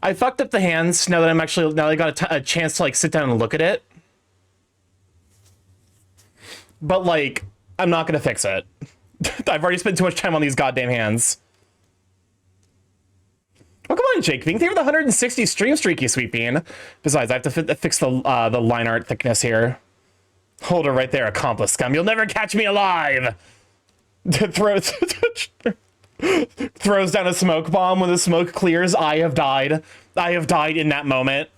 I fucked up the hands now that I got a chance to like sit down and look at it. But like, I'm not gonna fix it. I've already spent too much time on these goddamn hands. Oh, come on, Jake Bean. Thank you for the 160 stream streaky, Sweet Bean. Besides, I have to fix the line art thickness here. Hold her right there, accomplice scum. You'll never catch me alive! Throws down a smoke bomb. When the smoke clears, I have died. I have died in that moment.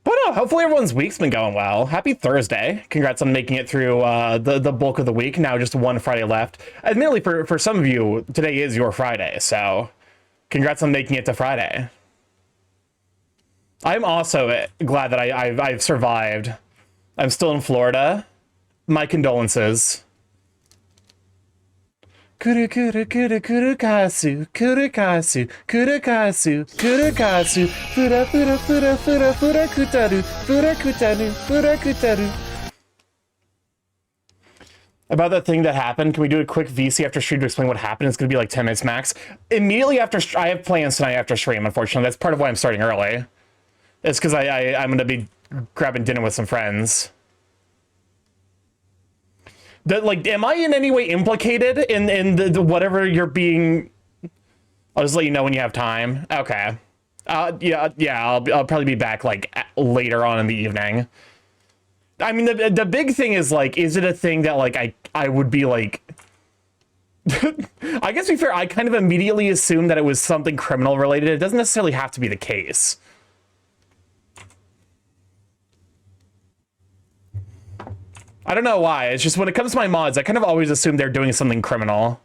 But no, hopefully everyone's week's been going well. Happy Thursday. Congrats on making it through the bulk of the week. Now just one Friday left. Admittedly, for some of you, today is your Friday, so congrats on making it to Friday. I'm also glad that I've survived. I'm still in Florida. My condolences. Kurakasu, kurakasu, kurakasu, kurakasu, furakutaru, furakutaru. About that thing that happened, can we do a quick VC after stream to explain what happened? It's gonna be like 10 minutes max. Immediately after, I have plans tonight after stream, unfortunately. That's part of why I'm starting early. It's because I'm gonna be grabbing dinner with some friends. Like, am I in any way implicated in the whatever you're being? I'll just let you know when you have time. Okay. Yeah. I'll probably be back like later on in the evening. I mean, the big thing is like, is it a thing that like I would be like? I guess to be fair, I kind of immediately assumed that it was something criminal related. It doesn't necessarily have to be the case. I don't know why. It's just when it comes to my mods, I kind of always assume they're doing something criminal.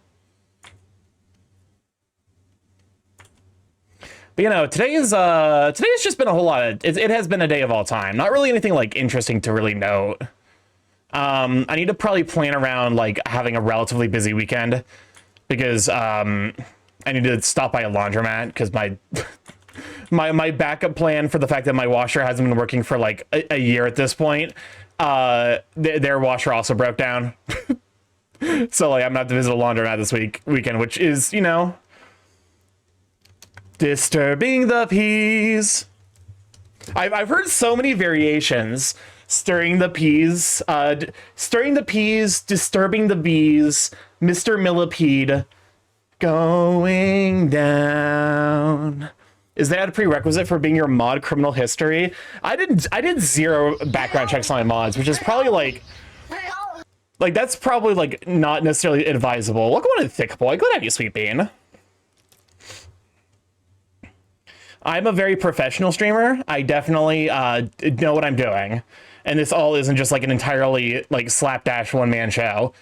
But you know, today's just been a whole lot of it has been a day of all time. Not really anything like interesting to really note. I need to probably plan around like having a relatively busy weekend because I need to stop by a laundromat because my backup plan for the fact that my washer hasn't been working for like a year at this point. Their washer also broke down. So like I'm gonna have to visit a laundromat this weekend, which is, you know, disturbing the peas. I've heard so many variations. Stirring the peas, disturbing the bees, Mr. Millipede, going down. Is that a prerequisite for being your mod criminal history? I did 0 background checks on my mods, which is probably like that's probably like not necessarily advisable. Welcome on in, Thick Boy. Glad to have you, Sweet Bean. I'm a very professional streamer. I definitely know what I'm doing, and this all isn't just like an entirely like slapdash one-man show.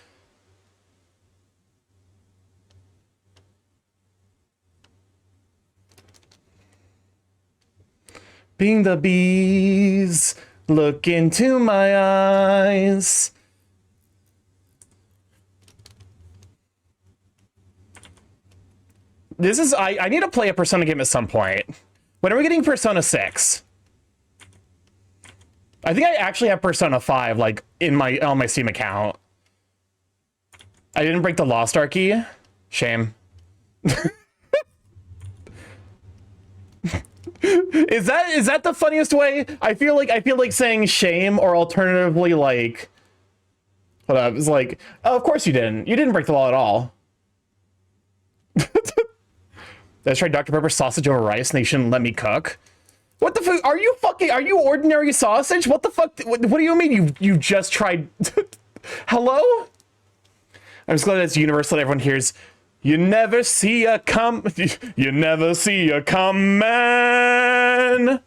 Being the bees, look into my eyes. This is, I need to play a Persona game at some point. When are we getting Persona 6? I think I actually have Persona 5, like, on my Steam account. I didn't break the Lost Ark key. Shame. Is that the funniest way? I feel like saying shame, or alternatively like, hold up, it's like, oh, of course you didn't. You didn't break the law at all. Let's try Dr. Pepper sausage over rice, and they shouldn't let me cook. What the fuck? Are you ordinary sausage? What the fuck? What do you mean you just tried? Hello? I'm just glad that it's universal that everyone hears. You never see a you never see a man.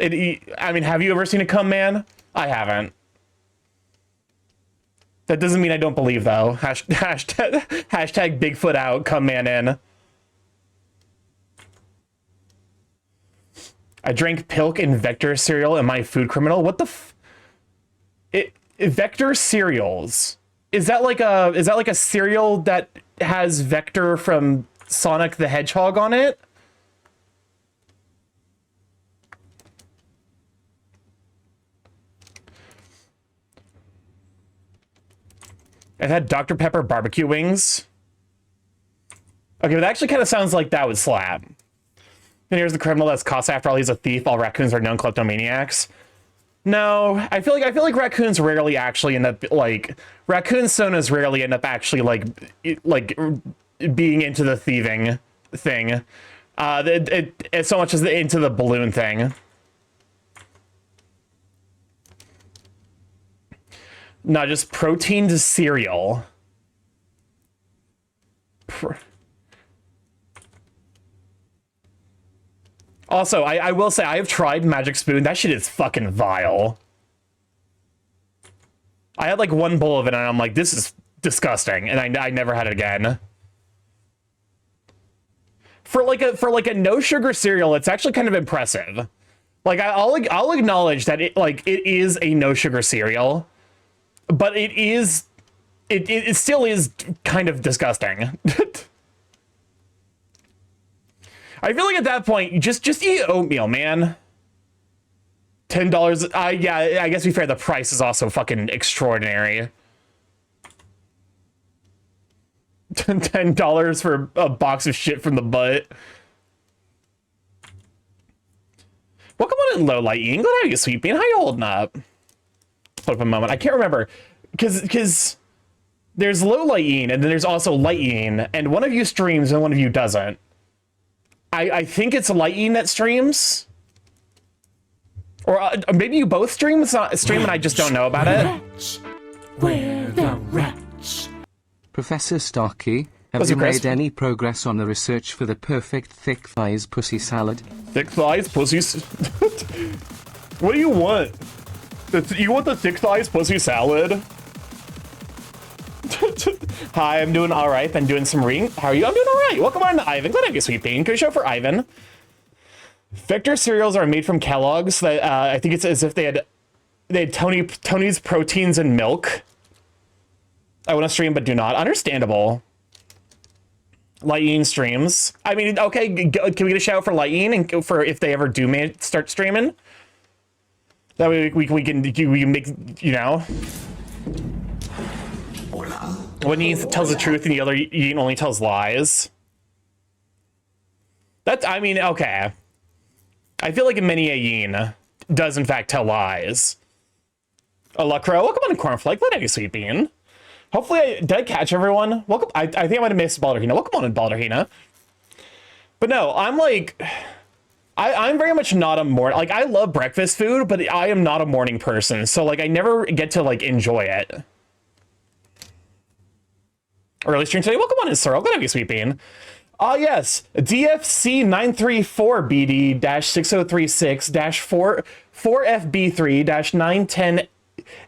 I mean, have you ever seen a cum man? I haven't. That doesn't mean I don't believe, though. Hashtag Bigfoot out, cum man in. I drank Pilk and Vector cereal. Am I a food criminal? What the Vector cereals. Is that like a cereal that has Vector from Sonic the Hedgehog on it? I've had Dr. Pepper barbecue wings. Okay, but that actually kind of sounds like that would slap. And here's the criminal that's caught after all. He's a thief. All raccoons are known kleptomaniacs. No, I feel like raccoons rarely actually end up like raccoon sonas rarely end up actually like being into the thieving thing. It's so much as into the balloon thing. No, just protein cereal. Also, I will say I have tried Magic Spoon. That shit is fucking vile. I had like one bowl of it and I'm like, this is disgusting, and I never had it again. For like a no sugar cereal, it's actually kind of impressive. Like I'll acknowledge that it is a no sugar cereal, but it still is kind of disgusting. I feel like at that point, you just eat oatmeal, man. $10. Yeah, I guess to be fair, the price is also fucking extraordinary. $10 for a box of shit from the butt. Welcome on in, Low Light Ian. Glad to have you, Sweet Bean. How you holding up? Hold up a moment. I can't remember because there's Low Light Ian and then there's also Light Ian, and one of you streams and one of you doesn't. I think it's Light Ian that streams. Or maybe you both stream. It's not stream, and I just don't know about it. Where the rats? Professor Starky, have you made any progress on the research for the perfect thick thighs pussy salad? Thick thighs pussy. What do you want? You want the thick thighs pussy salad? Hi, I'm doing all right. Been doing some reading. How are you? I'm doing all right. Welcome on to Ivan. Glad to have you, Sweet Bean. Good show for Ivan. Vector cereals are made from Kellogg's. That I think it's as if they had Tony's proteins and milk. I want to stream, but do not. Understandable. Lighteen streams. I mean, okay. Can we get a shout out for Lighteen and go for if they ever do start streaming? That way we can make, you know. One Ian tells the truth and the other Ian only tells lies. That's, I mean, okay. I feel like many a Ian does in fact tell lies. Lacro, welcome on to Cornflake. Glad to have you, Sweet Bean. Hopefully, did I catch everyone? Welcome. I think I might have missed Balderhina. Welcome on in, Balderhina. But no, I'm like, I'm very much not a morning. Like, I love breakfast food, but I am not a morning person. So like, I never get to like enjoy it. Early stream today. Welcome on in, Sorrel. Glad to have you, Sweet Bean. Yes, DFC 934BD-6036-4FB3-910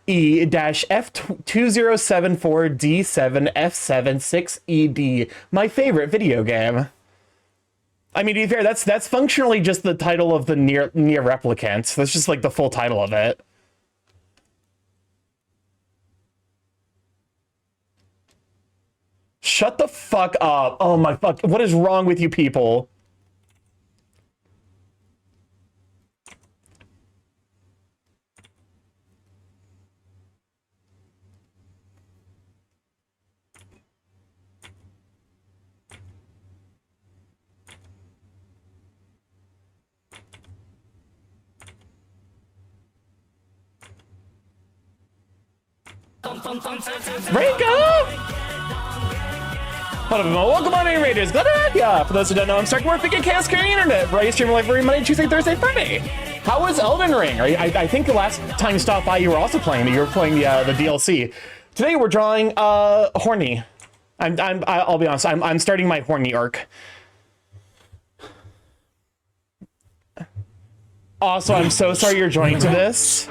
E-F2074D7F76ED, my favorite video game. I mean, to be fair, that's functionally just the title of the near replicant. That's just like the full title of it. Shut the fuck up. Oh my fuck. What is wrong with you people? Ringo! Hold up a moment. Welcome on in, Raiders. Glad to have ya. For those who don't know, I'm StarkyMorph, thinking Chaos Carrying Internet. Where I stream live every Monday, Tuesday, Thursday, Friday. How was Elden Ring? I think the last time you stopped by, you were also playing it. You were playing the DLC. Today we're drawing Horny. I'll be honest. I'm starting my Horny arc. Also, I'm so sorry you're joining to this.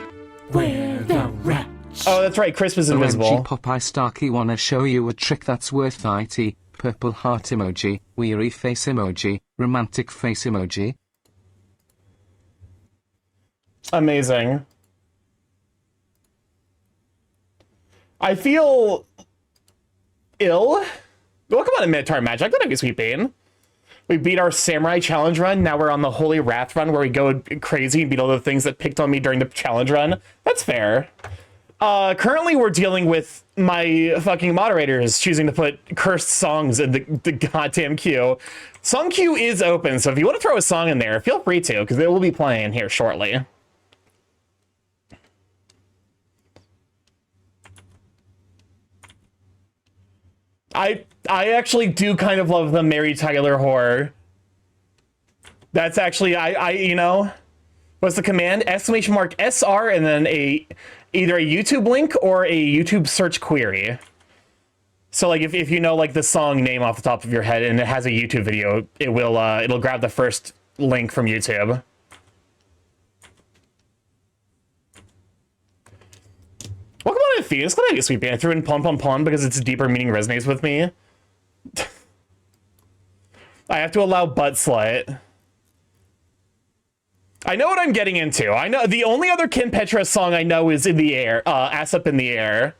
Where the rats? Oh, that's right. Crisp is invisible. OMG Popeye Starky wanna show you a trick that's worth IT. Purple heart emoji, weary face emoji, romantic face emoji. Amazing. I feel ill. Welcome on to Minotaur Magic. Glad to have you, Sweet Bean. We beat our Samurai Challenge run. Now we're on the Holy Wrath run where we go crazy and beat all the things that picked on me during the challenge run. That's fair. Currently we're dealing with my fucking moderators choosing to put cursed songs in the goddamn queue. Song queue is open, so if you want to throw a song in there, feel free to, because it will be playing here shortly. I actually do kind of love the Mary Tyler horror. That's actually, you know, what's the command? Exclamation mark SR and then either a YouTube link or a YouTube search query. So like if you know like the song name off the top of your head and it has a YouTube video, it will it'll grab the first link from YouTube. Welcome on in, Phoenix. Glad I get Sweet Band. I threw in Pom Pom Pom because its deeper meaning resonates with me. I have to allow Butt Slut. I know what I'm getting into. I know the only other Kim Petras song I know is In the Air, Ass Up in the Air.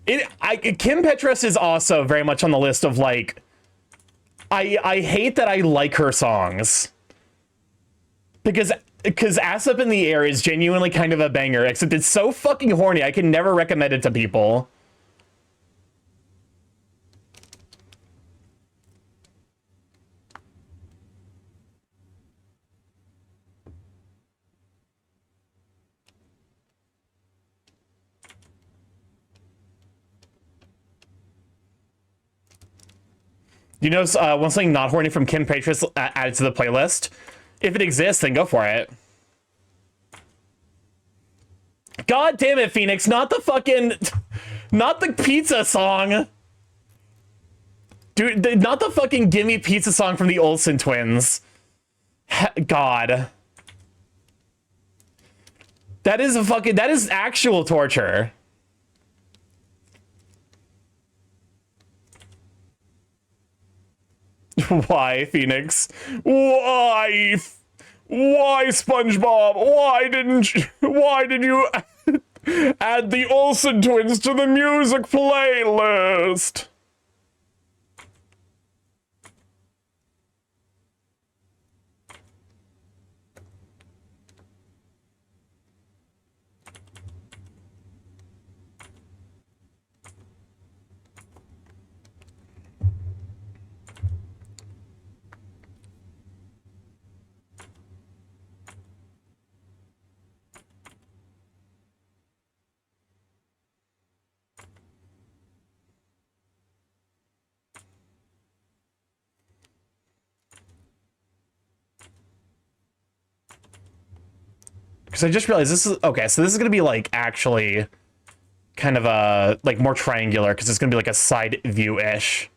Kim Petras is also very much on the list of like, I hate that I like her songs. Because Ass Up in the Air is genuinely kind of a banger, except it's so fucking horny, I can never recommend it to people. You know, one something not horny from Kim Petras added to the playlist? If it exists, then go for it. God damn it, Phoenix, not the fucking... Not the pizza song. Dude, not the fucking Gimme Pizza song from the Olsen twins. God. That is that is actual torture. Why, Phoenix? Why? Why, SpongeBob? Why did you add the Olsen twins to the music playlist? Because I just realized this is... Okay, so this is going to be, like, actually kind of a... Like, more triangular, because it's going to be, like, a side view-ish.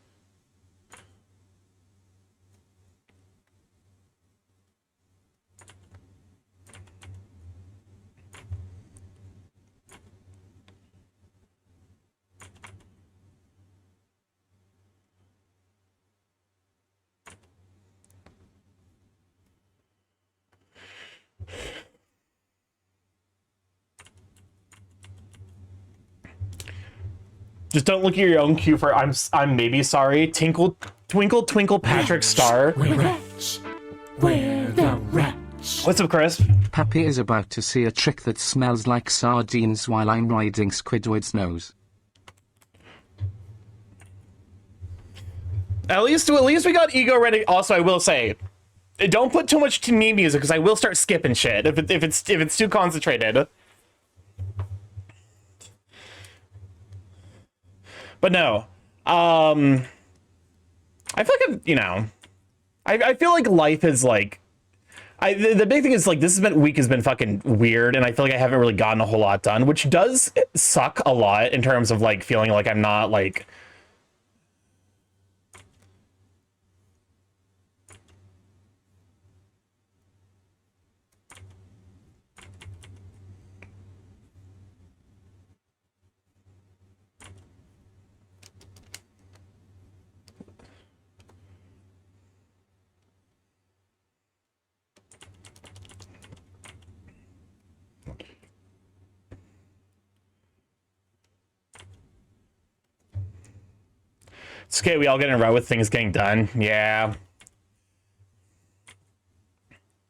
Just don't look at your own cue for I'm maybe sorry. Twinkle Twinkle Patrick Star. Where the rats? What's up, Chris? Pappy is about to see a trick that smells like sardines while I'm riding Squidward's nose. At least we got ego ready. Also, I will say, don't put too much to me music because I will start skipping shit if it's too concentrated. But no, I feel like I feel like life is like, the big thing is like this week has been fucking weird, and I feel like I haven't really gotten a whole lot done, which does suck a lot in terms of like feeling like I'm not like. It's okay, we all get in a row with things getting done. Yeah.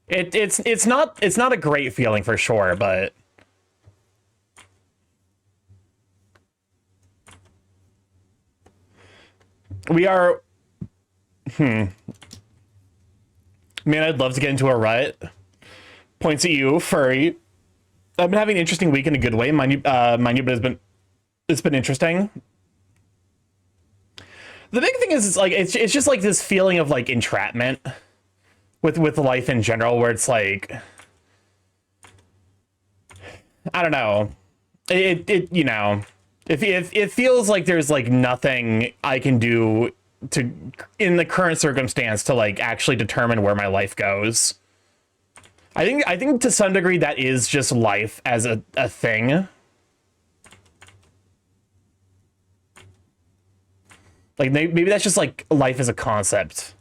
It's not a great feeling for sure, but we are. Man, I'd love to get into a rut. Points at you, furry. I've been having an interesting week in a good way, mind you, but it's been interesting. The big thing is, it's like it's just like this feeling of like entrapment with life in general, where it's like, I don't know, it feels like there's like nothing I can do to in the current circumstance to like actually determine where my life goes. I think to some degree that is just life as a thing. Like maybe that's just like life as a concept.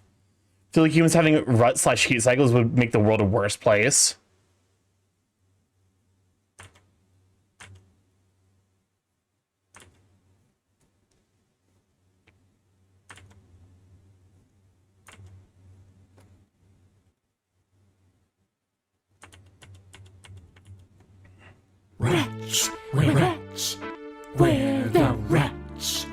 I feel like humans having rut/heat cycles would make the world a worse place. Rats, rats, where the rats?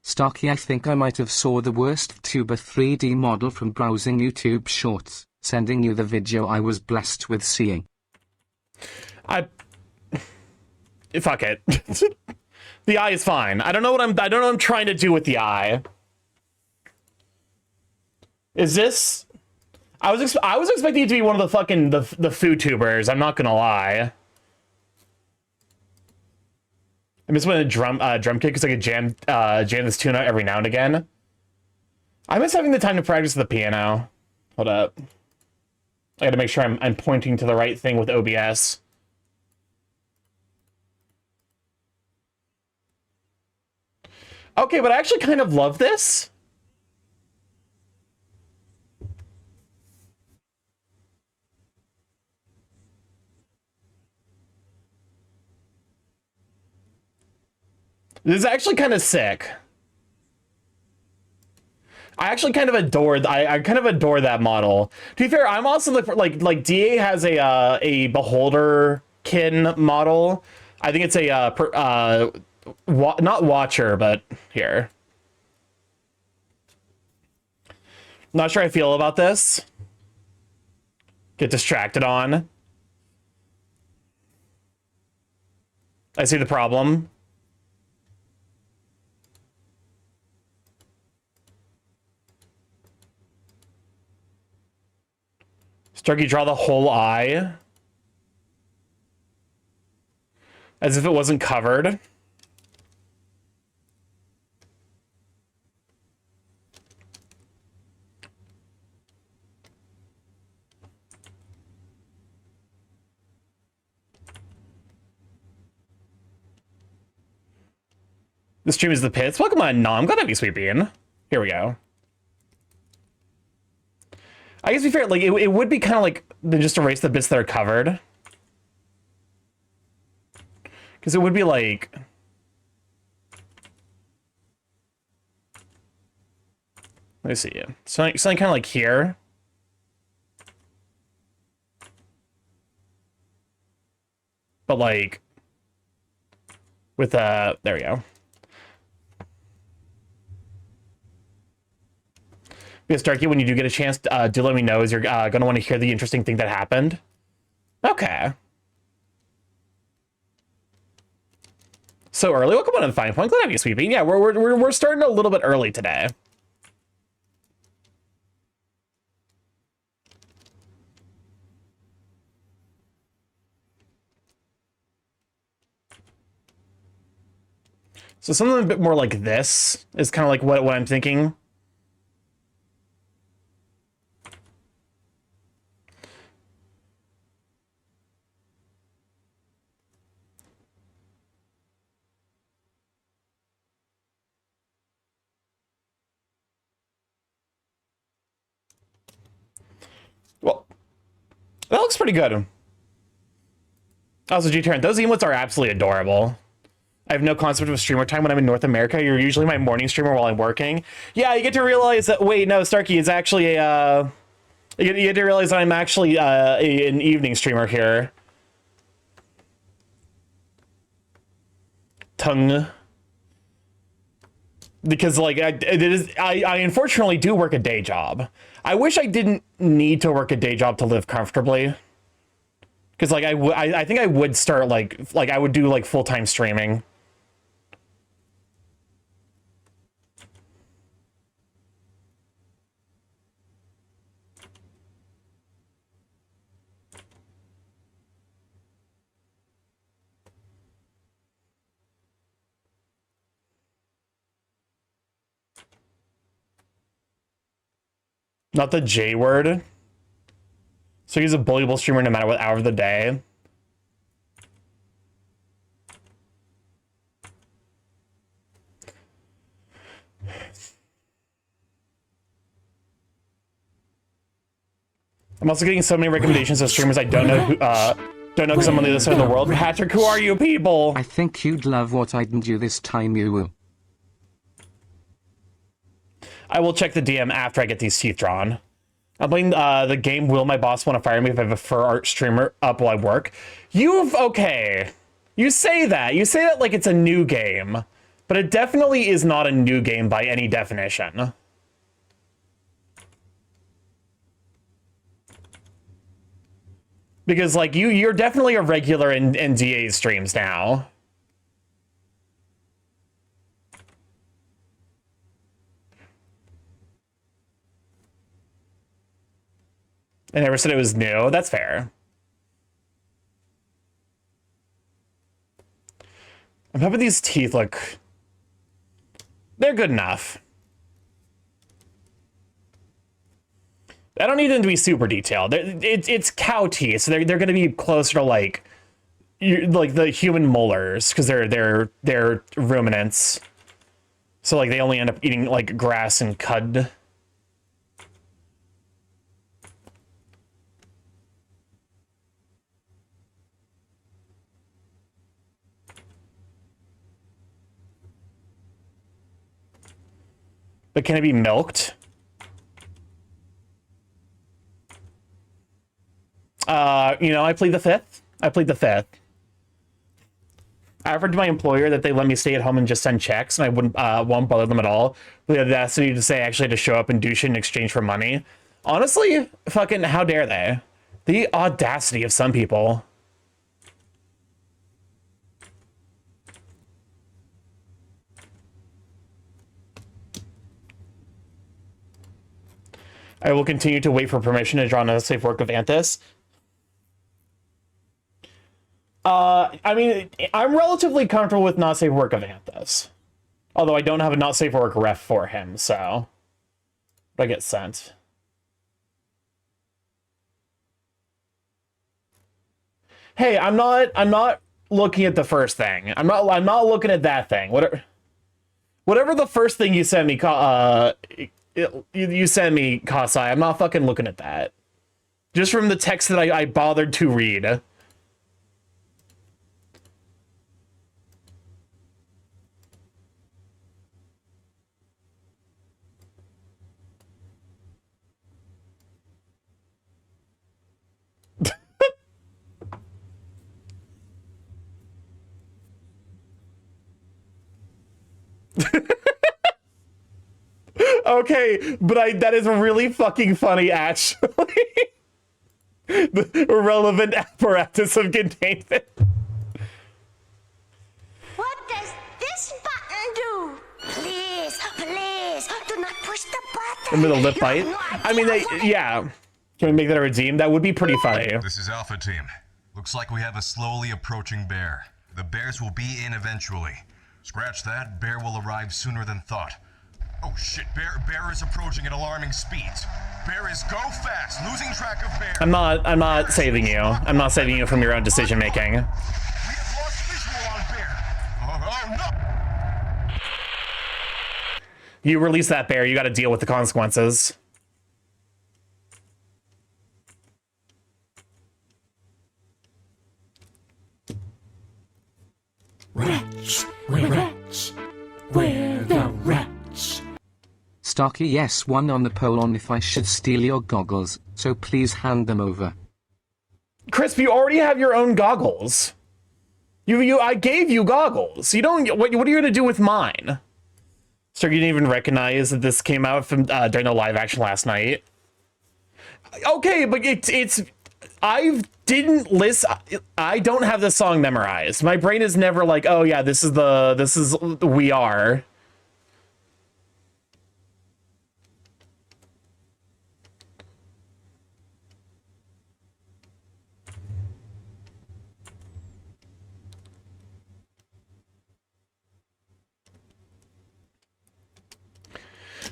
Starky, I think I might have saw the worst tuber 3D model from browsing YouTube Shorts, sending you the video I was blessed with seeing. Fuck it. The eye is fine. I don't know what I'm trying to do with the eye. Is this? I was expecting it to be one of the fucking the food tubers. I'm not gonna lie. I miss when a drum kit because I could jam this tune out every now and again. I miss having the time to practice the piano. Hold up. I gotta make sure I'm pointing to the right thing with OBS. Okay, but I actually kind of love this. This is actually kind of sick. I actually kind of adore. I kind of adore that model. To be fair, I'm also like DA has a beholder kin model. I think it's a not watcher, but here. Not sure how I feel about this. Get distracted on. I see the problem. Starky, draw the whole eye. As if it wasn't covered. The stream is the pits. Welcome on, no, I'm gonna be Sweet Bean. Here we go. I guess to be fair, like it would be kind of like then just erase the bits that are covered, because it would be like let me see, something kind of like here, but like with there we go. Yes, Starky, when you do get a chance, do let me know, as you're going to want to hear the interesting thing that happened. Okay. So early. Welcome on to the Fine Point. Glad to have you, Sweet Bean. Yeah, we're starting a little bit early today. So something a bit more like this is kind of like what I'm thinking. Well, that looks pretty good. Also, G-Turn, those emotes are absolutely adorable. I have no concept of streamer time when I'm in North America. You're usually my morning streamer while I'm working. Yeah, you get to realize that, wait, no, Starky is actually a, You had to realize I'm actually an evening streamer here. Tongue. Because like I unfortunately do work a day job. I wish I didn't need to work a day job to live comfortably. Because like I think I would start like I would do like full-time streaming. Not the J word. So he's a bullyable streamer no matter what hour of the day. I'm also getting so many recommendations of streamers I don't know who, don't know because I'm on the other side of the world. Patrick, who are you people? I think you'd love what I didn't do this time, you will. I will check the DM after I get these teeth drawn. I'm playing the game Will My Boss Want to Fire Me if I have a fur art streamer up while I work. Okay. You say that like it's a new game. But it definitely is not a new game by any definition. Because like you're definitely a regular in DA's streams now. I never said it was new. That's fair. I'm hoping these teeth look... They're good enough. I don't need them to be super detailed. It's cow teeth, so they're going to be closer to like the human molars, because they're ruminants. So like they only end up eating like grass and cud. But can it be milked? You know, I plead the fifth. I offered to my employer that they let me stay at home and just send checks, and I won't bother them at all. But the audacity to say I actually had to show up and do shit in exchange for money. Honestly, fucking how dare they? The audacity of some people. I will continue to wait for permission to draw another safe work of Anthus. I mean, I'm relatively comfortable with not safe work of Anthus. Although I don't have a not safe work ref for him, so... I get sent. Hey, I'm not looking at the first thing. I'm not looking at that thing. Whatever the first thing you sent me, you sent me, Kasai, I'm not fucking looking at that. Just from the text that I bothered to read. Okay, but that is really fucking funny, actually. The irrelevant apparatus of containment. What does this button do? Please, do not push the button. With a lip bite? I mean, yeah. Can we make that a redeem? That would be pretty funny. This is Alpha Team. Looks like we have a slowly approaching bear. The bears will be in eventually. Scratch that, bear will arrive sooner than thought. Oh shit, bear is approaching at alarming speeds. Bear is go fast, losing track of bear. I'm not saving you. I'm not saving you from your own decision making. We have lost visual on bear. Oh no! You release that bear, you gotta deal with the consequences. Wretch, we're the wretch. Starky yes one on the poll on if I should steal your goggles, so please hand them over. Crisp, you already have your own goggles. I gave you goggles. You don't. What are you gonna do with mine? So you didn't even recognize that this came out from during the live action last night. Okay, but it's. I didn't listen. I don't have the song memorized. My brain is never like, oh yeah, this is We Are.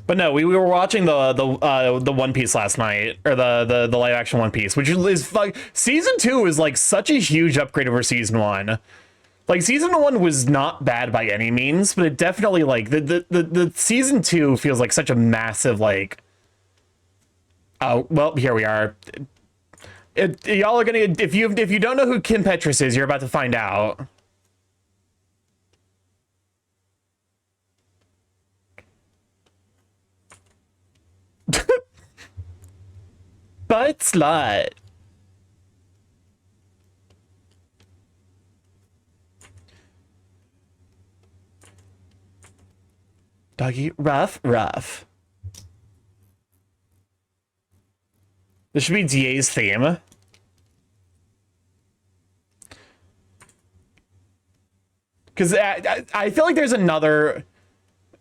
But no, we were watching the One Piece last night, or the live action One Piece, which is like season 2 is like such a huge upgrade over season 1. Like season 1 was not bad by any means, but it definitely like the season 2 feels like such a massive like. Oh well, here we are. Y'all are gonna if you don't know who Kim Petras is, you're about to find out. Butt slut. Doggy, rough. This should be DA's theme. Because I feel like there's another...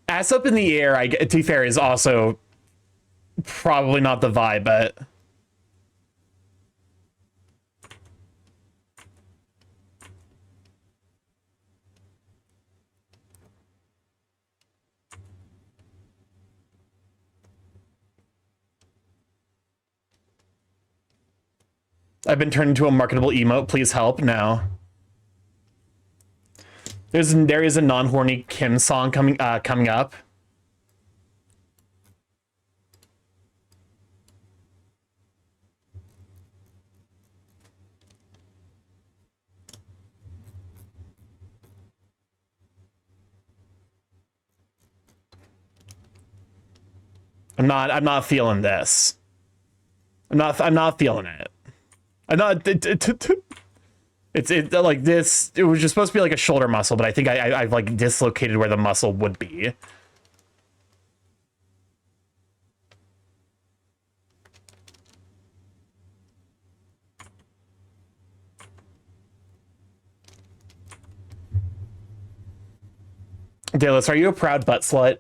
Ass Up in the Air, to be fair, is also probably not the vibe, but... I've been turned into a marketable emote. Please help now. There is a non-horny Kim song coming up. I'm not feeling this. I'm not feeling it. I'm not. It's like this. It was just supposed to be like a shoulder muscle, but I think I've like dislocated where the muscle would be. Dallas, are you a proud butt slut?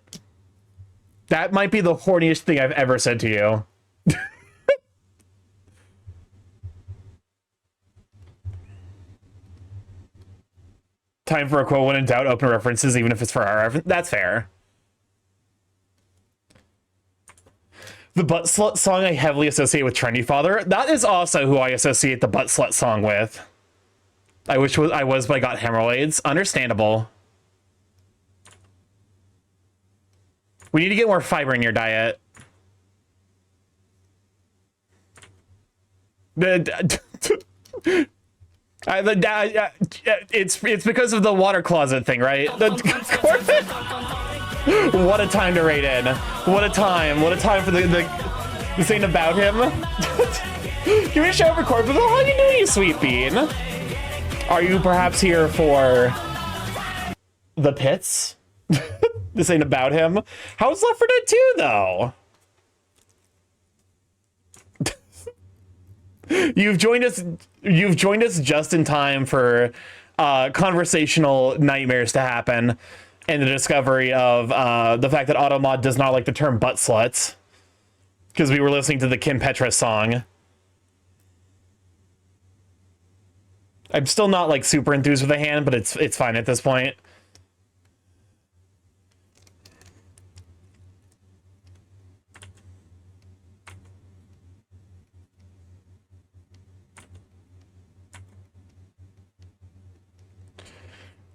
That might be the horniest thing I've ever said to you. Time for a quote. When in doubt, open references, even if it's for our reference. That's fair. The butt slut song I heavily associate with Trendy Father. That is also who I associate the butt slut song with. I wish I was, but I got hemorrhoids. Understandable. We need to get more fiber in your diet. It's because of the water closet thing, right? What a time to raid in. What a time for this ain't about him. Give me a shout for Corbin. How are you doing, you sweet bean? Are you perhaps here for the pits? This ain't about him. How's Left 4 Dead 2 though? You've joined us just in time for conversational nightmares to happen and the discovery of the fact that Automod does not like the term butt sluts because we were listening to the Kim Petras song. I'm still not like super enthused with the hand, but it's fine at this point.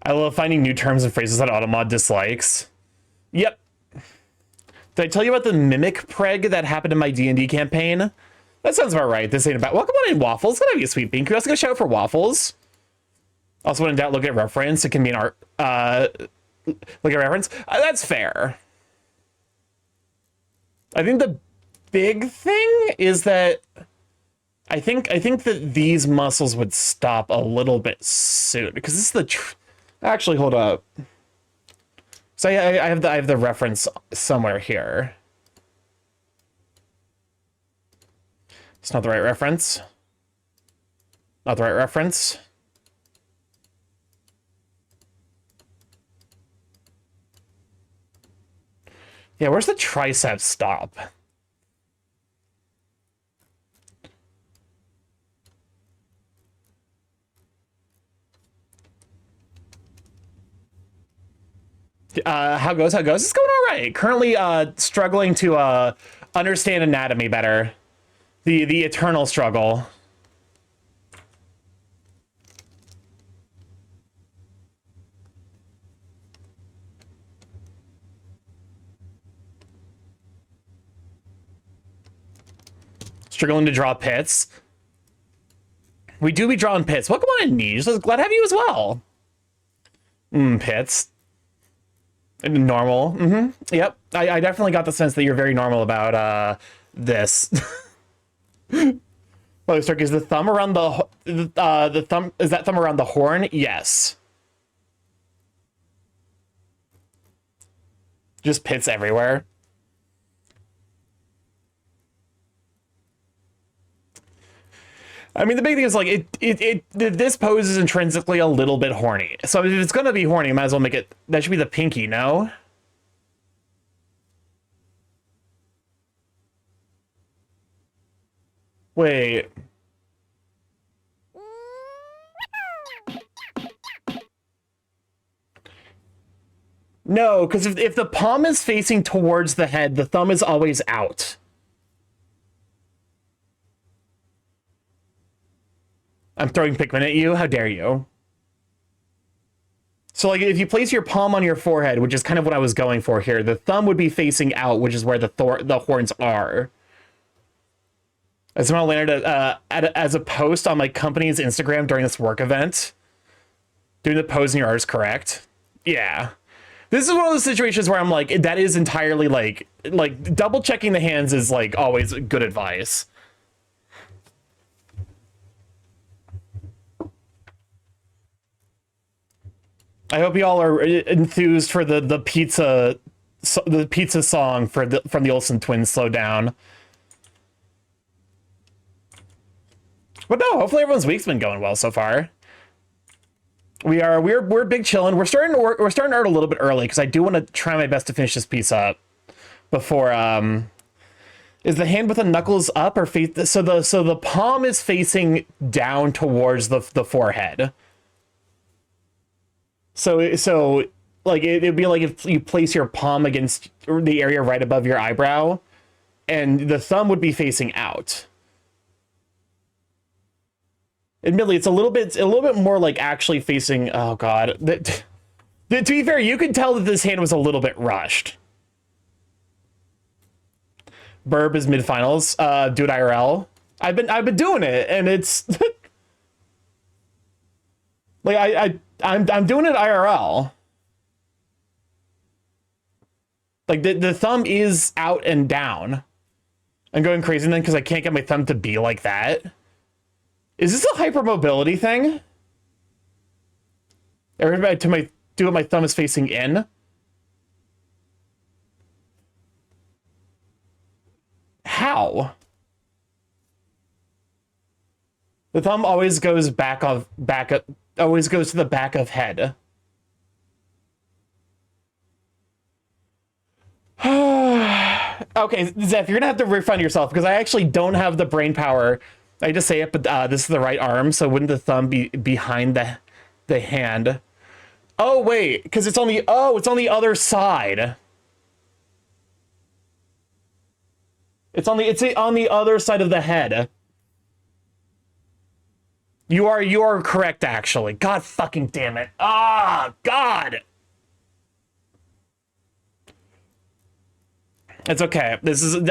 I love finding new terms and phrases that Automod dislikes. Yep. Did I tell you about the mimic preg that happened in my D&D campaign? That sounds about right. This ain't about... Welcome on in, Waffles. Gonna be a sweet bean. Can we also go shout out for Waffles? Also, when in doubt, look at reference. It can be an art... look at reference. That's fair. I think the big thing is that I think that these muscles would stop a little bit soon because this is the actually hold up. So I have the reference somewhere here. It's not the right reference. Not the right reference. Yeah, where's the tricep stop? How goes? How goes? It's going all right. Currently, struggling to understand anatomy better. The eternal struggle. Struggling to draw pits. We do be drawing pits. Welcome on in, Niche. Glad to have you as well. Pits. Normal. Yep. I definitely got the sense that you're very normal about this. Oh, Stark, is the thumb around the thumb? Is that thumb around the horn? Yes. Just pits everywhere. I mean, the big thing is like this pose is intrinsically a little bit horny. So if it's gonna be horny, might as well make it. That should be the pinky, no? Wait. No, because if the palm is facing towards the head, the thumb is always out. I'm throwing Pikmin at you. How dare you? So, like, if you place your palm on your forehead, which is kind of what I was going for here, the thumb would be facing out, which is where the horns are. I somehow landed as a post on my company's Instagram during this work event. Doing the pose in your art is correct. Yeah. This is one of those situations where I'm like, that is entirely like double checking the hands is like always good advice. I hope you all are enthused for the pizza song from the Olsen twins. Slow down. But no, hopefully everyone's week's been going well so far. We're big chillin'. We're starting to art a little bit early because I do want to try my best to finish this piece up before is the hand with the knuckles up or face so the palm is facing down towards the forehead. So like it'd be like if you place your palm against the area right above your eyebrow and the thumb would be facing out. Admittedly, it's a little bit more like actually facing. Oh god. To be fair, you could tell that this hand was a little bit rushed. Burb is mid-finals. Do it IRL. I've been doing it, and it's like I'm doing it IRL. Like the thumb is out and down. I'm going crazy then because I can't get my thumb to be like that. Is this a hypermobility thing? Everybody do it, my thumb is facing in. How? The thumb always goes always goes to the back of head. Okay, Zeph, you're gonna have to refund yourself because I actually don't have the brain power. I just say it, but this is the right arm, so wouldn't the thumb be behind the hand? Oh wait, because it's on the other side. It's on the other side of the head. You are correct actually. God fucking damn it. Ah, God. It's okay.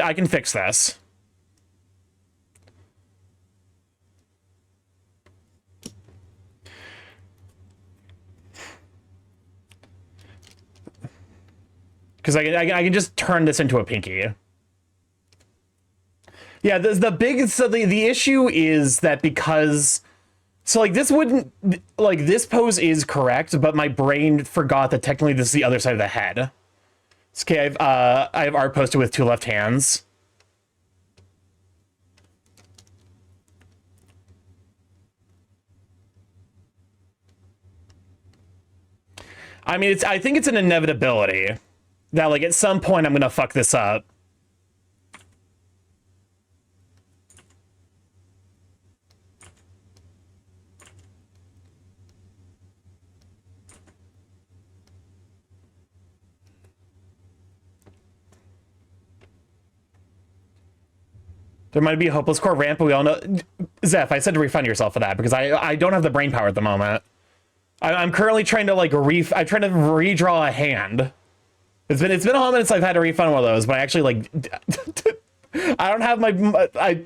I can fix this. Because I can just turn this into a pinky. Yeah, the issue is that because so like this wouldn't like this pose is correct, but my brain forgot that technically this is the other side of the head. It's okay, I have art posted with two left hands. I mean, I think it's an inevitability that like at some point I'm gonna fuck this up. There might be a hopeless core ramp, but we all know. Zeph, I said to refund yourself for that because I don't have the brain power at the moment. I'm currently trying to like I'm trying to redraw a hand. It's been a while minutes I've had to refund one of those, but I actually like I don't have my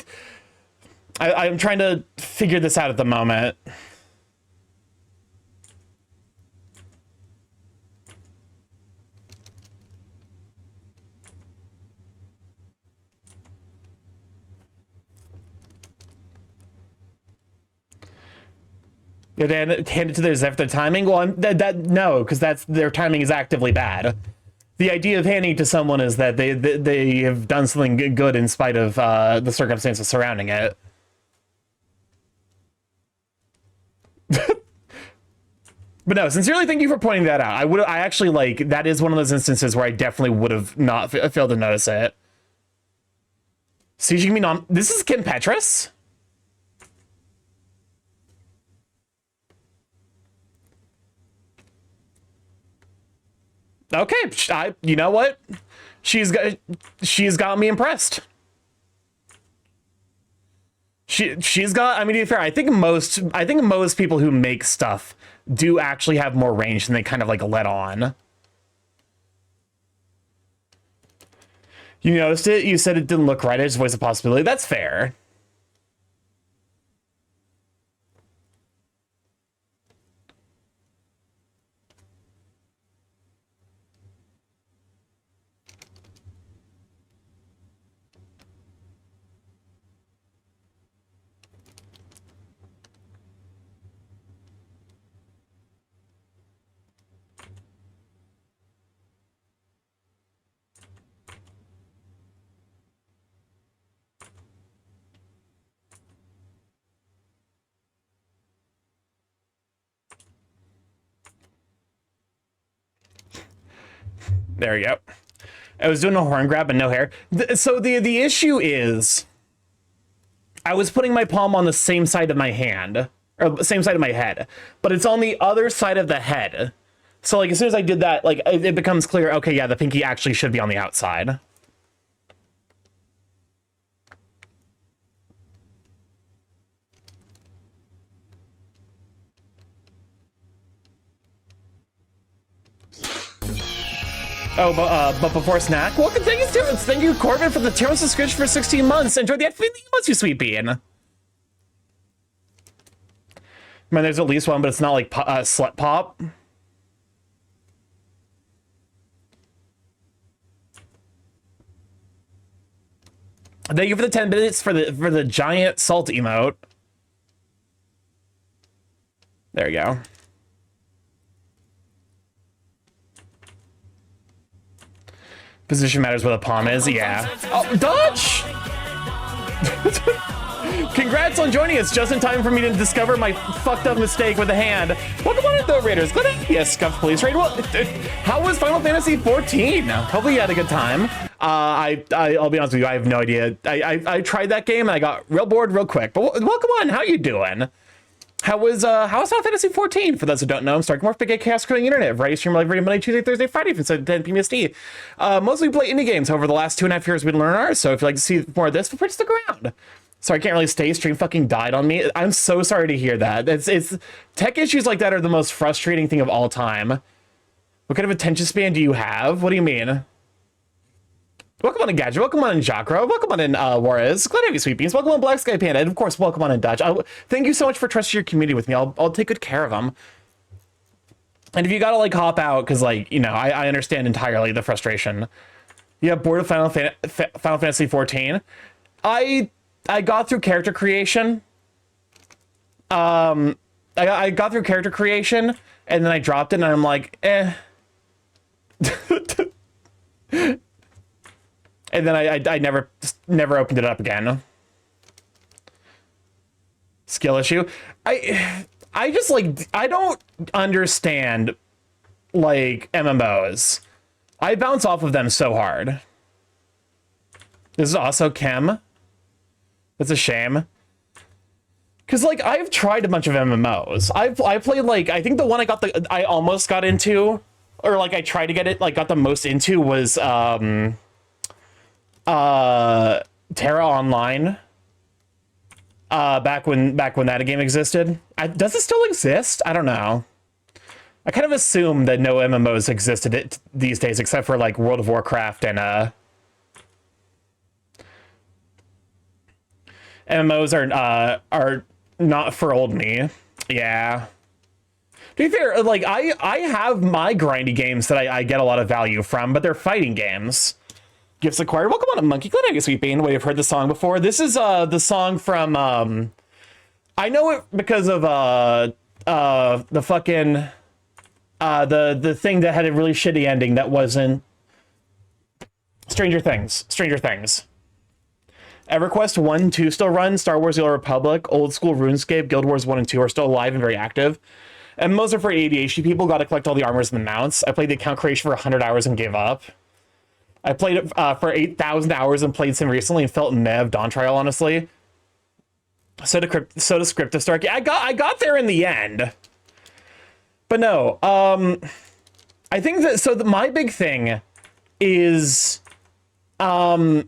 I'm trying to figure this out at the moment. Hand it to their Zeph their timing. Well, no, because that's their timing is actively bad. The idea of handing it to someone is that they have done something good in spite of the circumstances surrounding it. But no, sincerely, thank you for pointing that out. I actually like that is one of those instances where I definitely would have not failed to notice it. Siege me this is Kim Petras. Okay, you know what? She's got me impressed. She's got. I mean, to be fair, I think most people who make stuff do actually have more range than they kind of like let on. You noticed it. You said it didn't look right. I just voiced a possibility. That's fair. There we go. I was doing a horn grab and no hair. So the issue is I was putting my palm on the same side of my hand, or same side of my head, but it's on the other side of the head. So like as soon as I did that, like it becomes clear, okay, yeah, the pinky actually should be on the outside. Oh, but before snack, welcome, thank you, Corbin, for the tier 1 subscription for 16 months. Enjoy the 15 months, you sweet bean. Man, there's at least one, but it's not like slut pop. Thank you for the 10 minutes for the giant salt emote. There you go. Position matters where the palm is, yeah. Oh, Dutch! Congrats on joining us just in time for me to discover my fucked up mistake with the hand. Welcome on in, though, Raiders. Glad to have you, Scuff Police Raid. Well, how was Final Fantasy 14? Hopefully you had a good time. I'll be honest with you, I have no idea. I tried that game and I got real bored real quick. But welcome on, how you doing? How was Final Fantasy 14? For those who don't know, I'm StarkyMorph, big chaos creating internet. Variety stream live every Monday, Tuesday, Thursday, Friday from 7 to 10 PMST. Mostly play indie games. Over the last 2.5 years, we've been learning ours. So if you'd like to see more of this, feel free to stick around. Sorry, I can't really stay. Stream fucking died on me. I'm so sorry to hear that. It's tech issues like that are the most frustrating thing of all time. What kind of attention span do you have? What do you mean? Welcome on in Gadget, welcome on in Jacro, welcome on in Juarez, glad to have you, Sweet Beans, welcome on Black Sky Panda, and of course, welcome on in Dutch. Thank you so much for trusting your community with me. I'll take good care of them. And if you gotta like hop out, because like, you know, I understand entirely the frustration. Yeah, bored of Final Fantasy 14. I got through character creation. I got through character creation, and then I dropped it, and I'm like, eh. And then I never opened it up again. Skill issue. I just like, I don't understand like MMOs. I bounce off of them so hard. This is also Chem. That's a shame. Cause like I've tried a bunch of MMOs. I played like, I think the one I almost got into, or like I tried to get it, like got the most into was Terra Online. Back when that game existed. Does it still exist? I don't know. I kind of assume that no MMOs existed these days except for like World of Warcraft and MMOs are not for old me. Yeah. To be fair, like I have my grindy games that I get a lot of value from, but they're fighting games. Gifts acquired. Welcome on a Monkey. Glad I guess we've been. We've heard the song before. This is the song from I know it because of the fucking the thing that had a really shitty ending that wasn't Stranger Things. Stranger Things. EverQuest 1, 2 still run. Star Wars The Old Republic, Old School RuneScape, Guild Wars 1 and 2 are still alive and very active. And most are for ADHD people. Got to collect all the armors and the mounts. I played the account creation for 100 hours and gave up. I played it for 8,000 hours and played some recently and felt meh of Dawn Trial, honestly. So to Script of Starky. I got there in the end. But no, I think that, so my big thing is, I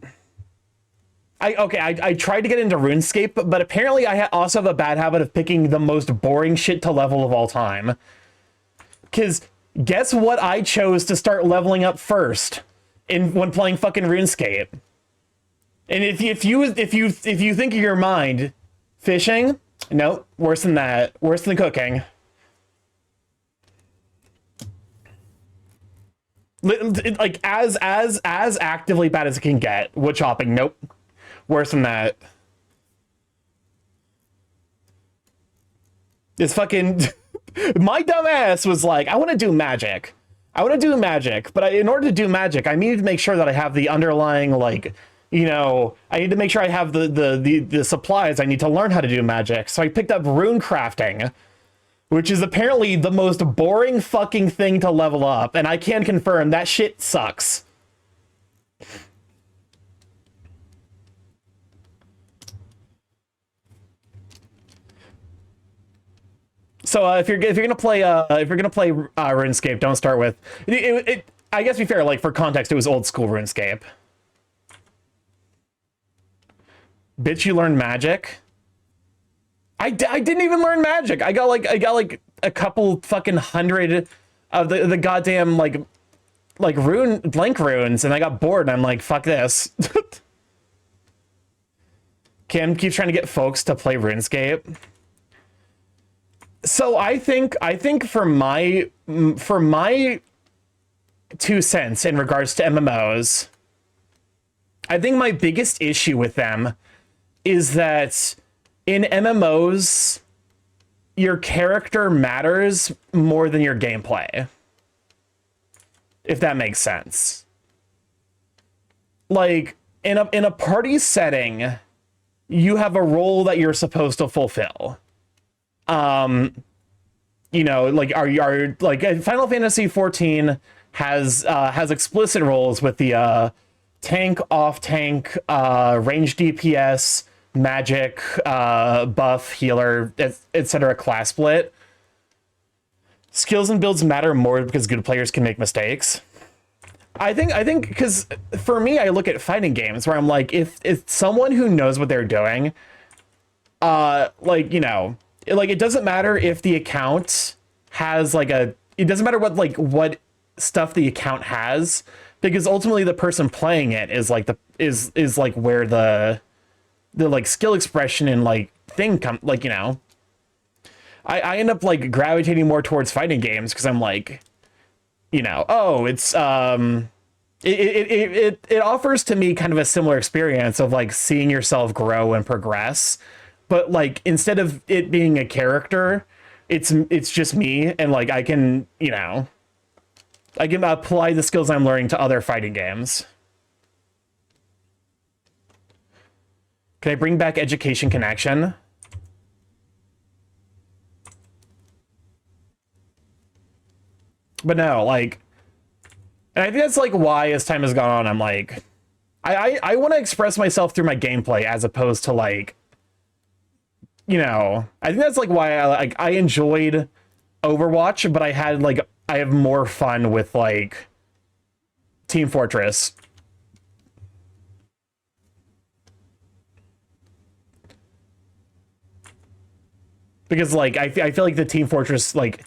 tried to get into RuneScape, but apparently I also have a bad habit of picking the most boring shit to level of all time. Because guess what I chose to start leveling up first when playing fucking RuneScape? And if you think of your mind, fishing? Nope, worse than that. Worse than cooking. Like as actively bad as it can get. Wood chopping? Nope. Worse than that. It's fucking... My dumb ass was like, I want to do magic. But in order to do magic, I needed to make sure that I have the underlying, like, you know, I need to make sure I have the supplies I need to learn how to do magic. So I picked up rune crafting, which is apparently the most boring fucking thing to level up. And I can confirm that shit sucks. So if you're gonna play RuneScape, don't start with it. I guess to be fair, like for context, it was old school RuneScape. Bitch, you learned magic. I didn't even learn magic. I got like a couple fucking hundred of the goddamn like rune blank runes, and I got bored. And I'm like, fuck this. Cam keeps trying to get folks to play RuneScape. So I think for my 2 cents in regards to MMOs, I think my biggest issue with them is that in MMOs, your character matters more than your gameplay. If that makes sense. Like in a party setting, you have a role that you're supposed to fulfill. You know, like are like Final Fantasy 14 has explicit roles with the tank, off tank, range DPS, magic, buff, healer, etc. class split. Skills and builds matter more because good players can make mistakes. I think because for me, I look at fighting games where I'm like, if someone who knows what they're doing, like, you know, like it doesn't matter if the account has like it doesn't matter what stuff the account has, because ultimately the person playing it is like is like where the like skill expression and like thing come, like, you know, I end up like gravitating more towards fighting games because I'm like, you know, oh, it's it offers to me kind of a similar experience of like seeing yourself grow and progress, but like instead of it being a character, it's just me, and like I can, you know, I can apply the skills I'm learning to other fighting games. Can I bring back Education Connection? But no, like, and I think that's like why as time has gone on, I'm like, I want to express myself through my gameplay as opposed to like, you know, I think that's like why I enjoyed Overwatch, but I have more fun with like Team Fortress. Because like I feel like the Team Fortress like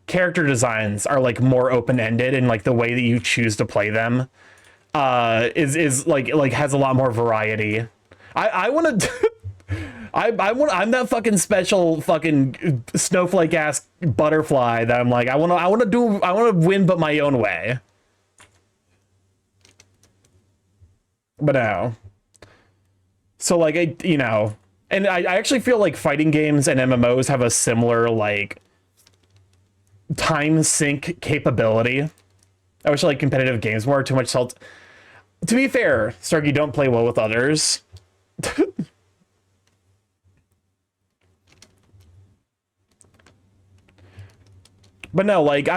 character designs are like more open-ended, and like the way that you choose to play them is like has a lot more variety. I want to I'm that fucking special fucking snowflake ass butterfly that I'm like I want to win but my own way. But no. So like you know, and I actually feel like fighting games and MMOs have a similar like time sink capability. I wish I like competitive games more. Too much salt. To be fair, Starky, don't play well with others. But no, like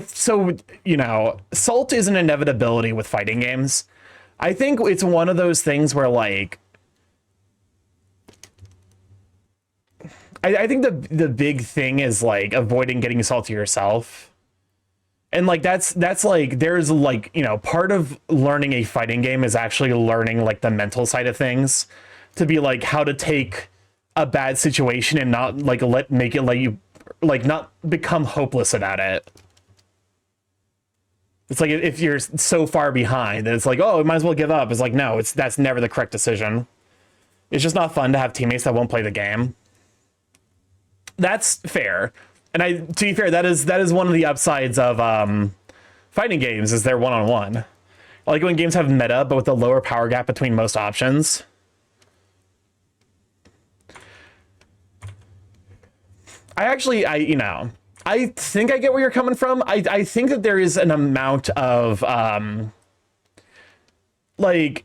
so you know, salt is an inevitability with fighting games. I think it's one of those things where like I think the big thing is like avoiding getting salty yourself. And like that's like there's like, you know, part of learning a fighting game is actually learning like the mental side of things, to be like how to take a bad situation and not like make it let you like not become hopeless about it. It's like if you're so far behind that it's like, oh, I might as well give up. It's like, no, that's never the correct decision. It's just not fun to have teammates that won't play the game. That's fair. And to be fair, that is one of the upsides of fighting games is they're one-on-one. I like when games have meta, but with a lower power gap between most options. You know, I think I get where you're coming from. I think that there is an amount of like,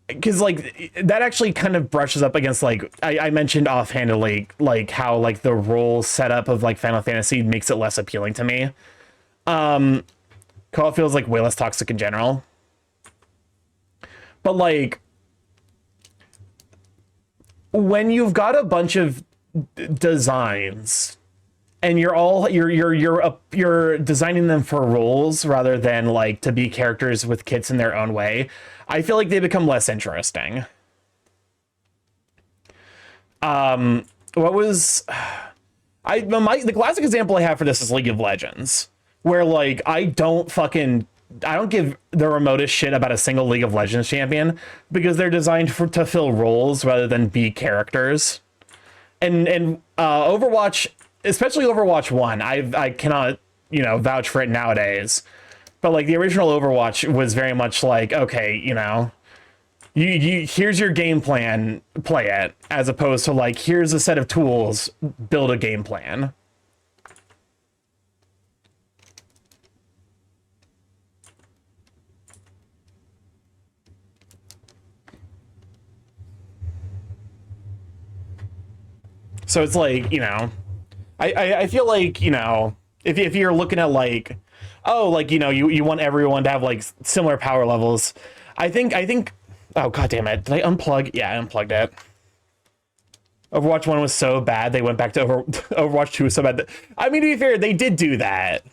because like that actually kind of brushes up against like I mentioned offhandedly like how like the role setup of like Final Fantasy makes it less appealing to me. Co-op feels like way less toxic in general. But like when you've got a bunch of designs and you're designing them for roles rather than like to be characters with kits in their own way, I feel like they become less interesting. The classic example I have for this is League of Legends, where like I don't give the remotest shit about a single League of Legends champion because they're designed to fill roles rather than be characters. And Overwatch, especially Overwatch 1, I cannot, you know, vouch for it nowadays. But like the original Overwatch was very much like, okay, you know, you here's your game plan, play it, as opposed to like here's a set of tools, build a game plan. So it's like, you know, I feel like, you know, if you're looking at like, oh, like, you know, you want everyone to have like similar power levels. I think, oh, God damn it. Did I unplug? Yeah, I unplugged it. Overwatch 1 was so bad, they went back to Overwatch 2 was so bad. I mean, to be fair, they did do that.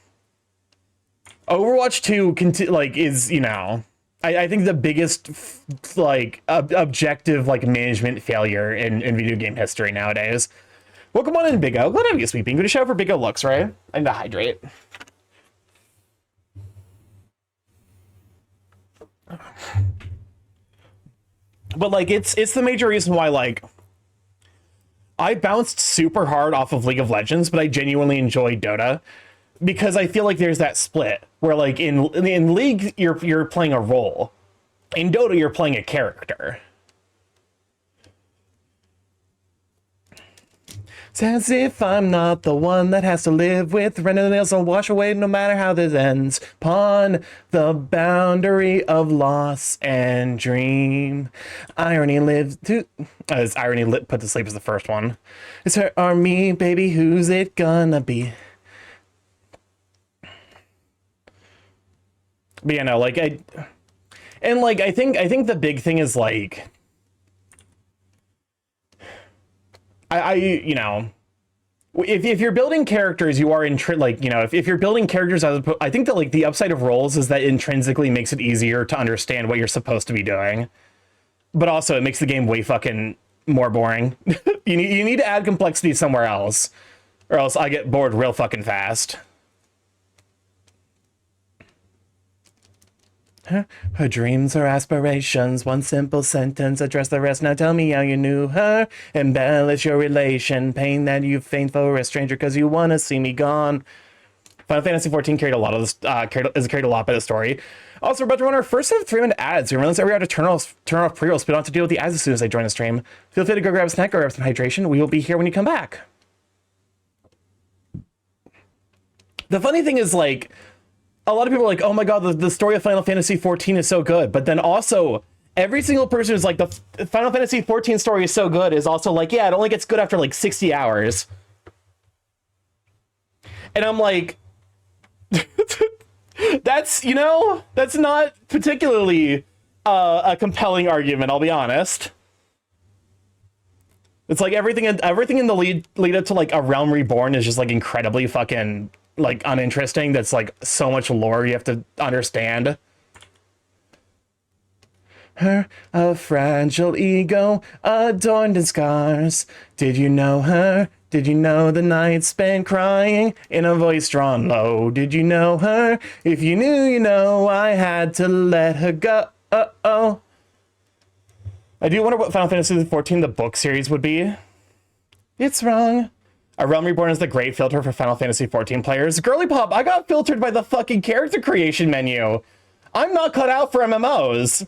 Overwatch 2 like is, you know, I think the biggest like objective like management failure in video game history nowadays. Welcome on in, Big O. Glad to have you sleeping. Good to show for Big O looks, right? I need to hydrate. But like it's the major reason why like I bounced super hard off of League of Legends, but I genuinely enjoy Dota because I feel like there's that split where like in League you're playing a role, in Dota you're playing a character. It's as if I'm not the one that has to live with random nails and wash away no matter how this ends. Upon the boundary of loss and dream. Irony lives to... put to sleep is the first one. It's her or me, baby, who's it gonna be? But yeah, no, like, I think the big thing is, like... you know, if you're building characters, you are if you're building characters, I think that like the upside of roles is that intrinsically makes it easier to understand what you're supposed to be doing, but also it makes the game way fucking more boring. You need to add complexity somewhere else, or else I get bored real fucking fast. Her dreams, her aspirations, one simple sentence, address the rest. Now tell me how you knew her. Embellish your relation, pain that you feign for a stranger because you want to see me gone. Final Fantasy XIV carried a lot of this, carried a lot by the story. Also, we're about to run our first set of 3-minute ads. We realize that we have to turn off pre-rolls, but don't have to deal with the ads as soon as they join the stream. Feel free to go grab a snack or grab some hydration. We will be here when you come back. The funny thing is, like, a lot of people are like, oh my god, the story of Final Fantasy XIV is so good. But then also, every single person who's like, the Final Fantasy XIV story is so good is also like, yeah, it only gets good after like 60 hours. And I'm like, that's not particularly a compelling argument, I'll be honest. It's like everything in the lead up to like A Realm Reborn is just like incredibly fucking like uninteresting. That's like so much lore you have to understand. Her, a fragile ego adorned in scars. Did you know her? Did you know the night spent crying in a voice drawn low? Did you know her? If you knew, you know, I had to let her go. Uh-oh. I do wonder what Final Fantasy XIV the book series would be. It's wrong. A Realm Reborn is the great filter for Final Fantasy XIV players. Girly Pop, I got filtered by the fucking character creation menu. I'm not cut out for MMOs.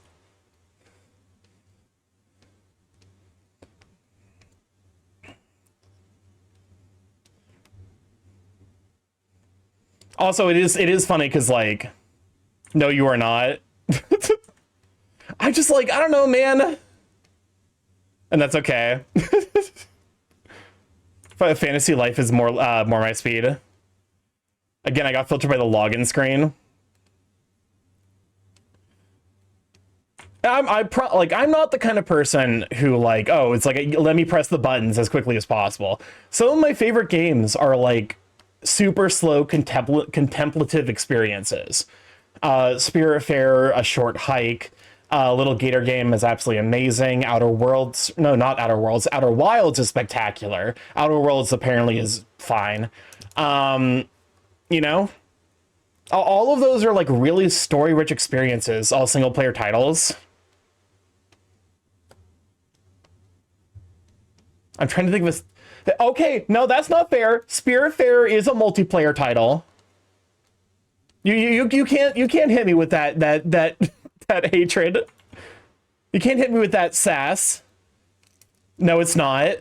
Also, it is funny because, like, no, you are not. I just, like, I don't know, man. And that's okay. Fantasy life is more my speed. Again, I got filtered by the login screen. I'm not the kind of person who like, oh, it's like let me press the buttons as quickly as possible. Some of my favorite games are like super slow contemplative experiences. Spiritfarer, A Short Hike, Little Gator Game is absolutely amazing. Outer Wilds is spectacular. Outer Worlds apparently is fine. You know, all of those are like really story-rich experiences, all single-player titles. I'm trying to think of this. Okay, no, that's not fair. Spiritfarer is a multiplayer title. You can't hit me with that hatred. You can't hit me with that sass. No, it's not.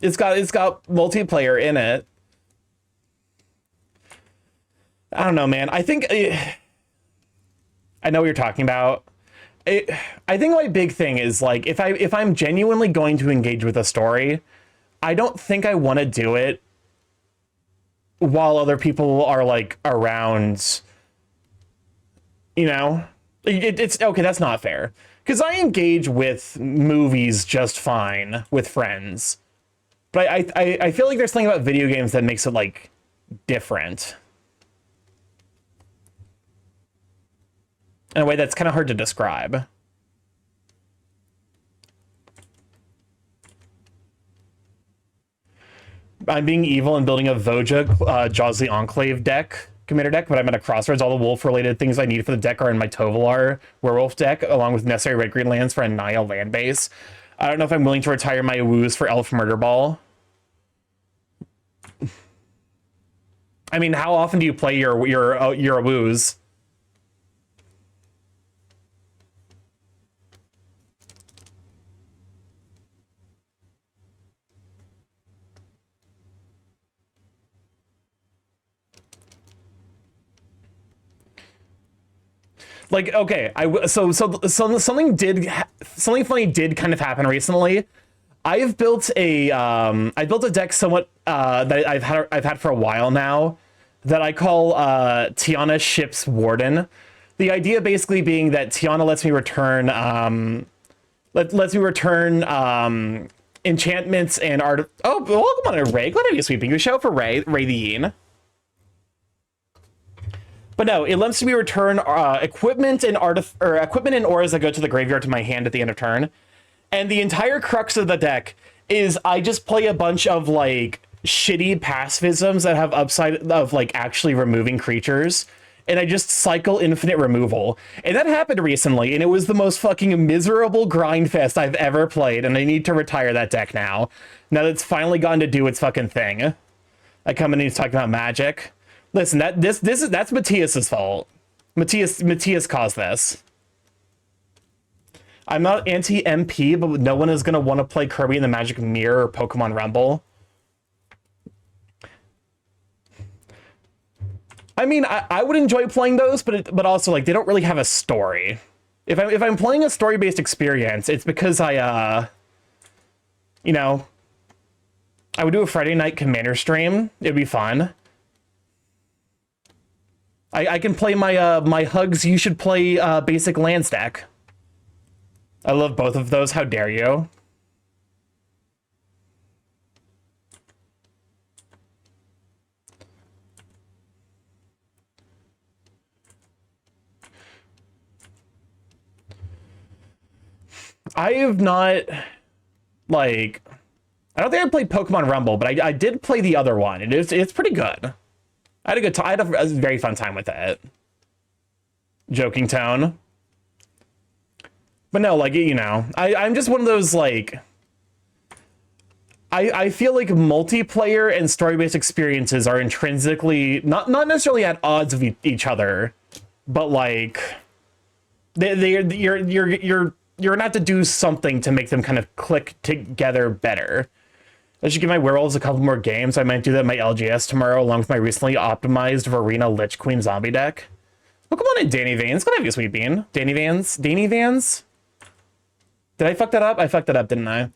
It's got multiplayer in it. I don't know, man. I think I know what you're talking about. I think my big thing is like if I'm genuinely going to engage with a story, I don't think I want to do it while other people are like around. You know, it's okay. That's not fair because I engage with movies just fine with friends, but I feel like there's something about video games that makes it like different in a way that's kind of hard to describe. I'm being evil and building a Voja Jaws the Enclave commander deck, but I'm at a crossroads. All the wolf-related things I need for the deck are in my Tovolar werewolf deck, along with necessary red-green lands for a Naya land base. I don't know if I'm willing to retire my woos for Elf Murder Ball. I mean, how often do you play your woos? Like, okay, so something funny did kind of happen recently. I built a deck somewhat that I've had for a while now that I call Tiana Ship's Warden. The idea basically being that Tiana lets me return enchantments and art. Oh, welcome on, Ray. Glad to be sweeping. You shout for Ray the Yeen. But no, it lets me return equipment and auras that go to the graveyard to my hand at the end of turn. And the entire crux of the deck is I just play a bunch of like shitty pacifisms that have upside of like actually removing creatures. And I just cycle infinite removal. And that happened recently, and it was the most fucking miserable grind fest I've ever played, and I need to retire that deck now. Now that it's finally gotten to do its fucking thing. I come in and he's talking about Magic. Listen, that's Matthias's fault. Matthias caused this. I'm not anti-MP, but no one is gonna want to play Kirby in the Magic Mirror or Pokemon Rumble. I mean, I would enjoy playing those, but also like they don't really have a story. If I'm playing a story-based experience, it's because you know, I would do a Friday night Commander stream. It'd be fun. I can play my Hugs You Should Play basic lands deck. I love both of those. How dare you? I have not, like, I don't think I played Pokemon Rumble, but I did play the other one. It's pretty good. I had a good time. I had a very fun time with it. Joking tone. But no, like, you know, I'm just one of those, like, I feel like multiplayer and story-based experiences are intrinsically, not necessarily at odds of each other, but, like, you're gonna have to do something to make them kind of click together better. I should give my werewolves a couple more games. I might do that in my LGS tomorrow, along with my recently optimized Varina Lich Queen zombie deck. Welcome on in, Danny Vans. Gonna have you, sweet bean. Danny Vans? Danny Vans? Did I fuck that up? I fucked that up, didn't I?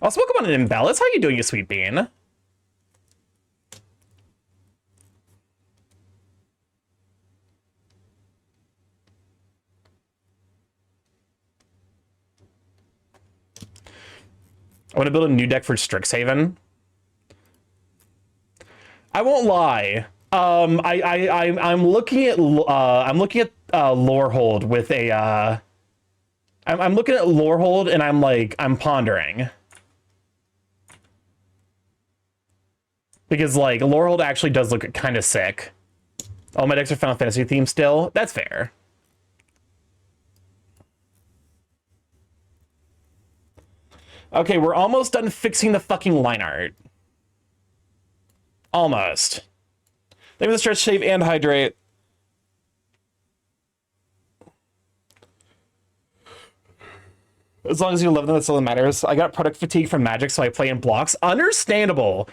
Also, welcome on in, Bellis. How you doing, you sweet bean? I want to build a new deck for Strixhaven. I won't lie. I'm looking at Lorehold with a I'm looking at Lorehold and I'm pondering. Because like Lorehold actually does look kind of sick. All my decks are Final Fantasy themed still. That's fair. Okay, we're almost done fixing the fucking line art. Almost. Thank you for the stretch, shave, and hydrate. As long as you love them, that's all that matters. I got product fatigue from Magic, so I play in blocks. Understandable.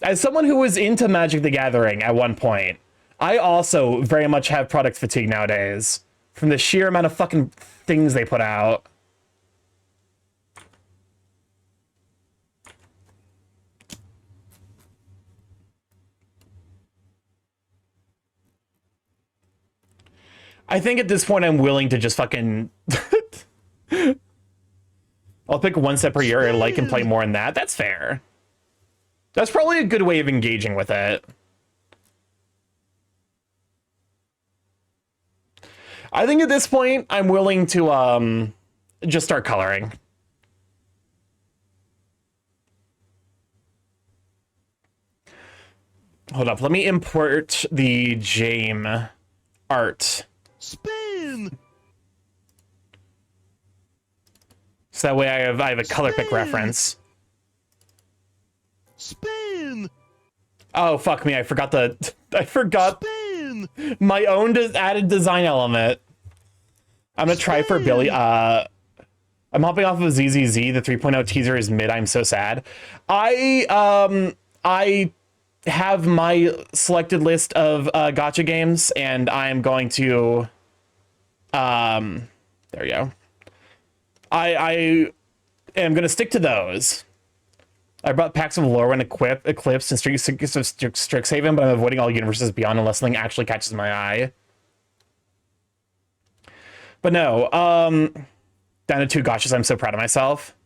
As someone who was into Magic the Gathering at one point, I also very much have product fatigue nowadays. From the sheer amount of fucking things they put out. I think at this point I'm willing to just fucking... I'll pick one set per year and like and play more than that. That's fair. That's probably a good way of engaging with it. I think at this point I'm willing to just start coloring. Hold up, let me import the Jame art. Spin! So that way I have a color pick reference. Spin! Oh, fuck me, I forgot Spin! my own added design element. I'm gonna try for Billy. I'm hopping off of ZZZ. The 3.0 teaser is mid. I'm so sad. I have my selected list of gacha games, and I'm going to there you go. I am gonna stick to those. I brought packs of lore and Eclipse and Strixhaven, but I'm avoiding all universes beyond unless something actually catches my eye. But no, down to 2 gachas. I'm so proud of myself.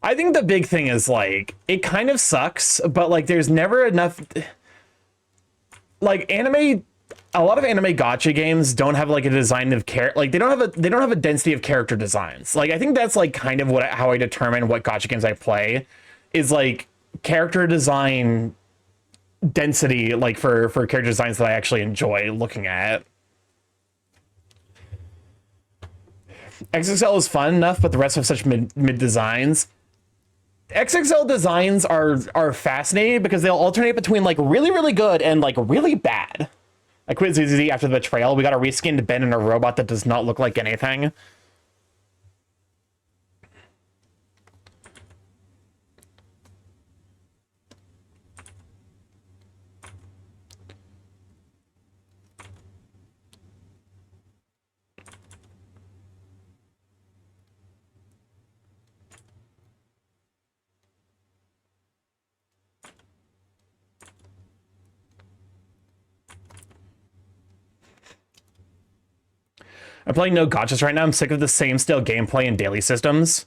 I think the big thing is, like, it kind of sucks, but, like, there's never enough... Like, a lot of anime gacha games don't have, like, a design of character... Like, they don't have a density of character designs. Like, I think that's, like, kind of how I determine what gacha games I play, is, like, character design density, like, for character designs that I actually enjoy looking at. XXL is fun enough, but the rest have such mid designs. XXL designs are fascinating because they'll alternate between, like, really, really good and, like, really bad. I quit ZZZ after the betrayal. We got a reskinned Ben and a robot that does not look like anything. I'm playing no gachas right now. I'm sick of the same stale gameplay and daily systems.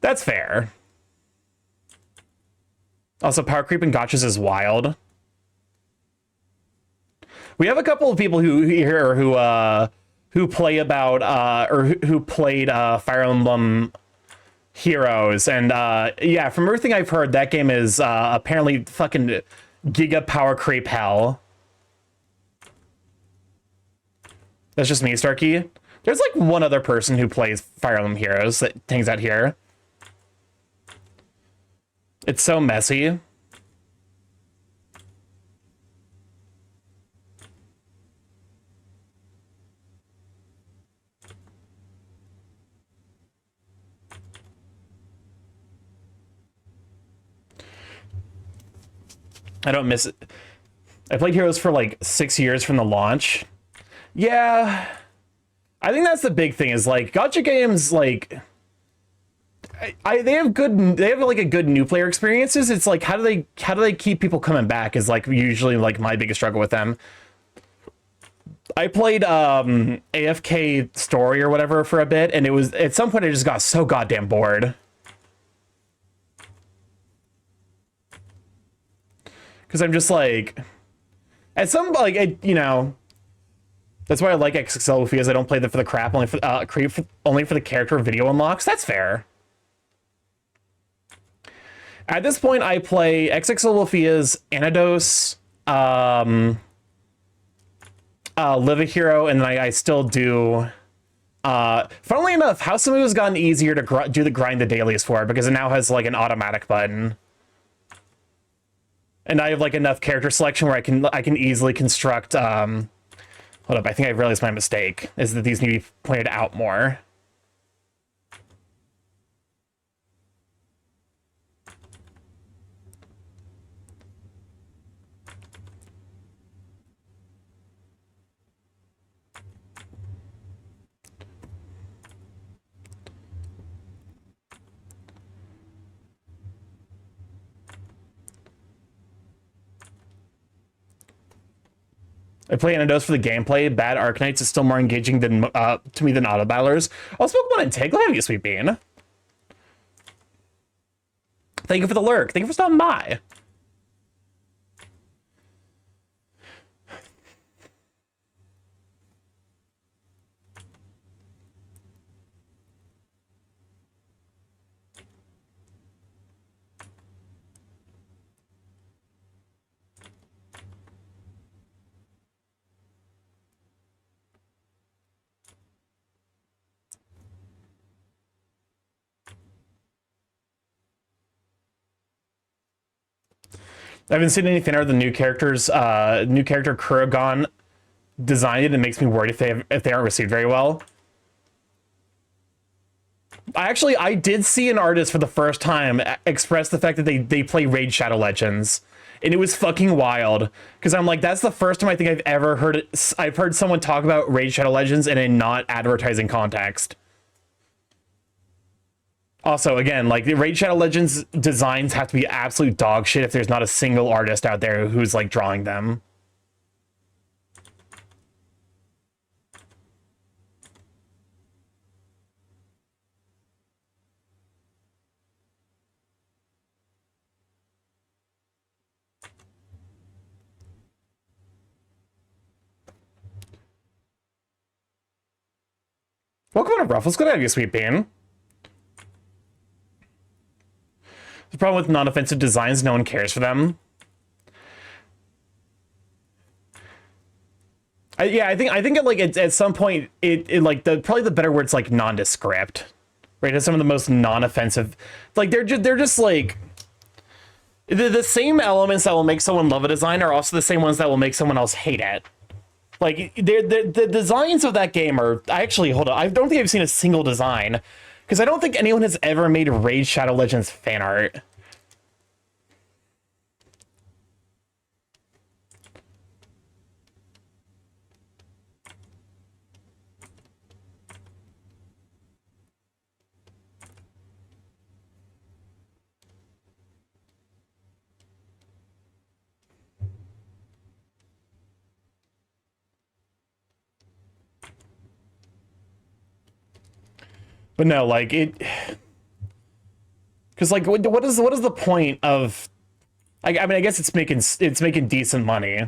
That's fair. Also, power creep in gachas is wild. We have a couple of people who play about who played Fire Emblem Heroes, and yeah, from everything I've heard, that game is apparently fucking giga power creep hell. That's just me, Starky. There's like one other person who plays Fire Emblem Heroes that hangs out here. It's so messy. I don't miss it. I played Heroes for like 6 years from the launch. Yeah, I think that's the big thing, is like gacha games, like they have like a good new player experiences. It's like how do they keep people coming back is like usually like my biggest struggle with them. I played AFK Story or whatever for a bit, and it was at some point I just got so goddamn bored. Because I'm just like, at some, like, you know, that's why I like XXL Lufias. I don't play them for the crap, only for the character video unlocks. That's fair. At this point, I play XXL Lufias, Anados, Live a Hero, and then I still do... funnily enough, House of Moo has gotten easier to do the grind the dailies for, because it now has, like, an automatic button. And I have, like, enough character selection where I can easily construct... hold up, I think I realized my mistake, is that these need to be pointed out more. I play Anados for the gameplay. Bad Arcanites is still more engaging than to me than auto battlers. Also, Pokemon and Take. Glad you, Sweet Bean. Thank you for the lurk. Thank you for stopping by. I haven't seen any fan art of the new characters, new character Kurgan designed it. It makes me worried if they aren't received very well. I did see an artist for the first time express the fact that they play Raid Shadow Legends, and it was fucking wild. Because I'm like, that's the first time I think I've heard someone talk about Raid Shadow Legends in a not advertising context. Also, again, like the Raid Shadow Legends designs have to be absolute dog shit if there's not a single artist out there who's like drawing them. Welcome to Ruffles. Good idea, Sweet Bean. The problem with non-offensive designs, no one cares for them. I think at some point it like probably the better word's like nondescript, right? It's some of the most non-offensive, like they're just like the same elements that will make someone love a design are also the same ones that will make someone else hate it. Like the designs of that game are hold on, I don't think I've seen a single design. Because I don't think anyone has ever made Raid Shadow Legends fan art. But no, like it, because like what is the point of? I mean, I guess it's making decent money,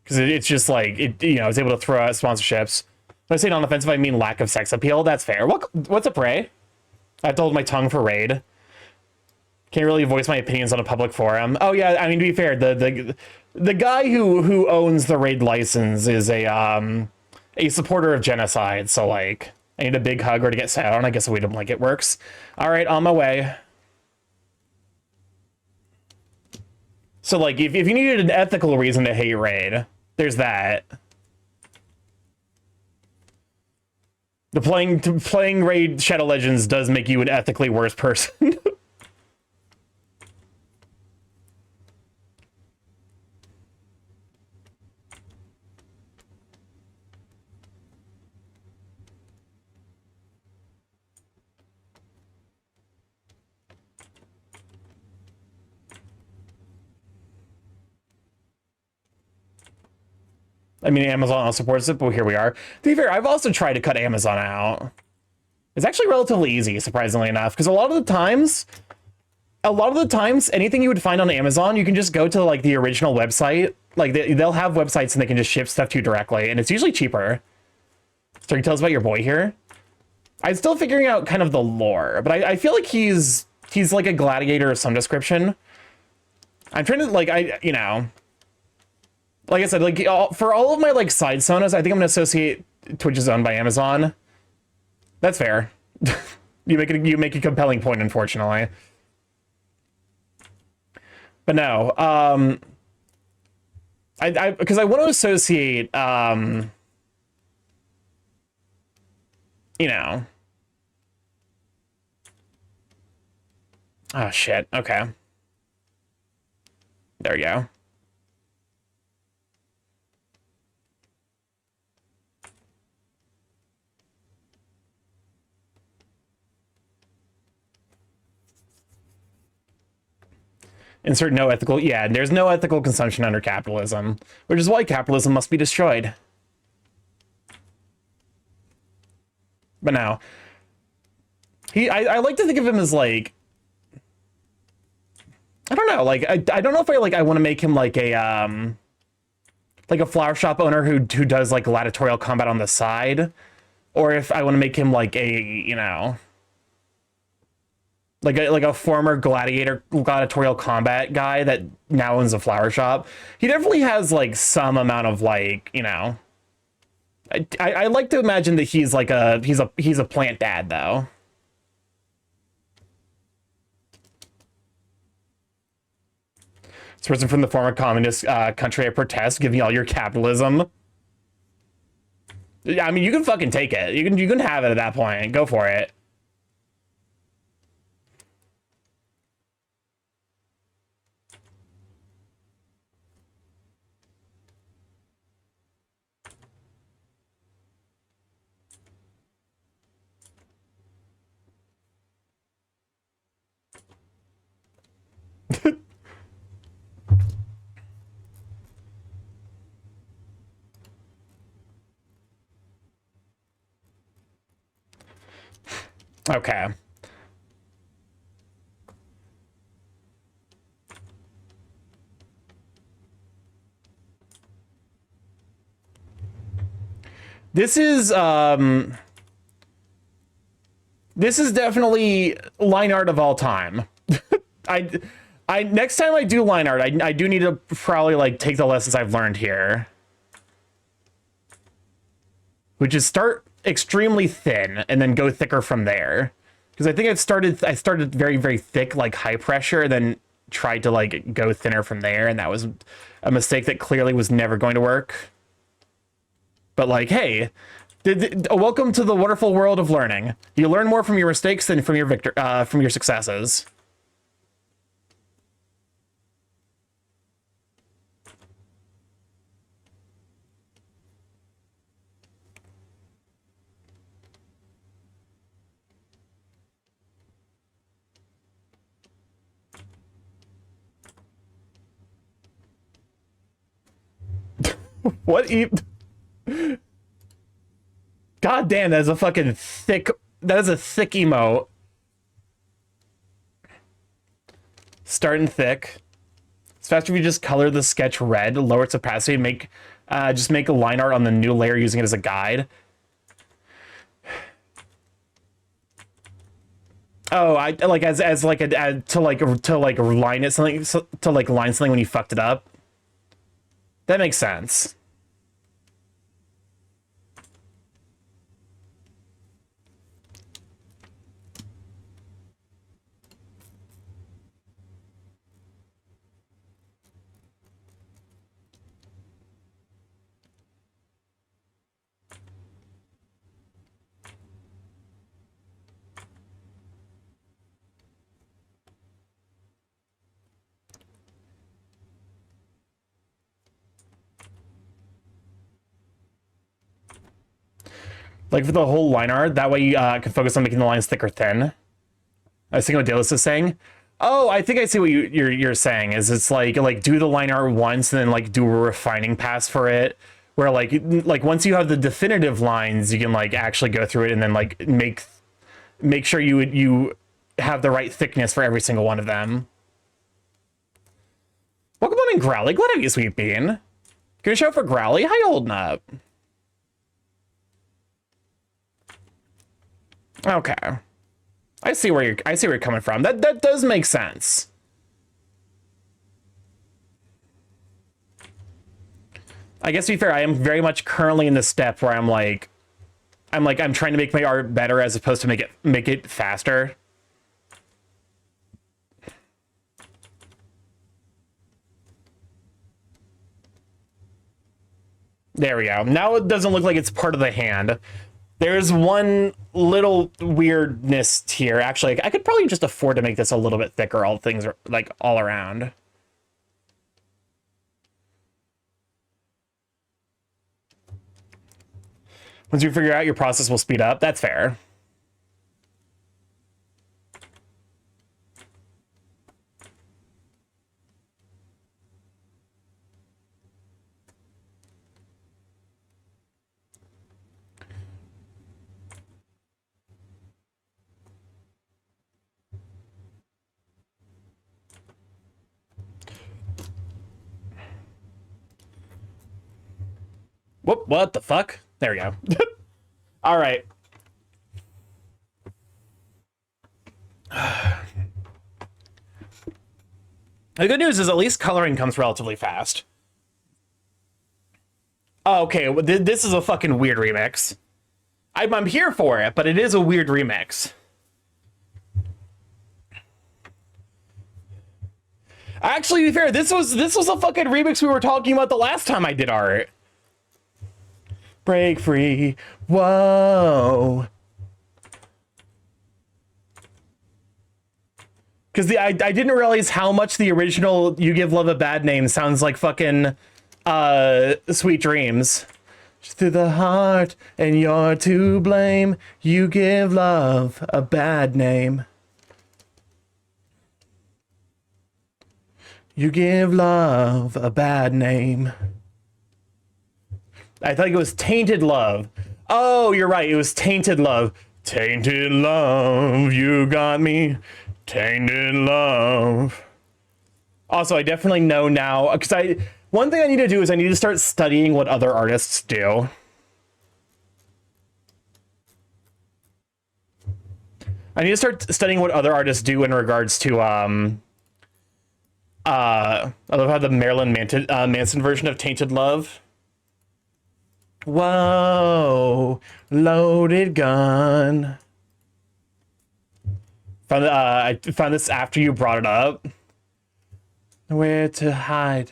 because it's just like it's able to throw out sponsorships. When I say non-offensive, I mean lack of sex appeal. That's fair. What's up, Ray? I told my tongue for Raid. Can't really voice my opinions on a public forum. Oh yeah, I mean, to be fair, the guy who owns the Raid license is a supporter of genocide. So like, I need a big hug or to get sat on. I guess a way to blanket works. All right, on my way. So like, if you needed an ethical reason to hate Raid, there's that. Playing Raid Shadow Legends does make you an ethically worse person. I mean, Amazon supports it, but here we are. To be fair, I've also tried to cut Amazon out. It's actually relatively easy, surprisingly enough, because a lot of the times, anything you would find on Amazon, you can just go to like the original website. Like they'll have websites and they can just ship stuff to you directly, and it's usually cheaper. So you tell us about your boy here. I'm still figuring out kind of the lore, but I feel like he's like a gladiator of some description. I'm trying to like like I said, like for all of my like side sonas, I think I'm gonna associate Twitch is owned by Amazon. That's fair. you make a compelling point, unfortunately. But no, because I want to associate, oh shit. Okay. There you go. Insert no ethical. Yeah, there's no ethical consumption under capitalism, which is why capitalism must be destroyed. But now, I like to think of him as like, I don't know, like I don't know if I want to make him like a flower shop owner who does like gladiatorial combat on the side, or if I want to make him like a like a former gladiatorial combat guy that now owns a flower shop. He definitely has like some amount of like, I like to imagine that he's like he's a plant dad though. This person from the former communist country I protest, give me all your capitalism. I mean, you can fucking take it. You can have it at that point. Go for it. Okay. This is definitely line art of all time. I next time I do line art, I do need to probably like take the lessons I've learned here, which is start extremely thin and then go thicker from there. Because I think I started very, very thick, like high pressure, then tried to like go thinner from there, and that was a mistake that clearly was never going to work. But like, hey, welcome to the wonderful world of learning. You learn more from your mistakes than from your successes. What God damn, that is a fucking thick... That is a thick emote. Starting thick. It's faster if you just color the sketch red, lower its opacity, and just make a line art on the new layer using it as a guide. Oh, I like as like a to line it something to like line something when you fucked it up. That makes sense. Like for the whole line art, that way you can focus on making the lines thick or thin. I was thinking what Dallas is saying. Oh, I think I see what you're saying. Is it's like do the line art once and then like do a refining pass for it, where like once you have the definitive lines, you can like actually go through it and then like make sure you have the right thickness for every single one of them. Welcome on in, Growly. Glad to have you, Sweet Bean. Gonna show for Growly. How you holding up? Okay. I see where you're coming from. That does make sense. I guess to be fair, I am very much currently in the step where I'm trying to make my art better as opposed to make it faster. There we go. Now it doesn't look like it's part of the hand. There's one little weirdness here. Actually, I could probably just afford to make this a little bit thicker, all things are like all around. Once you figure out your process will speed up, that's fair. Whoop, what the fuck? There we go. All right. The good news is at least coloring comes relatively fast. Oh, okay, well, this is a fucking weird remix. I'm here for it, but it is a weird remix. Actually, to be fair, this was a fucking remix we were talking about the last time I did art. Break free. Whoa. Because I didn't realize how much the original You Give Love a Bad Name sounds like fucking Sweet Dreams. Through the heart and you're to blame. You give love a bad name. You give love a bad name. I thought it was Tainted Love. Oh, you're right. It was Tainted Love. Tainted love, you got me. Tainted love. Also, I definitely know now, because one thing I need to do is I need to start studying what other artists do. I need to start studying what other artists do in regards to, I love how the Marilyn Manson version of Tainted Love. Whoa, loaded gun. I found this after you brought it up. Where to hide?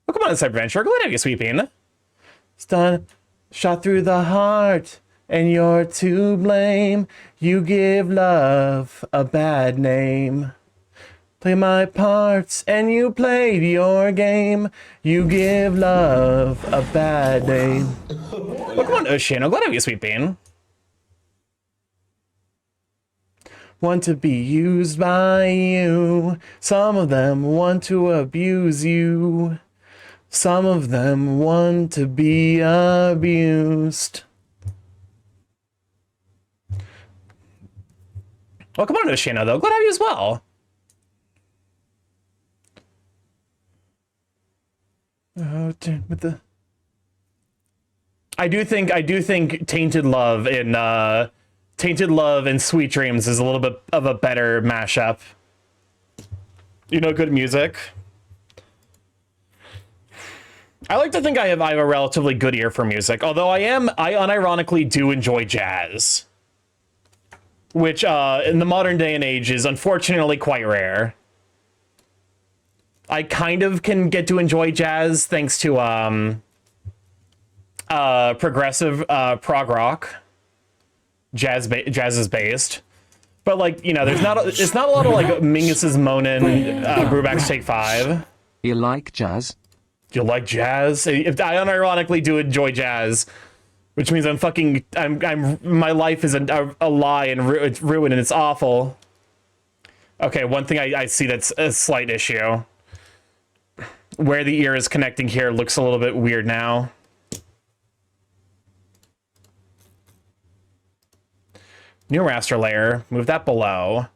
Oh, come on, this adventure. Go ahead, have you sweeping. Stun, shot through the heart, and you're to blame. You give love a bad name. Play my parts, and you played your game. You give love a bad name. Oh, come on, Ocean. I'm glad to have you, sweeping. Want to be used by you. Some of them want to abuse you. Some of them want to be abused. Well, come on, Oshina, though. Glad to have you as well. Oh, with the... I do think Tainted Love and Sweet Dreams is a little bit of a better mashup. You know, good music. I like to think I have a relatively good ear for music, although I unironically do enjoy jazz. Which, in the modern day and age, is unfortunately quite rare. I kind of can get to enjoy jazz thanks to, progressive, prog rock. Jazz is based. But, like, you know, it's not a lot of, like, Mingus's Moanin', Bruback's Take 5. You like jazz? You like jazz? If I unironically do enjoy jazz, which means my life is a lie and it's ruined and it's awful. Okay, one thing I see that's a slight issue. Where the ear is connecting here looks a little bit weird now. New raster layer, move that below.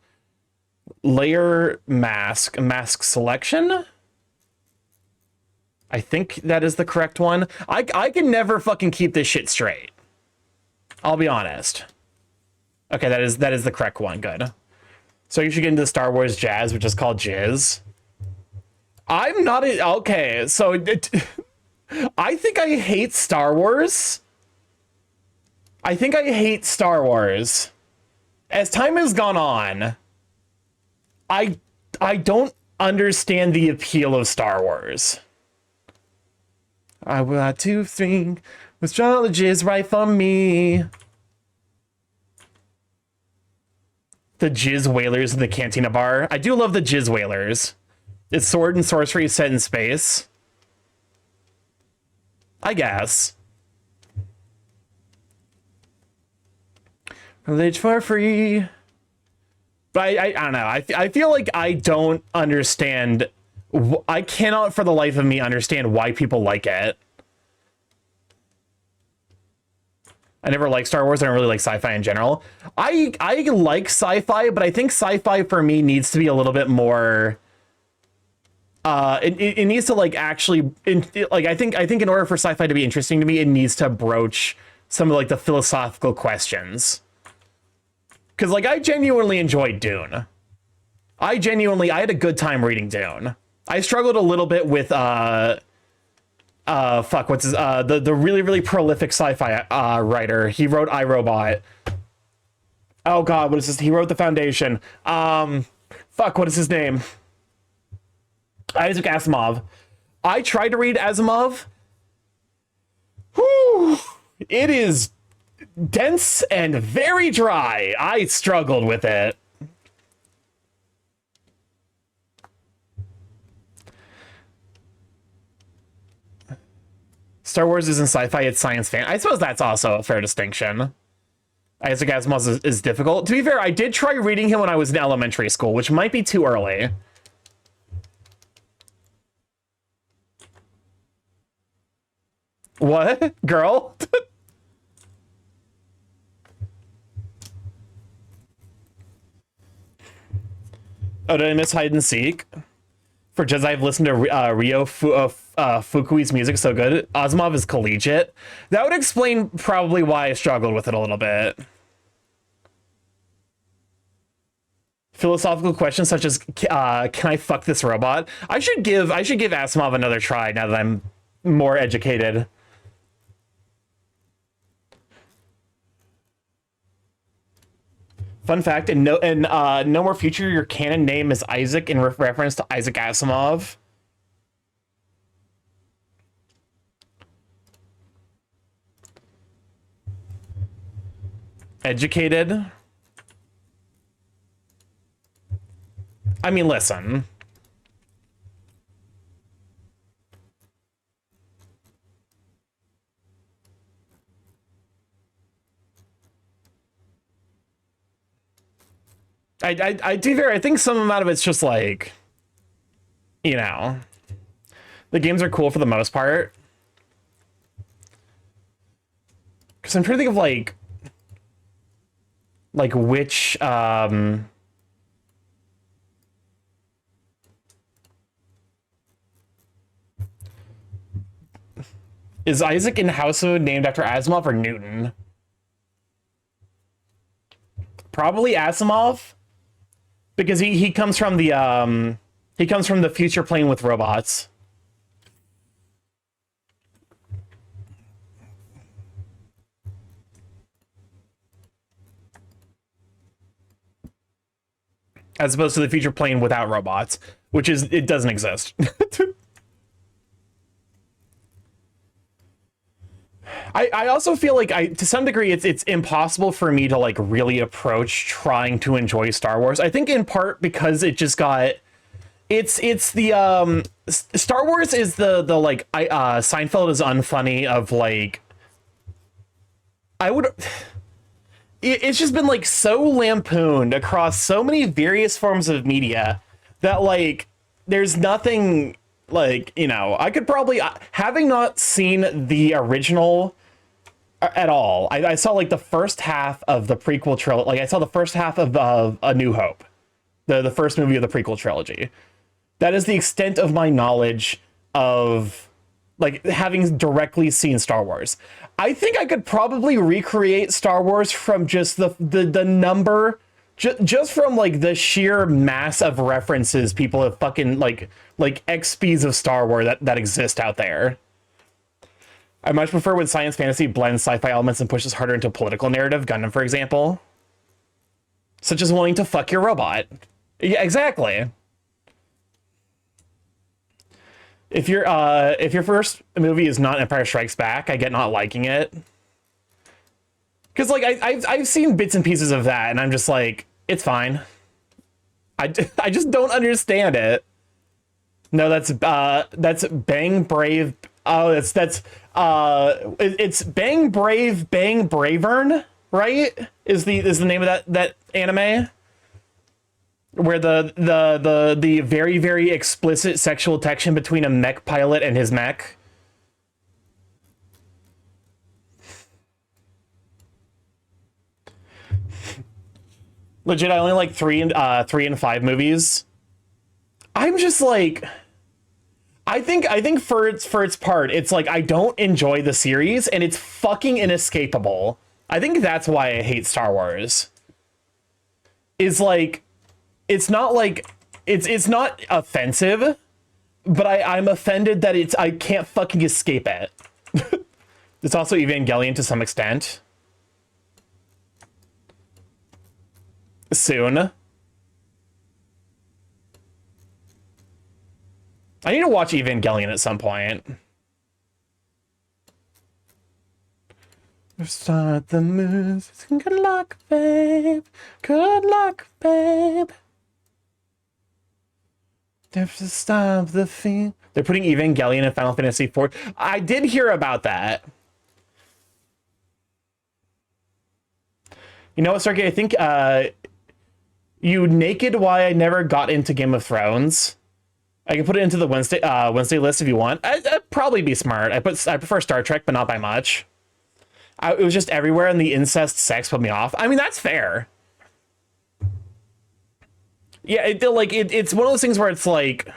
Layer mask selection? I think that is the correct one. I can never fucking keep this shit straight. I'll be honest. Okay, that is the correct one, good. So you should get into the Star Wars jazz, which is called Jizz. I'm not, okay, so I think I hate Star Wars. I think I hate Star Wars. As time has gone on, I don't understand the appeal of Star Wars. I will have to think astrology is right for me. The Jizz Whalers in the Cantina Bar. I do love the Jizz Whalers. It's sword and sorcery set in space. I guess. Village for free. But I don't know. I feel like I don't understand. I cannot for the life of me understand why people like it. I never liked Star Wars. I don't really like sci-fi in general. I like sci-fi, but I think sci-fi for me needs to be a little bit more... It needs to like actually... I think in order for sci-fi to be interesting to me, it needs to broach some of like the philosophical questions. Because like I genuinely enjoyed Dune. I had a good time reading Dune. I struggled a little bit with the really, really prolific sci-fi writer. He wrote iRobot. Oh god, what is this? He wrote The Foundation. What is his name? Isaac Asimov. I tried to read Asimov. Whew. It is dense and very dry. I struggled with it. Star Wars isn't sci-fi, it's science fan. I suppose that's also a fair distinction. Isaac Asimov is difficult. To be fair, I did try reading him when I was in elementary school, which might be too early. What? Girl? Oh, did I miss hide and seek? For Jedi, I've listened to Fukui's music so good. Asimov is collegiate. That would explain probably why I struggled with it a little bit. Philosophical questions such as, can I fuck this robot? I should give Asimov another try now that I'm more educated. Fun fact, in No More Future, your canon name is Isaac in reference to Isaac Asimov. Educated. I mean, listen. I do very. I think some amount of it's just like, you know, the games are cool for the most part. Because I'm trying to think of like which is Isaac in Household named after Asimov or Newton? Probably Asimov. Because he comes from the future playing with robots. As opposed to the future playing without robots, which is, it doesn't exist. I also feel like to some degree it's impossible for me to like really approach trying to enjoy Star Wars. I think in part because it just got it's the Star Wars is the like Seinfeld is unfunny of like it's just been like so lampooned across so many various forms of media that like there's nothing like, you know, I could probably having not seen the original at all. I saw like the first half of the prequel trilogy. Like I saw the first half of A New Hope, the first movie of the prequel trilogy. That is the extent of my knowledge of like having directly seen Star Wars. I think I could probably recreate Star Wars from just the number, just from like the sheer mass of references people have fucking like XPs of Star Wars that exist out there. I much prefer when science fantasy blends sci-fi elements and pushes harder into political narrative. Gundam, for example. Such as wanting to fuck your robot. Yeah, exactly. If your first movie is not Empire Strikes Back, I get not liking it. Because like I've seen bits and pieces of that, and I'm just like, it's fine. I just don't understand it. No, that's Bang Brave. Oh, it's Bang Brave, Bang Bravern, right? Is the name of that anime? Where the very, very explicit sexual tension between a mech pilot and his mech. Legit, I only like 3 and 5 movies. I'm just like, I think for its part, it's like I don't enjoy the series and it's fucking inescapable. I think that's why I hate Star Wars. Is like, it's not like it's not offensive, but I'm offended that I can't fucking escape it. It's also Evangelion to some extent. Soon. I need to watch Evangelion at some point. Start the moves. Good luck, babe. Good luck, babe. There's to stop the fear. They're putting Evangelion in Final Fantasy IV. I did hear about that. You know what, Starky? I think you naked why I never got into Game of Thrones. I can put it into the Wednesday list if you want. I'd probably be smart. I prefer Star Trek, but not by much. It was just everywhere, and the incest sex put me off. I mean, that's fair. Yeah, it's one of those things where it's like,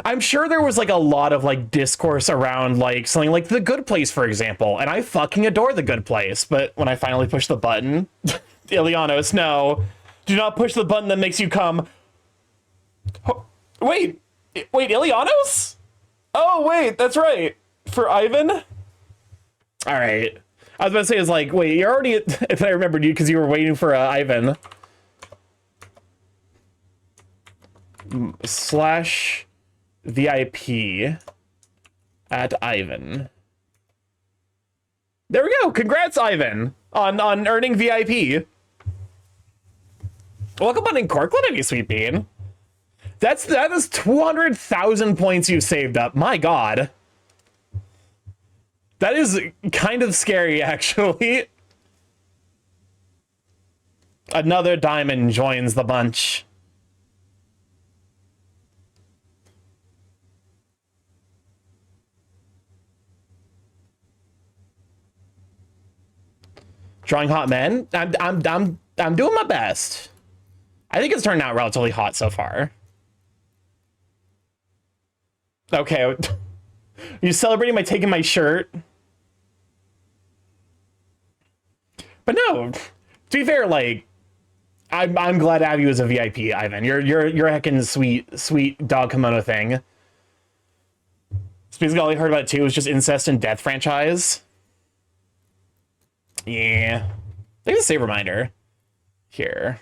I'm sure there was like a lot of like discourse around like something like The Good Place, for example, and I fucking adore The Good Place. But when I finally push the button, Ilianos, no, do not push the button that makes you come. Oh, wait, Ilianos? Oh wait, that's right. For Ivan? All right. I was about to say, is like, wait, you're already, if I remembered you, because you were waiting for Ivan. / VIP at Ivan. There we go. Congrats, Ivan, on earning VIP. Welcome on in Corkland, you sweet bean. That is 200,000 points you saved up. My God. That is kind of scary, actually. Another diamond joins the bunch. Drawing hot men. I'm doing my best. I think it's turned out relatively hot so far. Okay. You celebrating by taking my shirt? But no, to be fair, like, I'm glad to have you as a VIP, Ivan. You're a heckin' sweet dog kimono thing. Basically all I heard about it too was just incest and death franchise. Yeah. I think it's a save reminder. Here.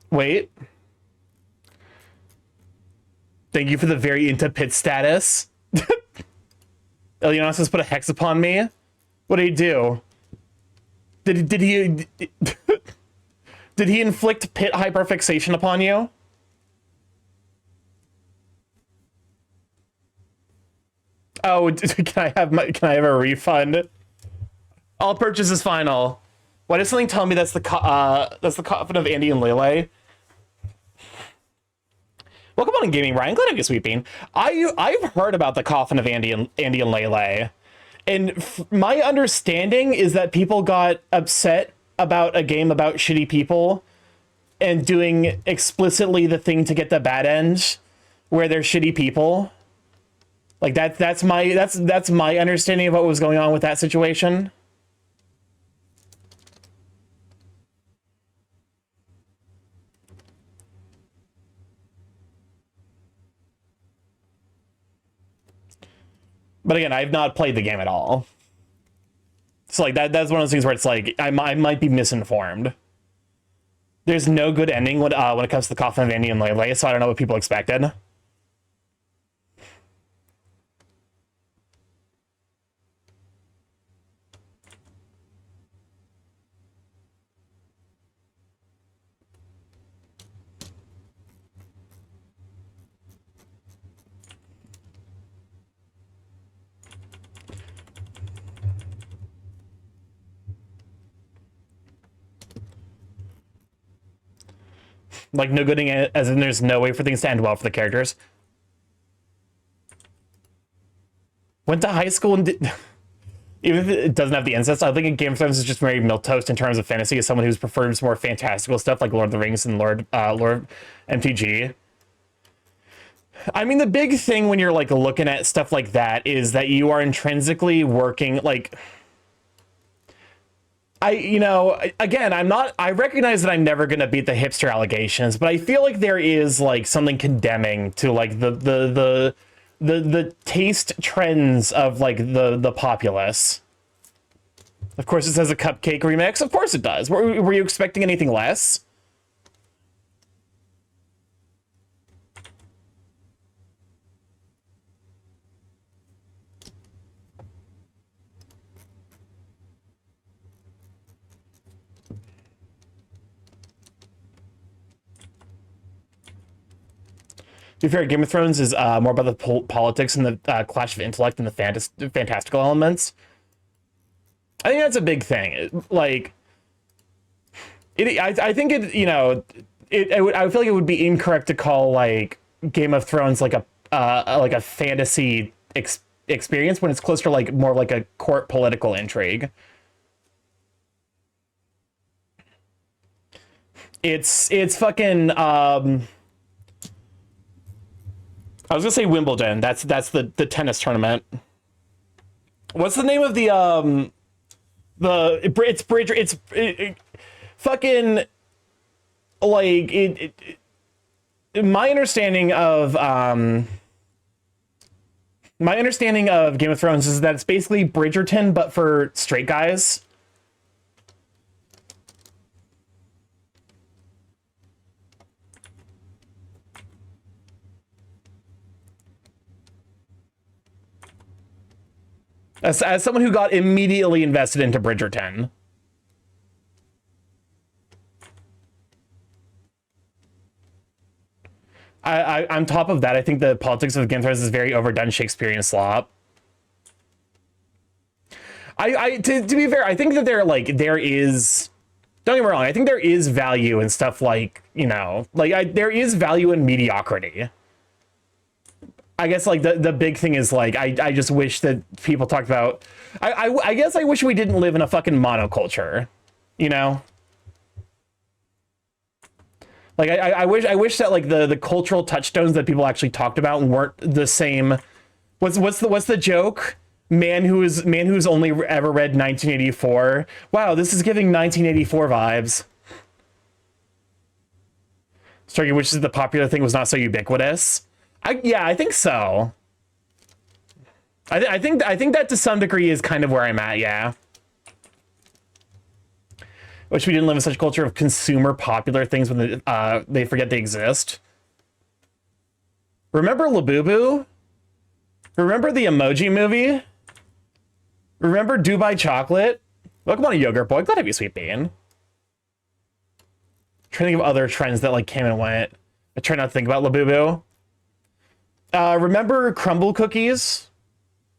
Wait. Thank you for the very into pit status. Elianos has put a hex upon me. What did he do? Did he did he inflict pit hyperfixation upon you? Oh, can I have a refund? All purchase is final. Why does something tell me that's the coffin of Andy and Lele? Welcome on in gaming, Ryan. Glad to have you, sweet bean. I've heard about the coffin of Andy and Lele, and my understanding is that people got upset about a game about shitty people and doing explicitly the thing to get the bad end, where they're shitty people. Like that's my understanding of what was going on with that situation. But again, I've not played the game at all. So like that's one of those things where it's like I might be misinformed. There's no good ending when it comes to the coffin of Andy and Lele, so I don't know what people expected. Like, no good ending, as in there's no way for things to end well for the characters. Went to high school and did... Even if it doesn't have the incest, I think Game of Thrones is just very milquetoast in terms of fantasy, as someone who's prefers more fantastical stuff like Lord of the Rings and Lord MTG. I mean, the big thing when you're, like, looking at stuff like that is that you are intrinsically working, like... you know, again, I recognize that I'm never going to beat the hipster allegations, but I feel like there is like something condemning to like the taste trends of like the populace. Of course it says a cupcake remix. Of course it does. Were you expecting anything less? To be fair, Game of Thrones is more about the politics and the clash of intellect and the fantastical elements. I think that's a big thing. Like, I think it. You know, I feel like it would be incorrect to call like Game of Thrones like a fantasy experience when it's closer to like more like a court political intrigue. It's fucking. I was gonna say Wimbledon. That's the tennis tournament. What's the name of fucking like my understanding of Game of Thrones is that it's basically Bridgerton but for straight guys. As someone who got immediately invested into Bridgerton. On top of that, I think the politics of Game of Thrones is very overdone Shakespearean slop. To be fair, I think that there is, don't get me wrong, I think there is value in stuff like, you know, like there is value in mediocrity. I guess like the big thing is like I just wish that people talked about I guess I wish we didn't live in a fucking monoculture, you know? Like I wish that like the cultural touchstones that people actually talked about weren't the same. What's the joke? Man who's only ever read 1984. Wow, this is giving 1984 vibes. Starky, which is the popular thing was not so ubiquitous. Yeah, I think so. I think that to some degree is kind of where I'm at, yeah. Wish we didn't live in such a culture of consumer popular things when they forget they exist. Remember Labubu? Remember the Emoji Movie? Remember Dubai Chocolate? Welcome on a Yogurt Boy. Glad to have you, Sweet Bean. Trying to think of other trends that like came and went. I try not to think about Labubu. Remember crumble cookies?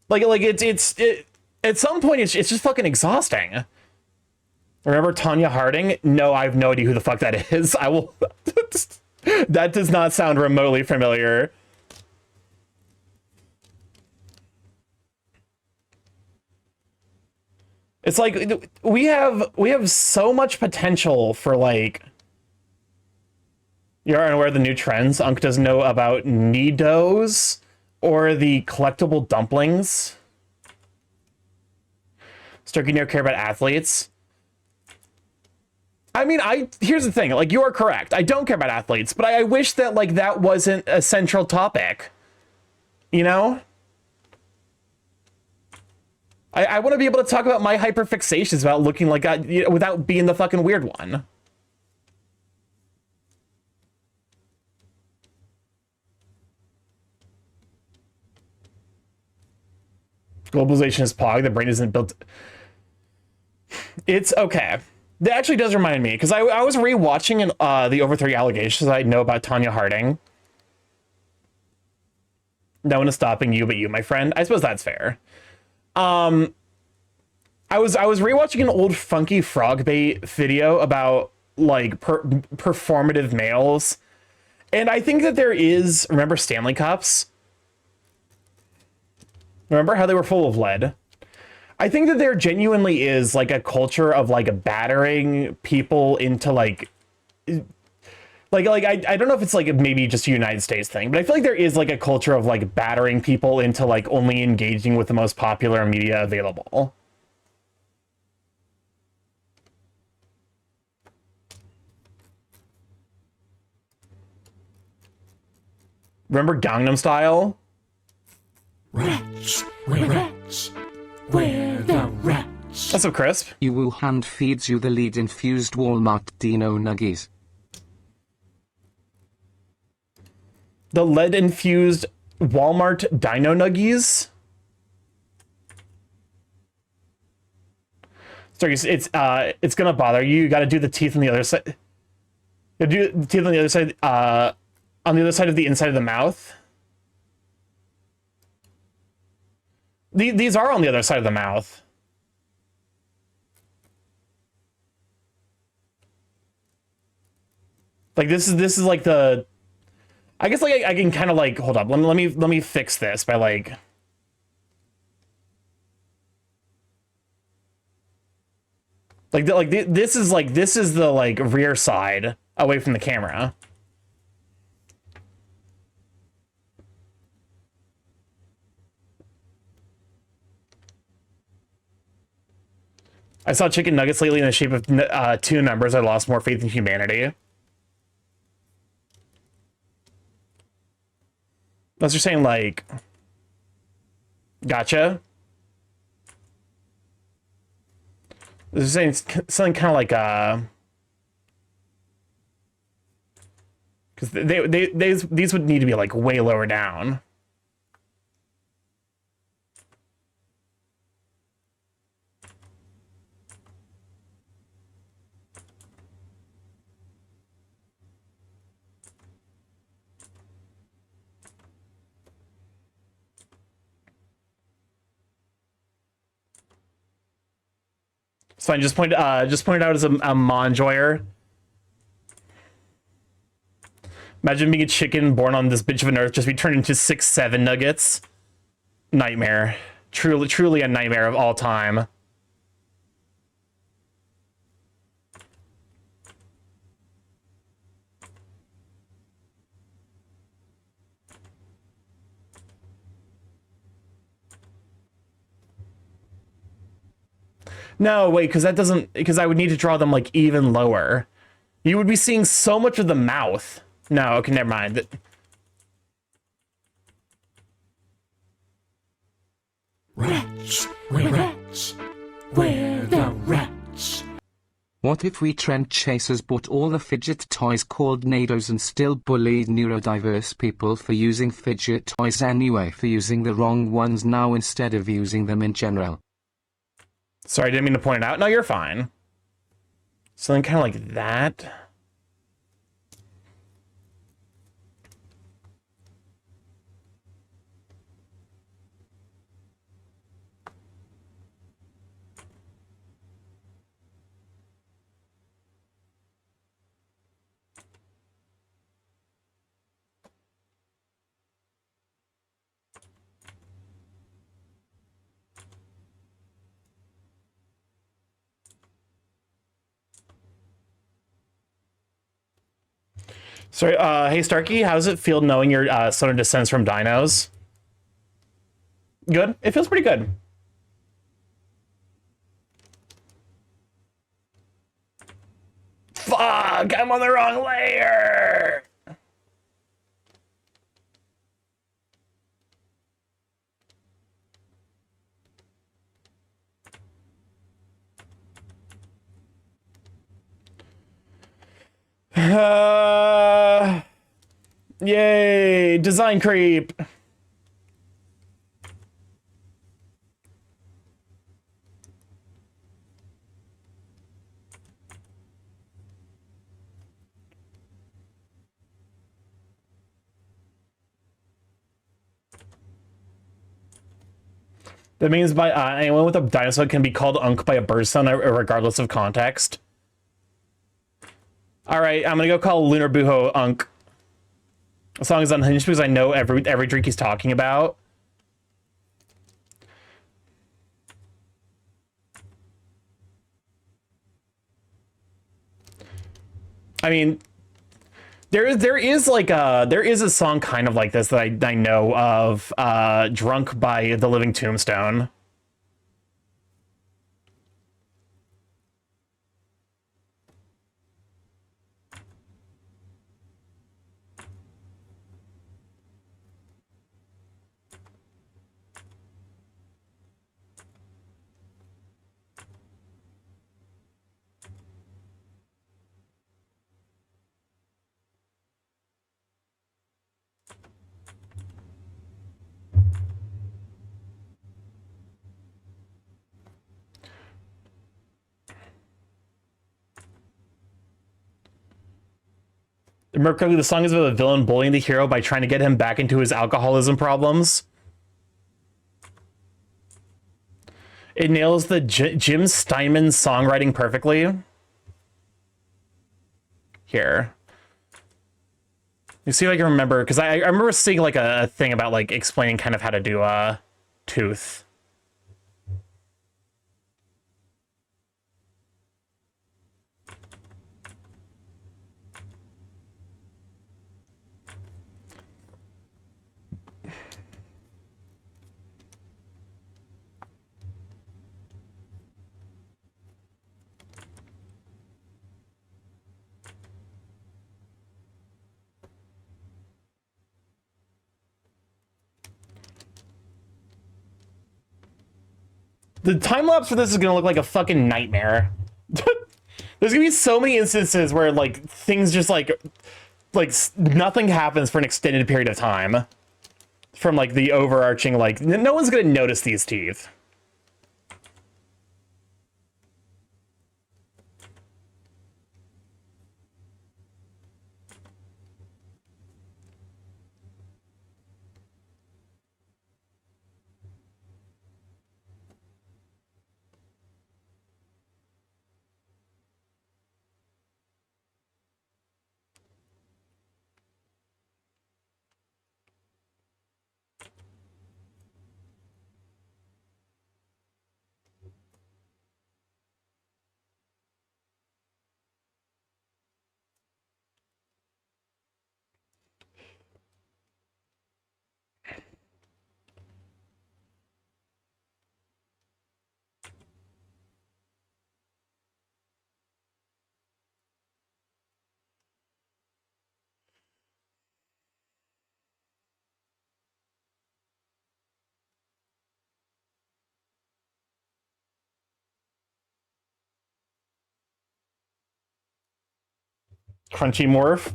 Like it's at some point it's just fucking exhausting. Remember Tanya Harding? No, I have no idea who the fuck that is. I will. That does not sound remotely familiar. It's like we have so much potential for like. You're unaware of the new trends. Unk doesn't know about Nidos or the collectible dumplings. Starky never care about athletes. I mean, here's the thing. Like, you are correct. I don't care about athletes, but I wish that like that wasn't a central topic. You know? I want to be able to talk about my hyperfixations about looking like that without being the fucking weird one. Globalization is pog. The brain isn't built. It's okay. That actually does remind me because I was rewatching the Over 3 allegations I know about Tanya Harding. No one is stopping you but you, my friend. I suppose that's fair. I was rewatching an old Funky Frog Bait video about like performative males, and I think that there is. Remember Stanley Cups? Remember how they were full of lead? I think that there genuinely is like a culture of like battering people into like I don't know if it's like maybe just a United States thing, but I feel like there is like a culture of like battering people into like only engaging with the most popular media available. Remember Gangnam Style? Rats, where rats, where the rats. That's so crisp. Wu hand feeds you the lead-infused Walmart Dino Nuggies. The lead-infused Walmart Dino Nuggies? Sorry, it's gonna bother you. You gotta do the teeth on the other side. You do the teeth on the other side, on the other side of the inside of the mouth. These are on the other side of the mouth. Like this is like the, I guess like I can kind of like, hold up, let me fix this by like, this is the like rear side away from the camera. I saw chicken nuggets lately in the shape of two numbers. I lost more faith in humanity. Unless you're saying like, gotcha. They're saying something kind of like because these would need to be like way lower down. It's fine. Just point it out as a Monjoyer. Imagine being a chicken born on this bitch of an earth, just be turned into 6-7 nuggets. Nightmare. Truly a nightmare of all time. No, wait, because that doesn't, because I would need to draw them like even lower. You would be seeing so much of the mouth. No, okay, never mind. Rats, where rats, where the rats. What if we trend chasers bought all the fidget toys called NADOs and still bullied neurodiverse people for using fidget toys anyway, for using the wrong ones now instead of using them in general? Sorry, I didn't mean to point it out. No, you're fine. Something kind of like that. Sorry, hey Starky, how does it feel knowing your son descends from dinos? Good? It feels pretty good. Fuck, I'm on the wrong layer! Yay, design creep. That means by anyone with a dinosaur can be called Unk by a birdson regardless of context. All right, I'm gonna go call Lunar Buho Unk. As long as unhinged, because I know every drink he's talking about. I mean, there is like there is a song kind of like this that I know of, "Drunk" by The Living Tombstone. Mercury, the song is about a villain bullying the hero by trying to get him back into his alcoholism problems. It nails the Jim Steinman songwriting perfectly. Here. You see if I can remember, because I remember seeing like a thing about like explaining kind of how to do Tooth. The time lapse for this is gonna look like a fucking nightmare. There's gonna be so many instances where like things just like nothing happens for an extended period of time. From like the overarching like no one's gonna notice these teeth. Crunchy morph.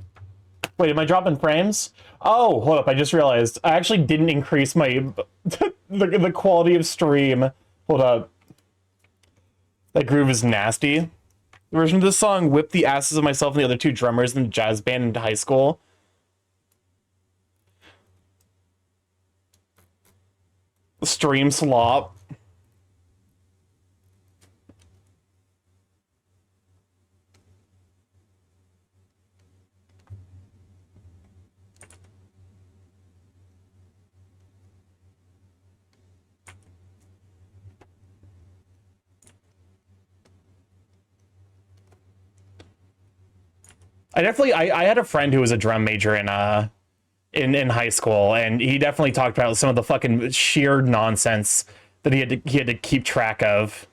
Wait, am I dropping frames? Oh, hold up, I just realized. I actually didn't increase my the quality of stream. Hold up. That groove is nasty. The version of this song whipped the asses of myself and the other two drummers in the jazz band in high school. Stream slop. I had a friend who was a drum major in high school, and he definitely talked about some of the fucking sheer nonsense that he had to keep track of,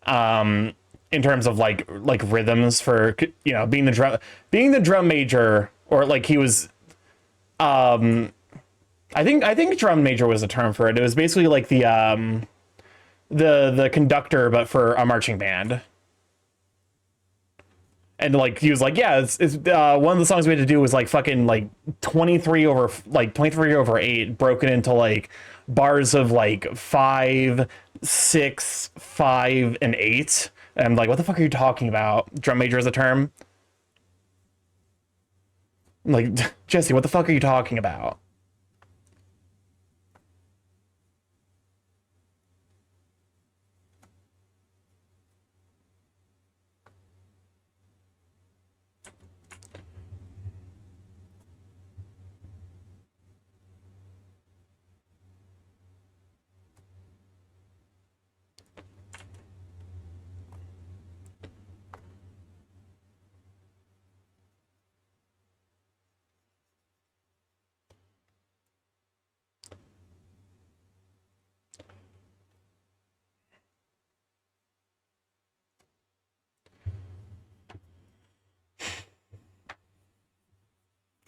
in terms of like rhythms for, you know, being the drum major, or like he was, I think drum major was the term for it. It was basically like the conductor, but for a marching band. And like he was like, yeah, it's one of the songs we had to do was like fucking like 23 over 8, broken into like bars of like 5, 6, 5, and 8. And I'm like, what the fuck are you talking about? Drum major is a term? I'm like, Jesse, what the fuck are you talking about?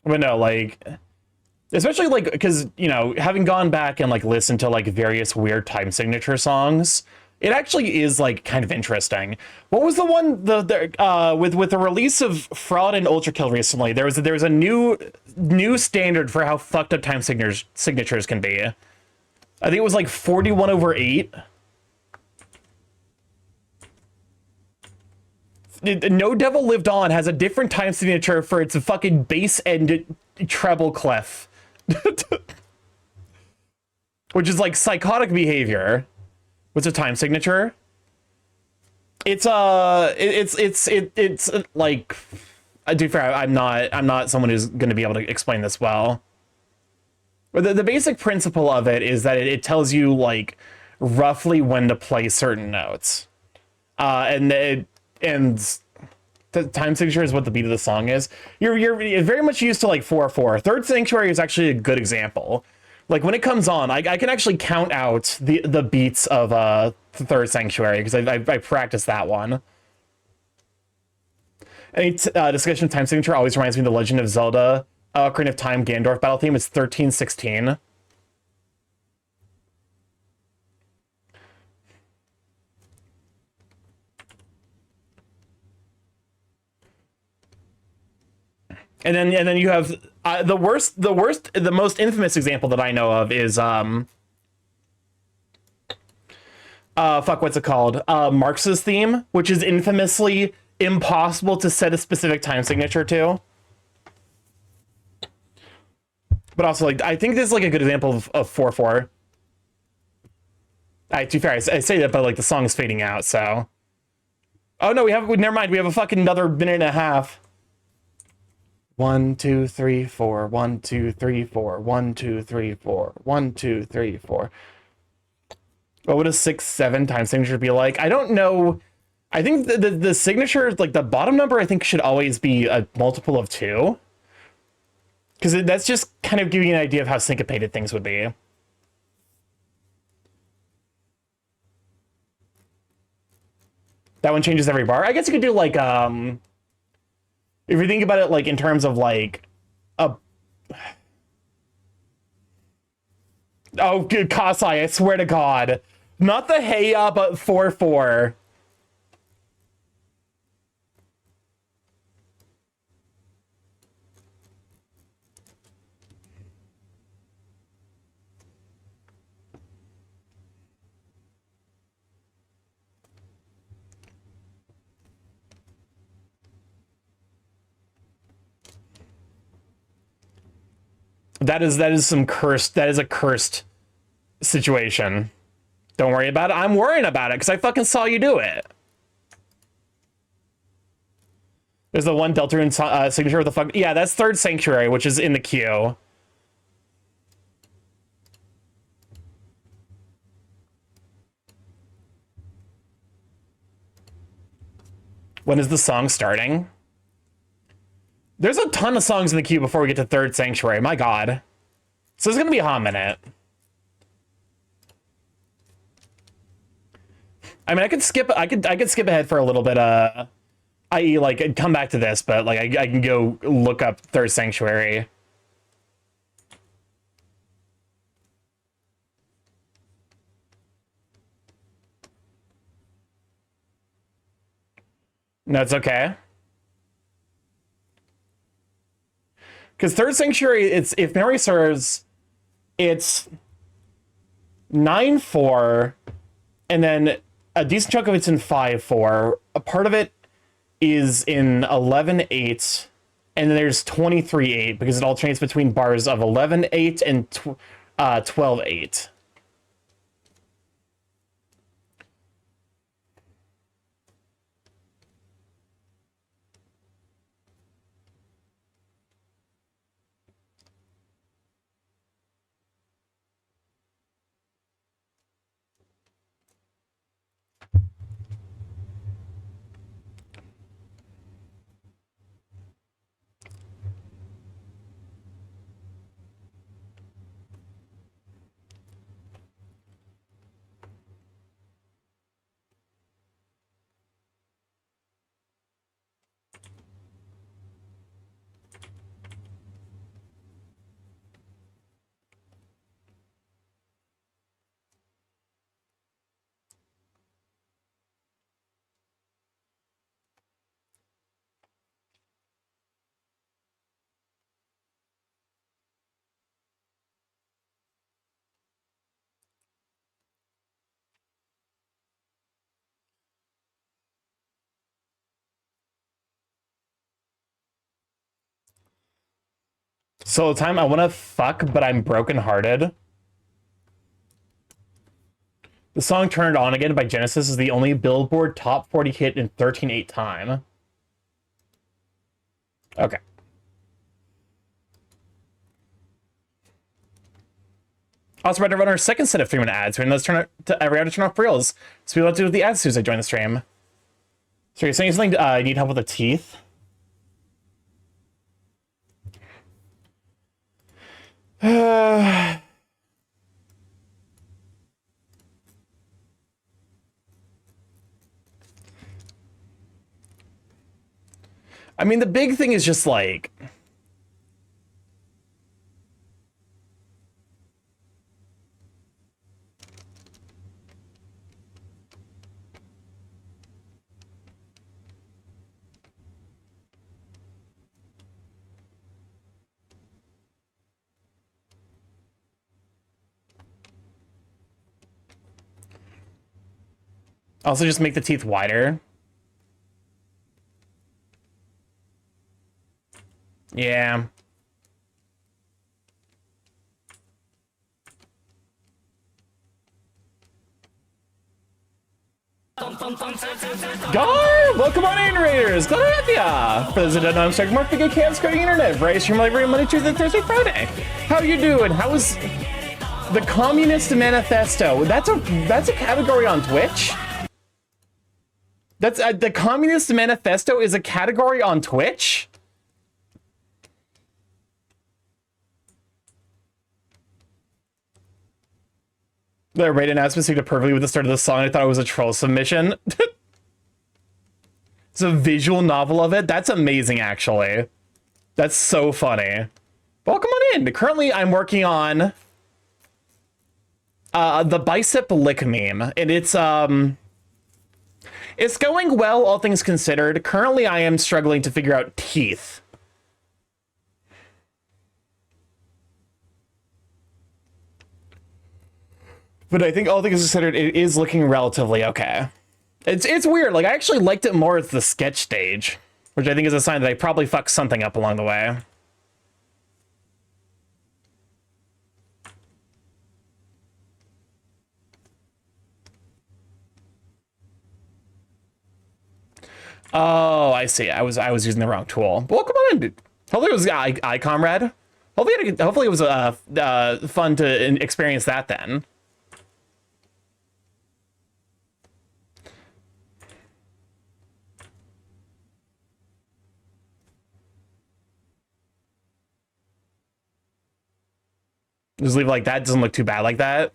But no, like, especially like, because, you know, having gone back and like listened to like various weird time signature songs, it actually is like kind of interesting. What was the one with the release of Fraud and Ultra Kill recently? There was a new standard for how fucked up time signatures can be. I think it was like 41 over 8. No Devil Lived On has a different time signature for its fucking bass and treble clef. Which is like psychotic behavior. What's a time signature? It's like, to be fair, I'm not someone who's going to be able to explain this well. But the basic principle of it is that it tells you like roughly when to play certain notes. And the time signature is what the beat of the song is. You're very much used to like 4/4. Third Sanctuary is actually a good example. Like when it comes on, I can actually count out the beats of Third Sanctuary because I practiced that one. Any discussion of time signature always reminds me of the Legend of Zelda Ocarina of Time Ganondorf battle theme. It's 1316. And then you have the most infamous example that I know of is what's it called? Marx's theme, which is infamously impossible to set a specific time signature to. But also, like, I think this is like a good example of 4/4. To be fair, I say that, but like the song is fading out, so. Oh no, never mind. We have a fucking another minute and a half. 1 2 3 4 1 2 3 4 1 2 3 4 1 2 3 4. What would a 6/7 time signature be like? I don't know. I think the signature, like the bottom number, I think should always be a multiple of 2, because that's just kind of giving you an idea of how syncopated things would be. That one changes every bar. I guess you could do like if you think about it, like in terms of like a. Oh, good Kasai! I swear to God, not the Heya, but 4/4. That is some cursed. That is a cursed situation. Don't worry about it. I'm worrying about it because I fucking saw you do it. There's the one Deltarune signature with the fuck. Yeah, that's Third Sanctuary, which is in the queue. When is the song starting? There's a ton of songs in the queue before we get to Third Sanctuary. My God. So it's gonna be a hot minute. I mean, I could skip ahead for a little bit, i.e. like come back to this, but like I can go look up Third Sanctuary. No, it's okay. Because Third Sanctuary, it's, if memory serves, it's 9/4, and then a decent chunk of it's in 5/4. A part of it is in 11/8, and then there's 23/8 because it alternates between bars of 11/8 and 12/8. So the time I want to fuck, but I'm brokenhearted. The song Turned On Again by Genesis is the only Billboard Top 40 hit in 13/8 time. Okay. Also, ready to run our second set of 3-minute ads. We're going to turn off reels. So we want to do with the ads as soon as I join the stream. So you're saying something, you need help with the teeth? I mean, the big thing is just like... Also, just make the teeth wider. Yeah. Gar! Welcome on in, Raiders! Glad to have ya! For those who don't know, I'm StarkyMorph, the Can't Screwing Internet. Various stream like every Monday, Tuesday, Thursday, Friday. How you doing? How was the Communist Manifesto? That's a category on Twitch? That's the Communist Manifesto is a category on Twitch? The raid announcement suited perfectly with the start of the song. I thought it was a troll submission. It's a visual novel of it. That's amazing, actually. That's so funny. Welcome on in. Currently, I'm working on the bicep lick meme, and it's going well, all things considered. Currently, I am struggling to figure out teeth. But I think all things considered, it is looking relatively okay. It's weird. Like, I actually liked it more as the sketch stage, which I think is a sign that I probably fucked something up along the way. Oh, I see. I was using the wrong tool. But welcome on in, dude. Hopefully it was iComrade. Hopefully it was fun to experience that then. Just leave it like that. Doesn't look too bad like that.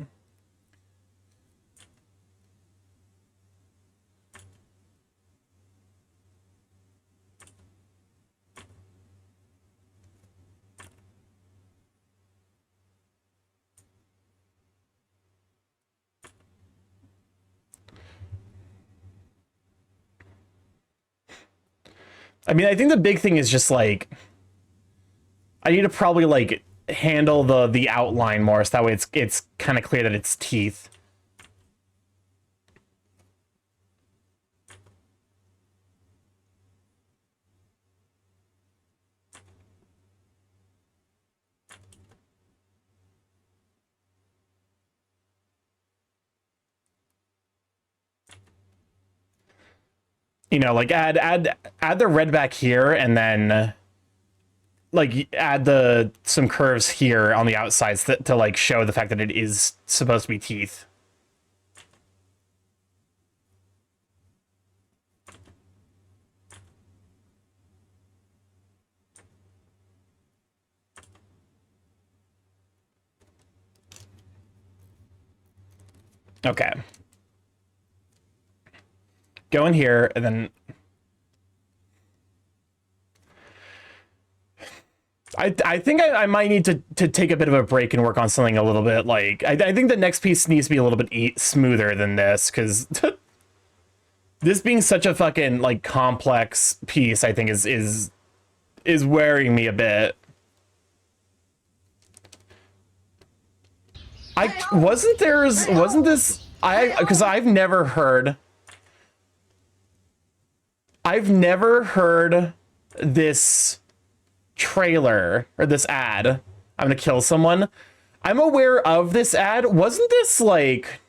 I mean, I think the big thing is just like, I need to probably like handle the outline more, so that way it's kind of clear that it's teeth. You know, like add the red back here, and then like add some curves here on the outsides to like show the fact that it is supposed to be teeth. Okay. Go in here, and then I think I might need to take a bit of a break and work on something a little bit. Like, I think the next piece needs to be a little bit smoother than this, because this being such a fucking like complex piece, I think is wearing me a bit. Wasn't this because I've never heard this trailer or this ad, I'm gonna kill someone. I'm aware of this ad. Wasn't this like,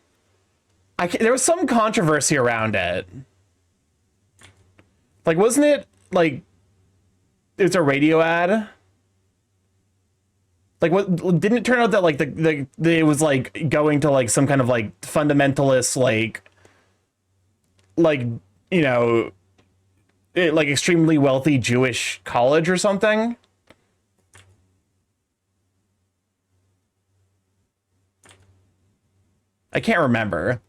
there was some controversy around it. Like, wasn't it like, it's a radio ad? Like, what, didn't it turn out that like it was like going to like some kind of like fundamentalist like you know, like extremely wealthy Jewish college or something? I can't remember.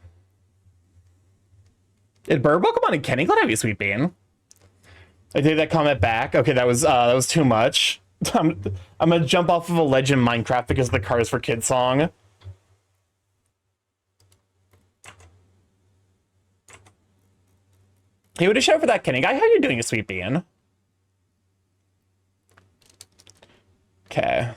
Did Burbo come on and Kenny? Glad to have you, Sweet Bean. I did that comment back. Okay, that was too much. I'm gonna jump off of a ledge in Minecraft because of the Cars for Kids song. Hey, what a show for that Kenny guy. How you doing, Sweet Bean? Okay.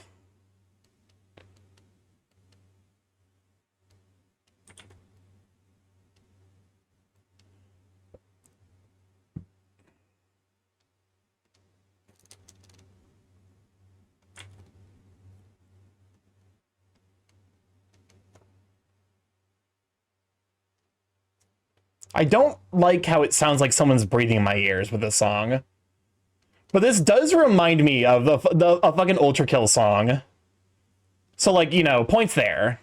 I don't like how it sounds like someone's breathing in my ears with this song. But this does remind me of a fucking Ultra Kill song. So, like, you know, points there.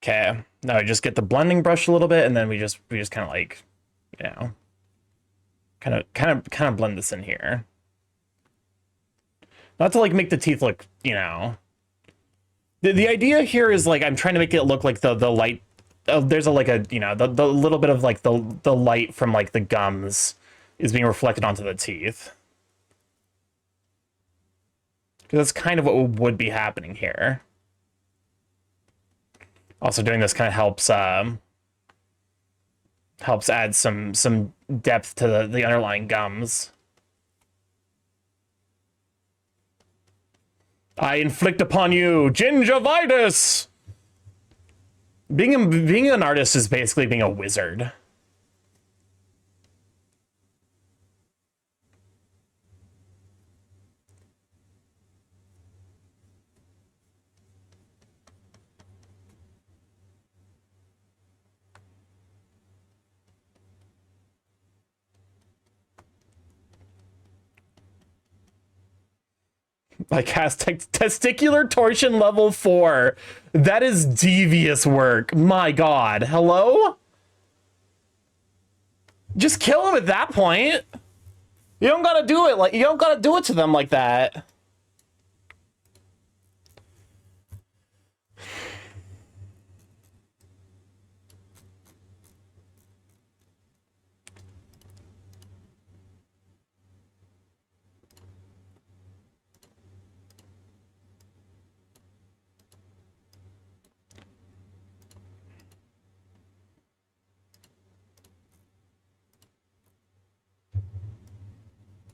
Okay. Now I just get the blending brush a little bit, and then we just kind of like, you know, kind of blend this in here. Not to like make the teeth look, you know. The idea here is like I'm trying to make it look like the light. There's a like a, you know, the little bit of like the light from like the gums is being reflected onto the teeth. Because that's kind of what would be happening here. Also, doing this kind of helps add some depth to the underlying gums. I inflict upon you gingivitis. Being an artist is basically being a wizard. I cast testicular torsion level 4. That is devious work. My God. Hello? Just kill him at that point. You don't gotta do it like, you don't gotta do it to them like that.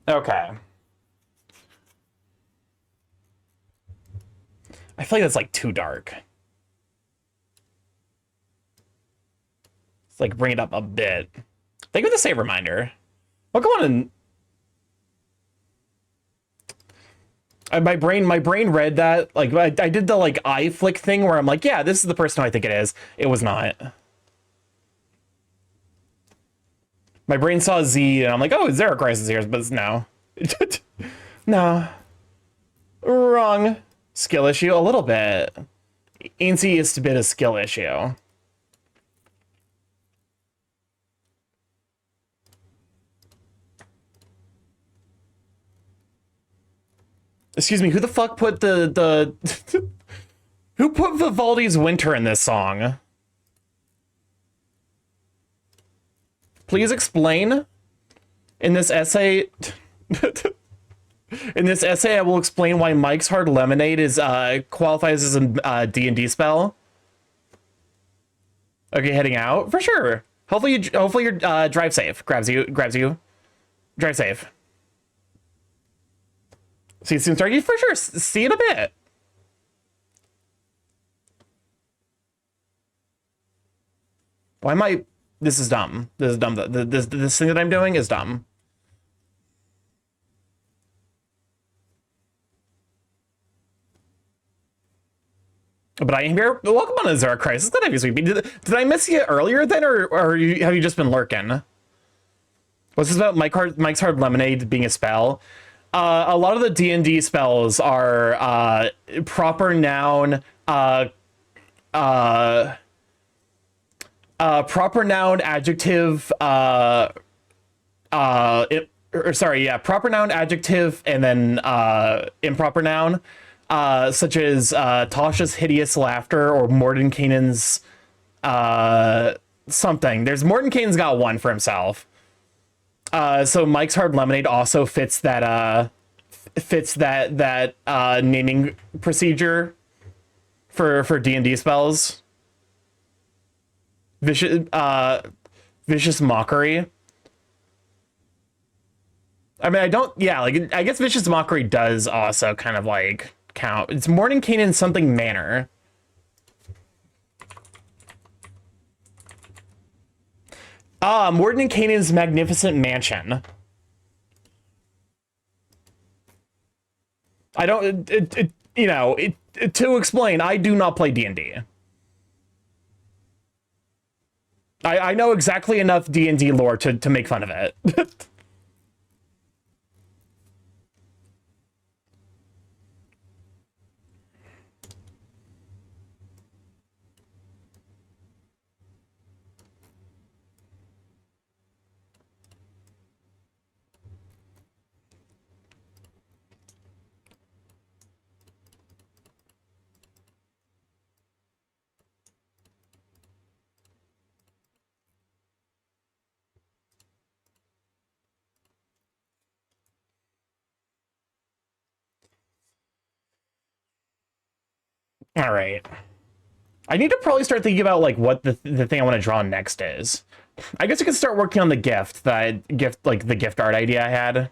Okay. I feel like that's like too dark. Let's like bring it up a bit. Thank you for the save reminder. Well, come on and my brain read that. Like I did the like eye flick thing where I'm like, yeah, this is the person I think it is. It was not. My brain saw Z and I'm like, oh, it's Zero Crisis here, but it's no. No. Wrong. Skill issue? A little bit. Ainsley is a bit of skill issue. Excuse me, who the fuck put the who put Vivaldi's Winter in this song? Please explain. In this essay in this essay I will explain why Mike's Hard Lemonade is qualifies as a D&D spell. Okay, heading out for sure. Hopefully your drive safe grabs you. Drive safe. See you soon, Starky, for sure. See you in a bit. Why am I... This is dumb. This is dumb. This thing that I'm doing is dumb. But I am here. Welcome on Azura Crisis. Good to have you, sweetie. Did I miss you earlier then, or have you just been lurking? What's this about Mike's Hard Lemonade being a spell? A lot of the D&D spells are proper noun, proper noun, adjective, proper noun, adjective, and then improper noun, such as Tasha's hideous laughter or Mordenkainen's something. There's Mordenkainen's got one for himself. So Mike's Hard Lemonade also fits that naming procedure for D&D spells. Vicious Mockery. I mean, I guess Vicious Mockery does also kind of like count. It's Mordenkainen something manner. Mordenkainen's Magnificent Mansion. I don't, to explain, I do not play D&D. I know exactly enough D&D lore to make fun of it. All right. I need to probably start thinking about like what the thing I want to draw next is. I guess I could start working on the gift the gift art idea I had.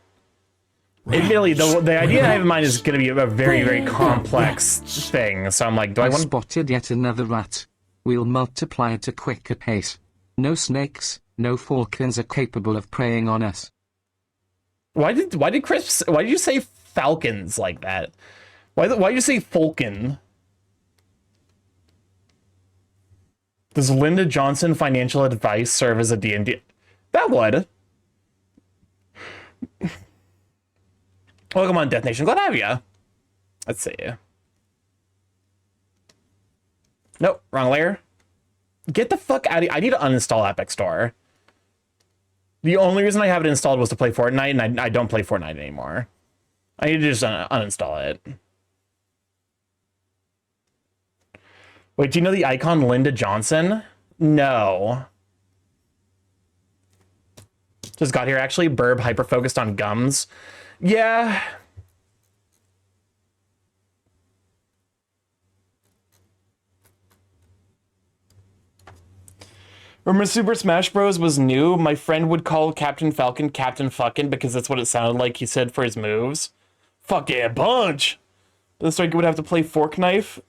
Admittedly, the idea I have in mind is going to be a very, very complex thing. So I'm like, do I want to... spotted yet another rat. We'll multiply at a quicker pace. No snakes, no falcons are capable of preying on us. Why did you say falcons like that? Why did you say falcon? Does Linda Johnson financial advice serve as a D&D? That would. Welcome on, Death Nation. Glad to have you. Let's see. Nope, wrong layer. Get the fuck out of here. I need to uninstall Epic Store. The only reason I have it installed was to play Fortnite, and I don't play Fortnite anymore. I need to just uninstall it. Wait, do you know the icon Linda Johnson? No. Just got here, actually. Burb hyper-focused on gums. Yeah. Remember Super Smash Bros. Was new? My friend would call Captain Falcon Captain Fuckin' because that's what it sounded like he said for his moves. Fuck yeah, bunch! The striker would have to play Fork Knife.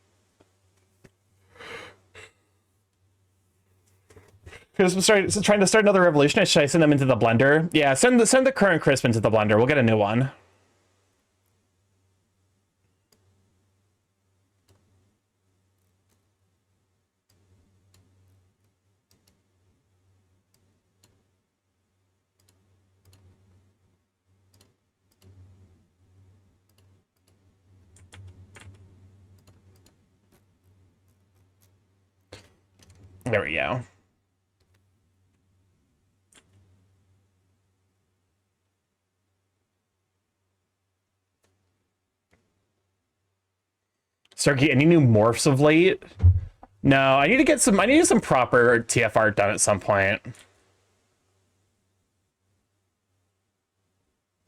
Crisp trying to start another revolution. Should I send them into the blender? Yeah, send the current Crisp into the blender. We'll get a new one. There we go. Starky, any new morphs of late? No, I need to get some. I need to get some proper TF art done at some point,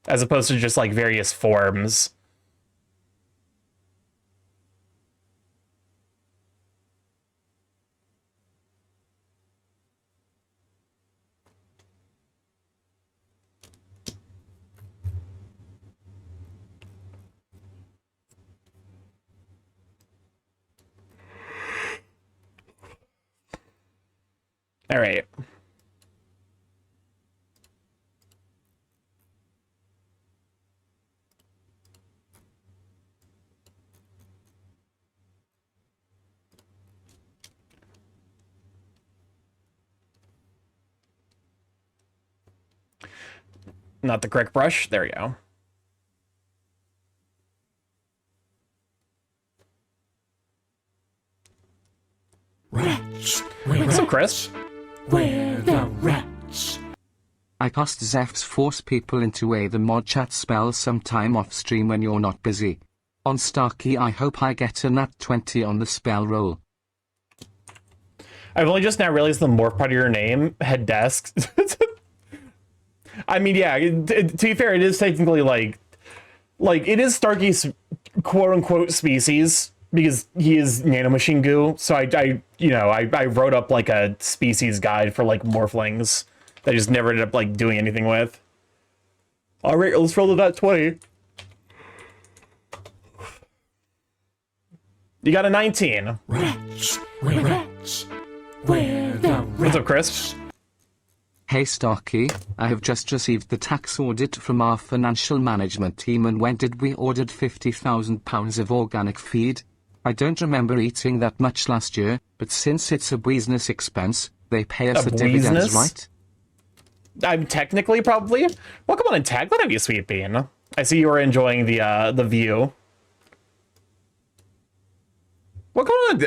as opposed to just like various forms. All right. Not the correct brush. There we go. Rats. So crisp. We're the rats. I cast Zeph's force people into the mod chat spell sometime off stream when you're not busy. On Starky, I hope I get a nat 20 on the spell roll. I've only just now realized the morph part of your name, head desk. I mean, yeah, to be fair, it is technically like it is Starky's quote unquote species because he is nanomachine goo. So I wrote up like a species guide for like morphlings that I just never ended up like doing anything with. All right, let's roll to that 20. You got a 19. Rats. We're rats. We're the rats. What's up, Chris? Hey Starky, I have just received the tax audit from our financial management team, and when did we ordered £50,000 of organic feed? I don't remember eating that much last year, but since it's a business expense, they pay us A a dividends, business? right? I'm technically probably. Welcome on and tag. What have you, Sweet Bean? I see you are enjoying the view. Welcome on.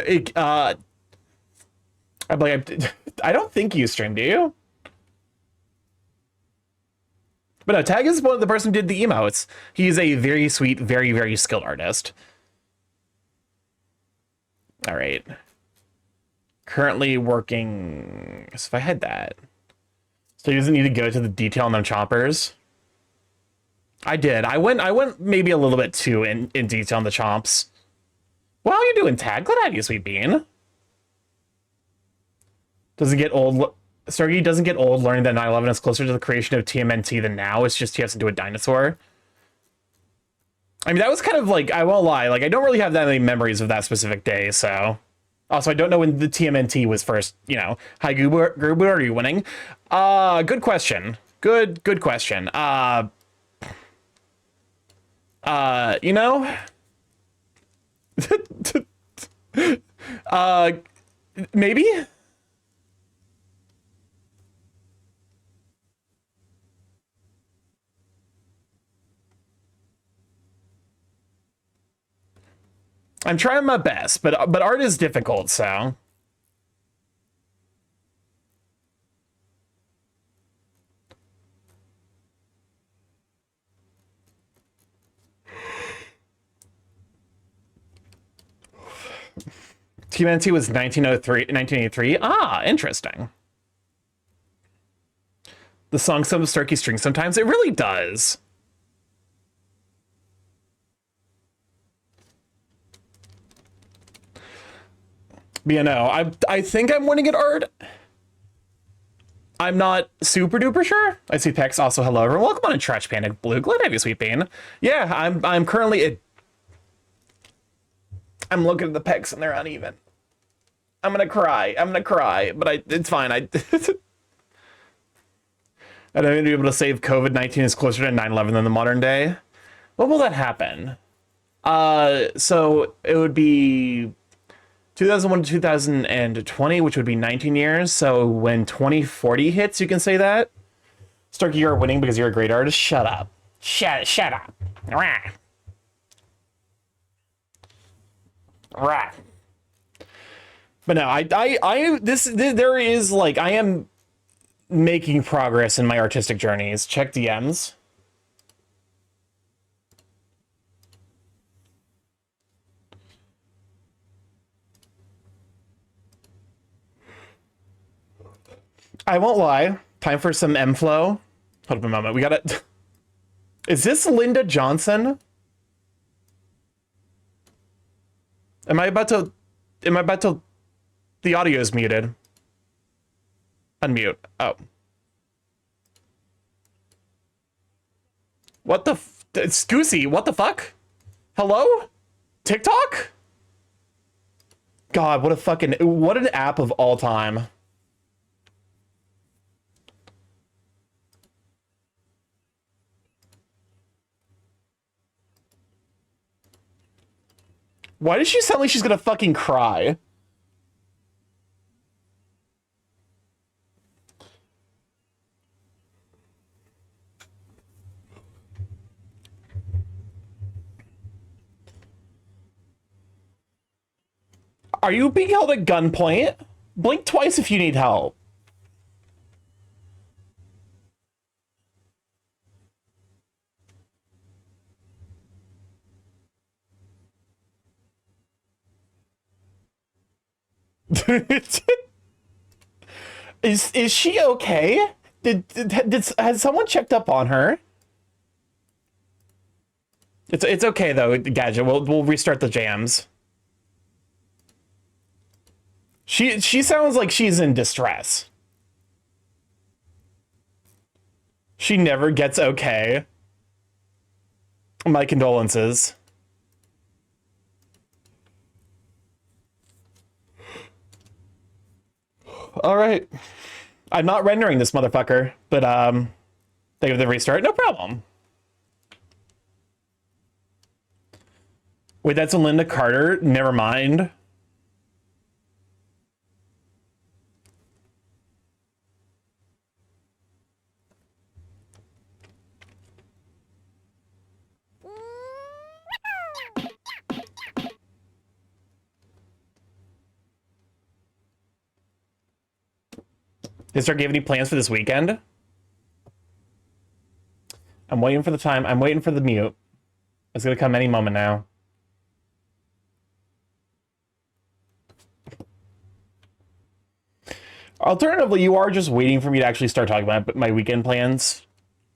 I'm like, I don't think you stream, do you? But no, Tag is one of the person who did the emotes. He's a very sweet, very, very skilled artist. All right. Currently working. So if I had that. So he doesn't need to go to the detail on them chompers. I did. I went maybe a little bit too in detail on the chomps. Well, how you doing, Tag? Glad to have you, Sweet Bean. Doesn't get old. Starky doesn't get old learning that 9/11 is closer to the creation of TMNT than now. It's just he has to do a dinosaur. I mean, that was kind of like, I won't lie, like I don't really have that many memories of that specific day, so. Also, I don't know when the TMNT was first, you know. Hi, Goober, are you winning? Good question. Good question. You know? Maybe? I'm trying my best, but art is difficult, so. TMNT was 1983. Ah, interesting. The song some Starky strings sometimes. It really does. But you know, I think I'm winning at art. I'm not super duper sure. I see Pex also. Hello everyone. Welcome on to Trash Panic Blue. Glad to have you, Sweet Bean. Yeah, I'm currently I'm looking at the pecs and they're uneven. I'm gonna cry, but it's fine. I don't even be able to save COVID-19 is closer to 9/11 than the modern day. When will that happen? So it would be 2001 to 2020, which would be 19 years. So when 2040 hits, you can say that. Starky, you're winning because you're a great artist. Shut up. Shut up. Right. But no, there is like, I am making progress in my artistic journeys. Check DMs. I won't lie. Time for some M-Flow. Hold up a moment. We gotta... Is this Linda Johnson? Am I about to... The audio is muted. Unmute. Oh. What the Scoosy, what the fuck? Hello? TikTok? God, what an app of all time. Why does she sound like she's gonna fucking cry? Are you being held at gunpoint? Blink twice if you need help. Is she okay? Has someone checked up on her? It's okay though, Gadget. We'll restart the jams. She sounds like she's in distress. She never gets okay. My condolences. All right. I'm not rendering this motherfucker, but they give the restart. No problem. Wait, that's a Linda Carter? Never mind. Did Stark give any plans for this weekend? I'm waiting for the time. I'm waiting for the mute. It's gonna come any moment now. Alternatively, you are just waiting for me to actually start talking about my weekend plans.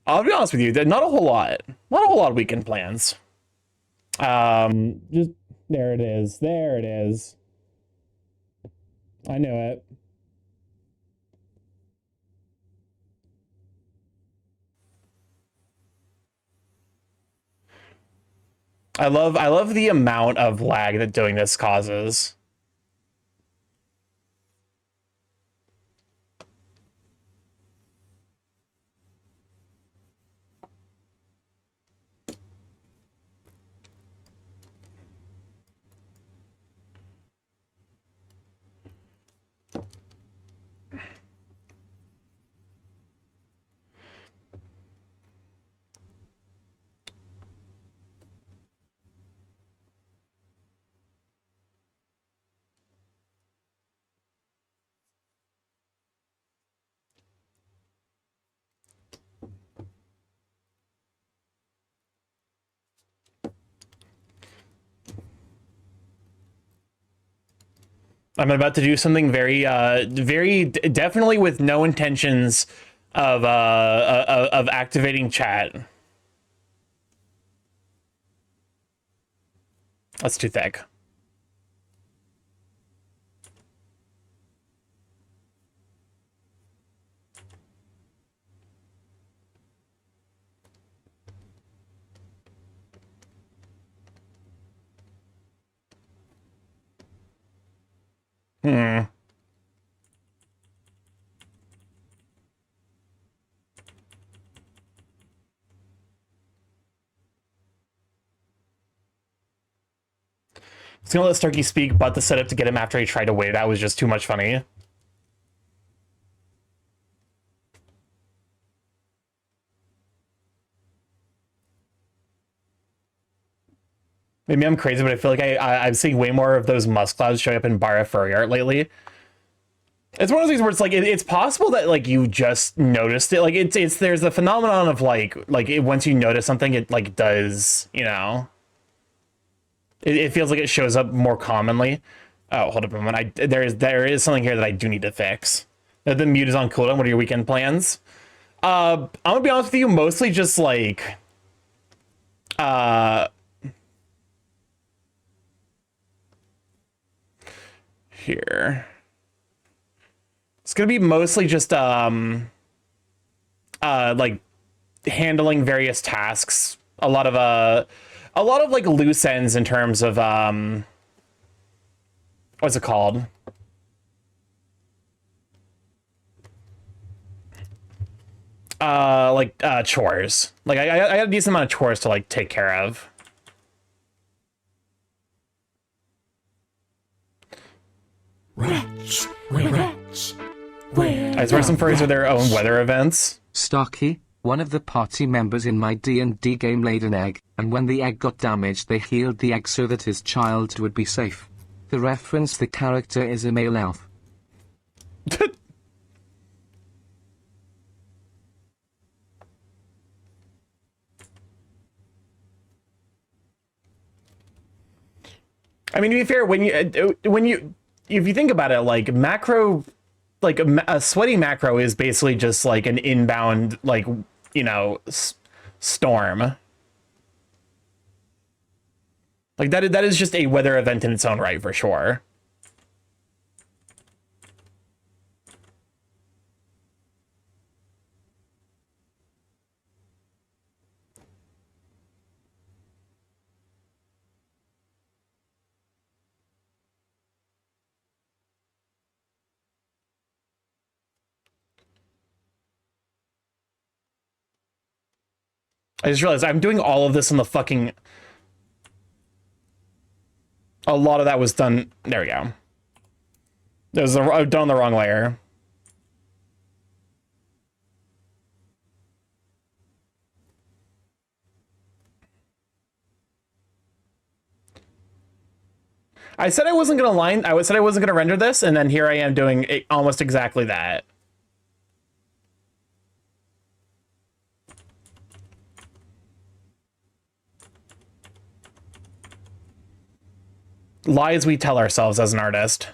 I'll be honest with you, not a whole lot. Not a whole lot of weekend plans. Just there it is. There it is. I knew it. I love the amount of lag that doing this causes. I'm about to do something definitely with no intentions of activating chat. That's too thick. Hmm. I was gonna let Starky speak, but the setup to get him after he tried to wait it out was just too much funny. Maybe I'm crazy, but I feel like I'm seeing way more of those musk clouds showing up in Bara furry art lately. It's one of those things where it's like it's possible that like you just noticed it. Like it's there's the phenomenon of once you notice something, it like does, you know. It feels like it shows up more commonly. Oh, hold up a moment. There is something here that I do need to fix. The mute is on cooldown. What are your weekend plans? I'm gonna be honest with you, mostly just like here. It's gonna be mostly just like handling various tasks. A lot of like loose ends in terms of what's it called? Chores. Like I got a decent amount of chores to like take care of. Wretch, wretch, where I swear some furries are their own weather events. Starky, one of the party members in my D&D game laid an egg, and when the egg got damaged they healed the egg so that his child would be safe. The reference, the character is a male elf. I mean, to be fair, when you if you think about it, like macro, like a sweaty macro is basically just like an inbound, like, you know, storm. Like that is just a weather event in its own right, for sure. I just realized I'm doing all of this on the fucking... A lot of that was done... There we go. I've done the wrong layer. I said I wasn't gonna I said I wasn't gonna render this, and then here I am doing almost exactly that. Lies we tell ourselves as an artist.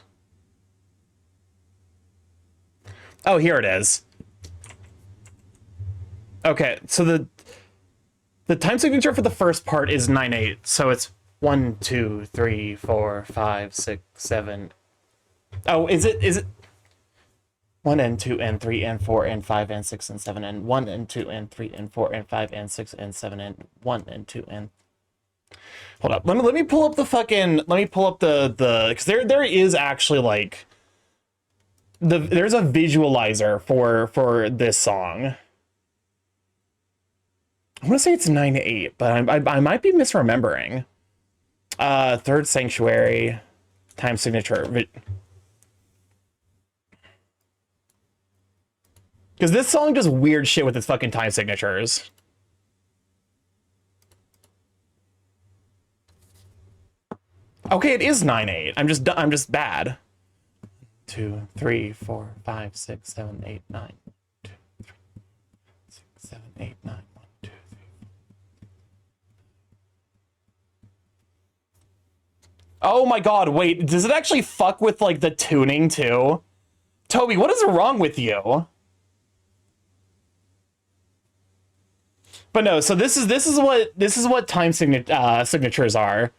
Oh, here it is. Okay, so the time signature for the first part is 9/8, so it's 1, 2, 3, 4, 5, 6, 7. Oh, is it 1 and 2 and 3 and 4 and 5 and 6 and 7 and 1 and 2 and 3 and 4 and 5 and 6 and 7 and 1 and 2 and... Hold up. Let me pull up the fucking... Let me pull up the because there is actually like there's a visualizer for this song. I want to say it's 9/8, but I might be misremembering. Third Sanctuary, time signature. Because this song does weird shit with its fucking time signatures. Okay, it is 9/8. I'm just bad. 2, 3, 4, 5, 6, 7, 8, 9. 2, 3, 6, 7, 8, 9. 1, 2, 3. Oh my god, wait, does it actually fuck with like the tuning too? Toby, what is wrong with you? But no, so this is what time signatures are.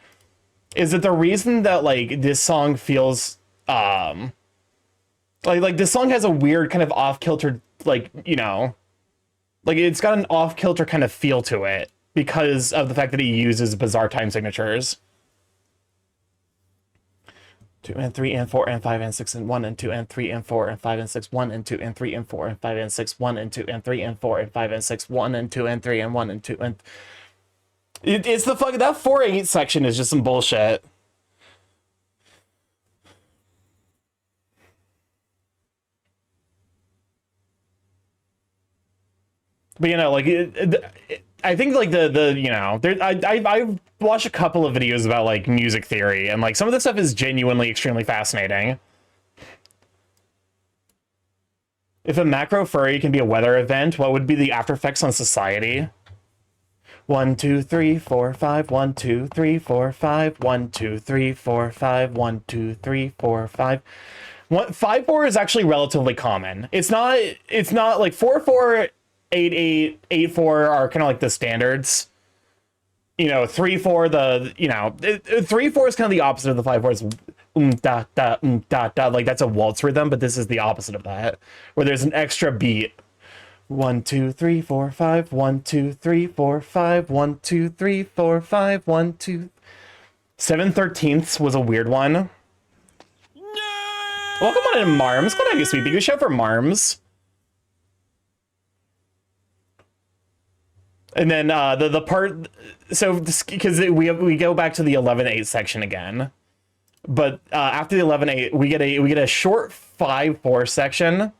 Is that the reason that like this song feels like this song has a weird kind of off-kilter, like, you know, like it's got an off-kilter kind of feel to it because of the fact that he uses bizarre time signatures. 2 and 3 and 4 and 5 and 6 and 1 and 2 and 3 and 4 and 5 and 6 1 and 2 and 3 and 4 and 5 and 6 1 and 2 and 3 and 4 and 5 and 6 1 and 2 and 3 and 1 and 2 and... It's the fuck... That 4/8 section is just some bullshit. But, you know, like, I think like the you know, there I've watched a couple of videos about like music theory, and like some of this stuff is genuinely extremely fascinating. If a macro furry can be a weather event, what would be the after effects on society? 1, 2, 3, 4, 5. 1, 2, 3, 4, 5. 1, 2, 3, 4, 5. 1, 2, 3, 4, 5. 5, 4 is actually relatively common. It's not like 4, 4, 8, 8, 8, 4 are kind of like the standards. You know, 3, 4, 3, 4 is kind of the opposite of the 5, 4. It's da da da da, like that's a waltz rhythm, but this is the opposite of that, where there's an extra beat. 1, 2, 3, 4, 5. 1, 2, 3, 4, 5. 1, 2, 3, 4, 5. 1, 2. 7/13 was a weird one. Welcome on in, Marms. Glad to have you, sweet. Good show for Marms. And then the part, so because we go back to the 11/8 section again, but after the 11/8 we get a short 5/4 section.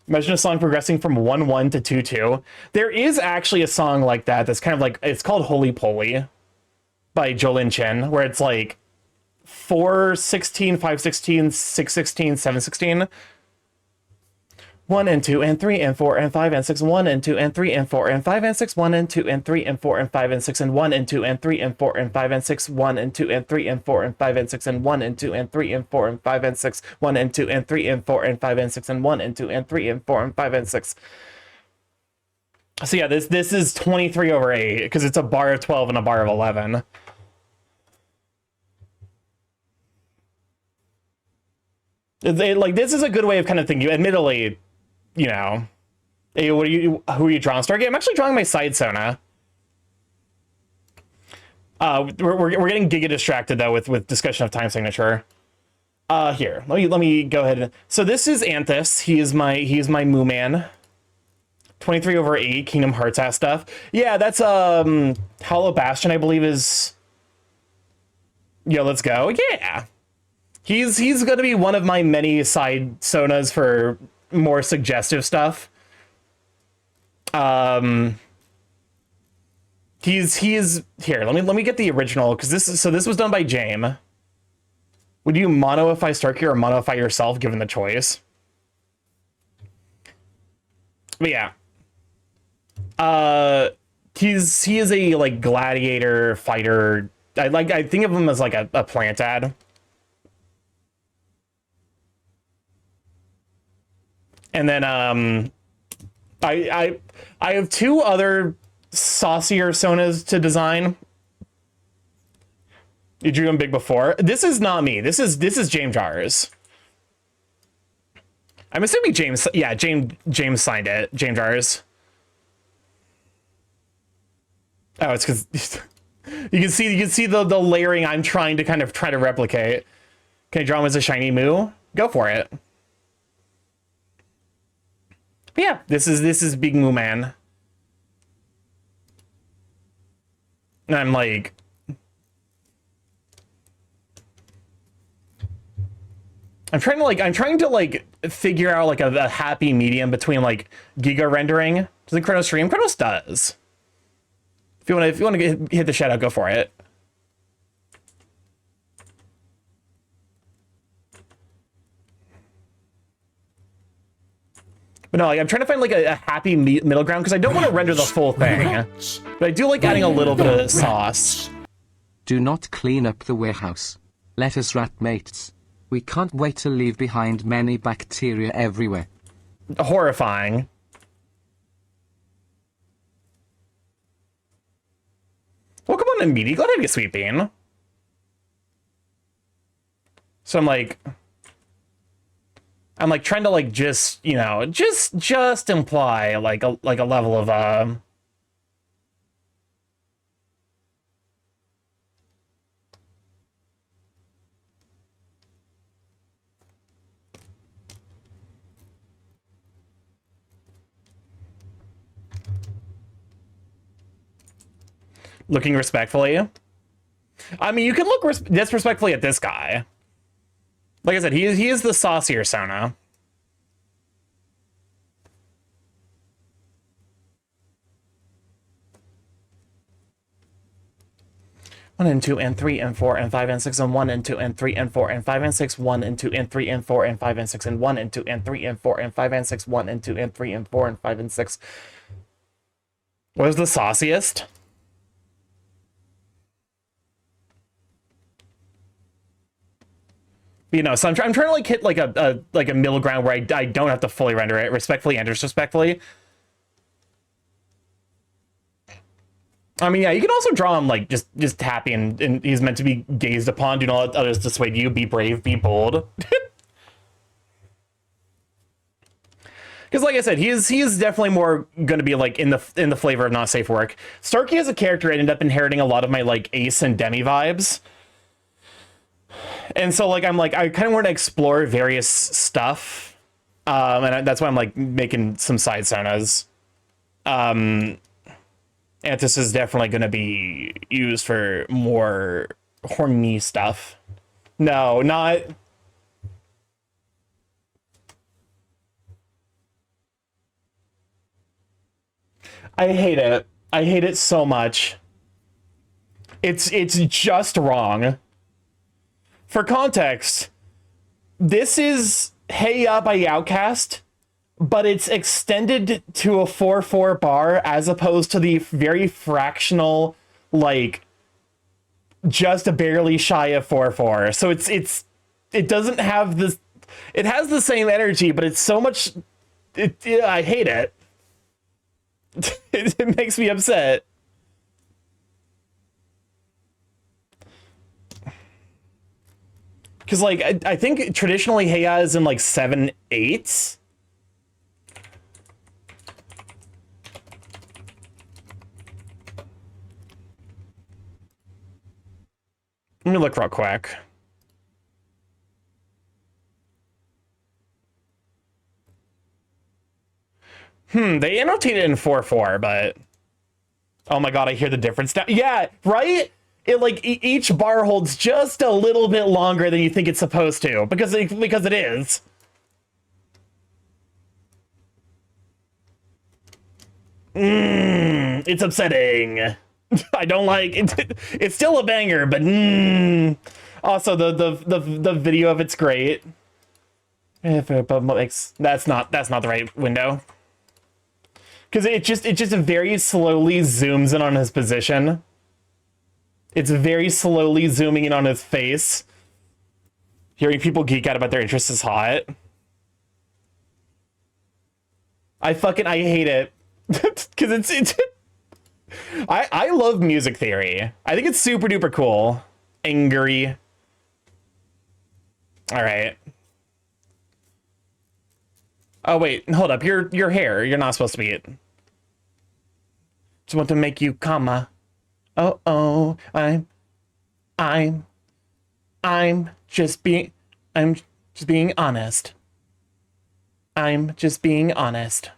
Imagine a song progressing from 1/1 to 2/2. There is actually a song like that that's kind of like, it's called Holy Poly by Jolin Chen, where it's like 4/16, 5/16, 6/16, 7/16. 1 and 2 and 3 and 4 and 5 and 6. 1 and 2 and 3 and 4 and 5 and 6. 1 and 2 and 3 and 4 and 5 and 6. And 1 and 2 and 3 and 4 and 5 and 6. 1 and 2 and 3 and 4 and 5 and 6. And 1 and 2 and 3 and 4 and 5 and 6. 1 and 2 and 3 and 4 and 5 and 6. And 1 and 2 and 3 and 4 and 5 and 6. So yeah, this is 23/8 because it's a bar of 12 and a bar of 11. Like, this is a good way of kind of thinking. Admittedly, you know, hey, who are you drawing, Starky? I'm actually drawing my side Sona. We're getting giga distracted though with discussion of time signature. Here, let me go ahead. So this is Anthus. He is my Moo Man. 23/8 Kingdom Hearts ass stuff. Yeah, that's Hollow Bastion, I believe is. Yo, let's go. Yeah. He's gonna be one of my many side Sonas for more suggestive stuff. He is here. Let me get the original, because this was done by Jame. Would you monoify Starky or monoify yourself given the choice? But yeah. He is a like gladiator fighter. I think of him as like a plant ad. And then I have two other saucier Sonas to design. You drew them big before. This is not me. This is James Jars. I'm assuming James. Yeah, James signed it. James Jars. Oh, it's because you can see the layering I'm trying to replicate. Can I draw him as a shiny Moo? Go for it. But yeah, this is Big Moo Man. And I'm like, I'm trying to figure out like a happy medium between like giga rendering. Doesn't Chronos stream? Chronos does. If you want to hit the shadow, go for it. But no, like, I'm trying to find like a happy middle ground because I don't want to render the full thing. But I do like adding a little bit of sauce. Do not clean up the warehouse. Let us rat mates. We can't wait to leave behind many bacteria everywhere. Horrifying. Welcome on in, Meaty. Glad to have you, Sweet Bean. So I'm like trying to like just, you know, just imply like a level of looking respectfully. I mean, you can look disrespectfully at this guy. Like I said, he is the saucier Sona. 1 and 2 and 3 and 4 and 5 and 6 and 1 and 2 and 3 and 4 and 5 and 6, 1 and 2 and 3 and 4 and 5 and 6 and 1 and 2 and 3 and 4 and 5 and 6, 1 and 2 and 3 and 4 and 5 and 6. What is the sauciest? You know, so I'm trying to like hit like a middle ground where I don't have to fully render it respectfully and disrespectfully. I mean, yeah, you can also draw him like just happy and he's meant to be gazed upon. Do not let others dissuade you. Be brave. Be bold. Because, like I said, he is definitely more going to be like in the flavor of not safe work. Starky as a character ended up inheriting a lot of my like Ace and Demi vibes, and so like I kind of want to explore various stuff, and that's why I'm like making some side sonas. Antis is definitely going to be used for more horny stuff. No, not. I hate it. I hate it so much. It's just wrong. For context, this is Hey Ya by Outcast, but it's extended to a 4/4 bar as opposed to the very fractional, like, just barely shy of 4/4. So it doesn't have this. It has the same energy, but it's so much. I hate it. It makes me upset. Because, like, I think traditionally Heya is in, like, 7/8. Let me look real quick. They annotated in 4/4, but... Oh my god, I hear the difference now. Yeah, right? It, like, each bar holds just a little bit longer than you think it's supposed to, because it is. It's upsetting. I don't like it. It's still a banger, but also the video of it's great. If it makes that's not the right window. Because it just very slowly zooms in on his position. It's very slowly zooming in on his face. Hearing people geek out about their interests is hot. I hate it. Because it's I love music theory. I think it's super duper cool. Angry. All right. Oh wait, hold up. Your hair. You're not supposed to be it. Just want to make you comma. Oh, I'm just being honest. I'm just being honest.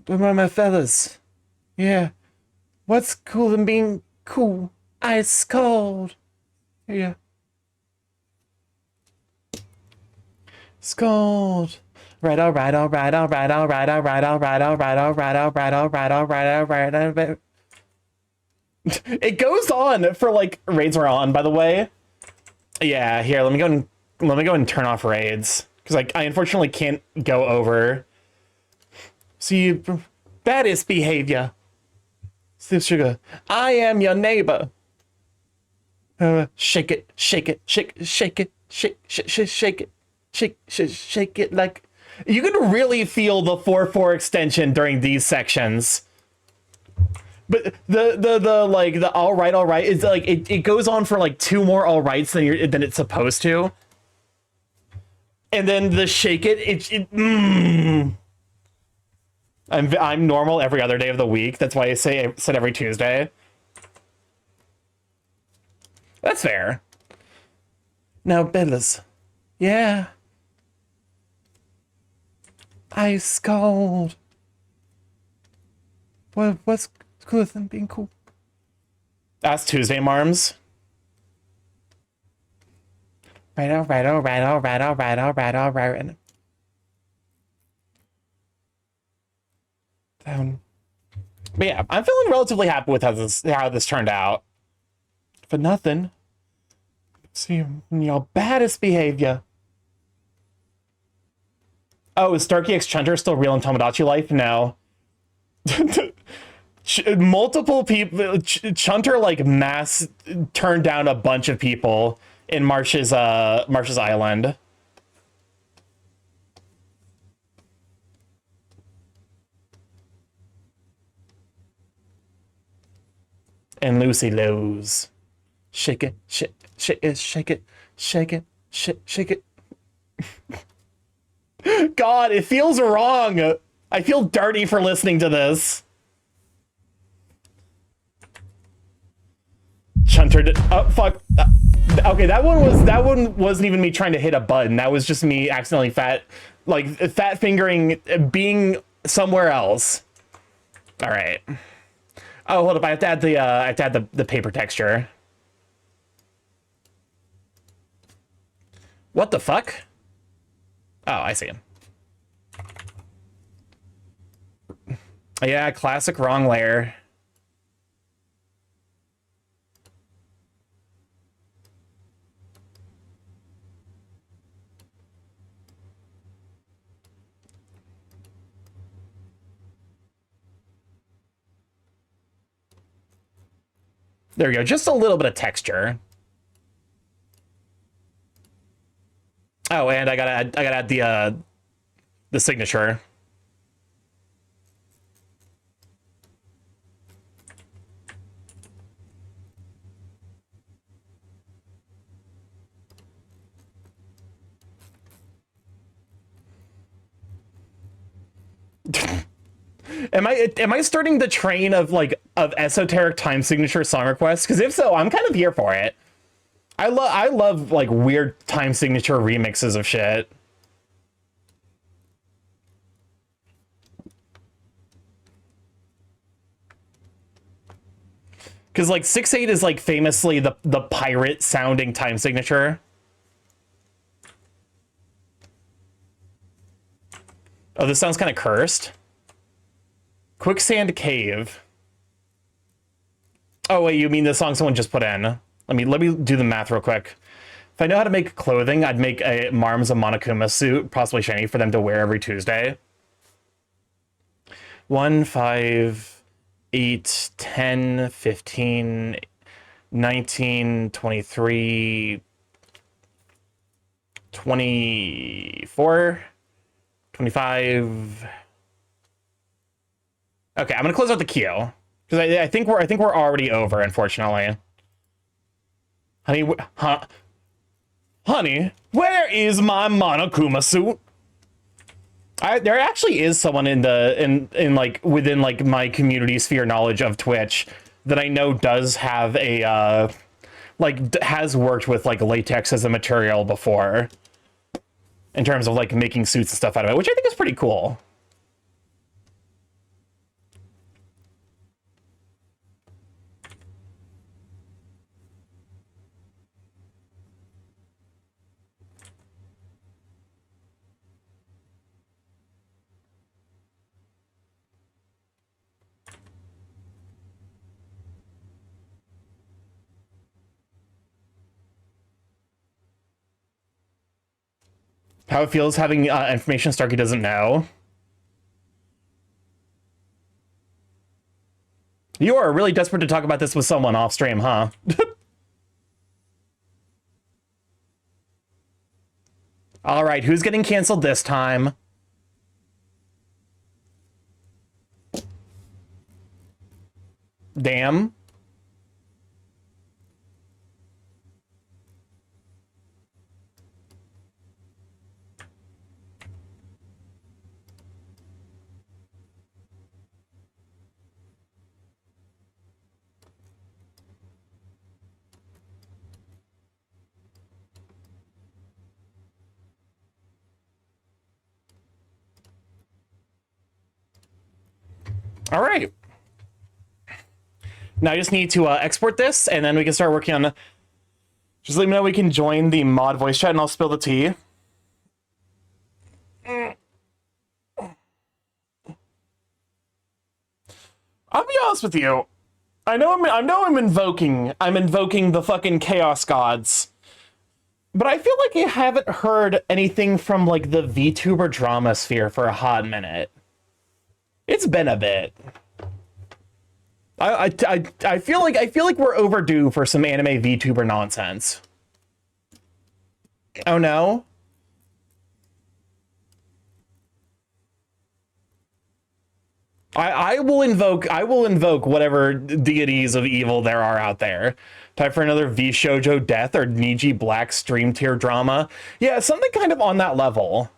Where are my fellas? Yeah. What's cool than being cool? Ice cold. Yeah. It's cold. Right, all right, all right, all right, all right, all right, all right, all right, all right, all right, all right, all right, all right, all right. It goes on for like raids are on, by the way. Yeah, here, let me go and turn off raids. Because like I unfortunately can't go over. See, baddest behavior. Steve Sugar, I am your neighbor. Shake it, shake it, shake it, shake it, shake it, shake it like. You can really feel the 4/4 extension during these sections. But the all right is like it goes on for like 2 more all rights than it's supposed to. And then the shake it. I'm normal every other day of the week. That's why I said every Tuesday. That's fair. Now, Bellas. Yeah. Ice cold. What's cooler than being cool? That's Tuesday, Marms. Right, all right, all right, all right, all right, all right, all right. Down. But yeah, I'm feeling relatively happy with how this turned out. For nothing. See your baddest behavior. Oh, is Starky X Chunter still real in Tomodachi life? No. Multiple people, Chunter like mass turned down a bunch of people in Marsh's Island. And Lucy Lowe's. Shake it, shake it, shake it, shake it, shake it. God, it feels wrong. I feel dirty for listening to this. Chunter did, oh fuck. Okay, that one wasn't even me trying to hit a button. That was just me accidentally fat fingering being somewhere else. All right. Oh, hold up. I have to add the paper texture. What the fuck? Oh, I see him. Yeah, classic wrong layer. There we go. Just a little bit of texture. Oh, and I gotta add the signature. Am I starting the train of esoteric time signature song requests? Because if so, I'm kind of here for it. I love like weird time signature remixes of shit. Because like 6/8 is like famously the pirate sounding time signature. Oh, this sounds kind of cursed. Quicksand Cave. Oh wait, you mean the song someone just put in? Let me do the math real quick. If I know how to make clothing, I'd make a Marm's a Monokuma suit, possibly shiny, for them to wear every Tuesday. 1, 5, 8, 10, 15, 19, 23, 24, 25. Okay, I'm gonna close out the queue because I think we're already over, unfortunately. Honey, where is my Monokuma suit? There actually is someone in like within like my community sphere knowledge of Twitch that I know does have a has worked with like latex as a material before in terms of like making suits and stuff out of it, which I think is pretty cool. How it feels having information Starky doesn't know. You are really desperate to talk about this with someone off stream, huh? All right, who's getting canceled this time? Damn. All right. Now I just need to export this, and then we can start working on... Just let me know we can join the mod voice chat, and I'll spill the tea. I'll be honest with you. I know I'm invoking the fucking chaos gods. But I feel like I haven't heard anything from like the VTuber drama sphere for a hot minute. It's been a bit. I feel like we're overdue for some anime VTuber nonsense. Oh no. I will invoke whatever deities of evil there are out there. Time for another V Shoujo death or Niji Black stream tier drama. Yeah, something kind of on that level.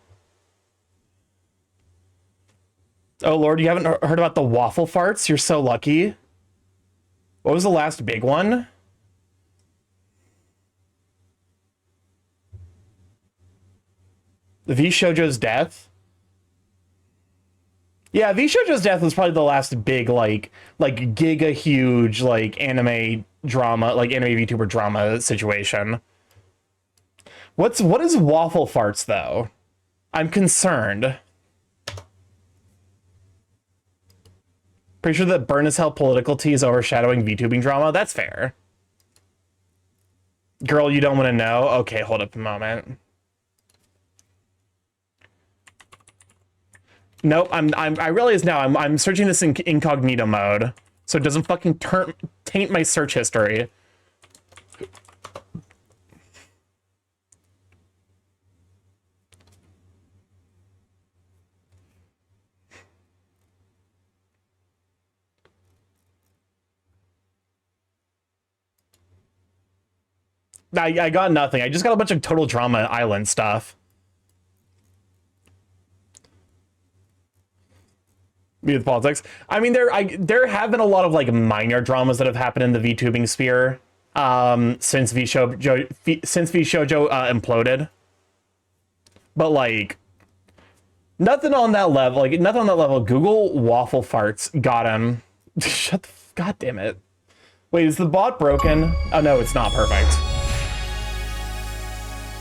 Oh lord, you haven't heard about the waffle farts? You're so lucky. What was the last big one? The V Shoujo's death? Yeah, V Shoujo's death was probably the last big, like giga huge, like anime drama, like anime VTuber drama situation. What is waffle farts though? I'm concerned. Pretty sure that burn as hell political tea is overshadowing VTubing drama. That's fair. Girl, you don't want to know? Okay, hold up a moment. Nope, I realize now I'm searching this in incognito mode, so it doesn't fucking taint my search history. I got nothing. I just got a bunch of Total Drama Island stuff. With politics. I mean, there have been a lot of like minor dramas that have happened in the VTubing sphere since V Shoujo imploded. But like nothing on that level. Like nothing on that level. Google waffle farts got him. Shut the god damn it. Wait, is the bot broken? Oh no, it's not. Perfect.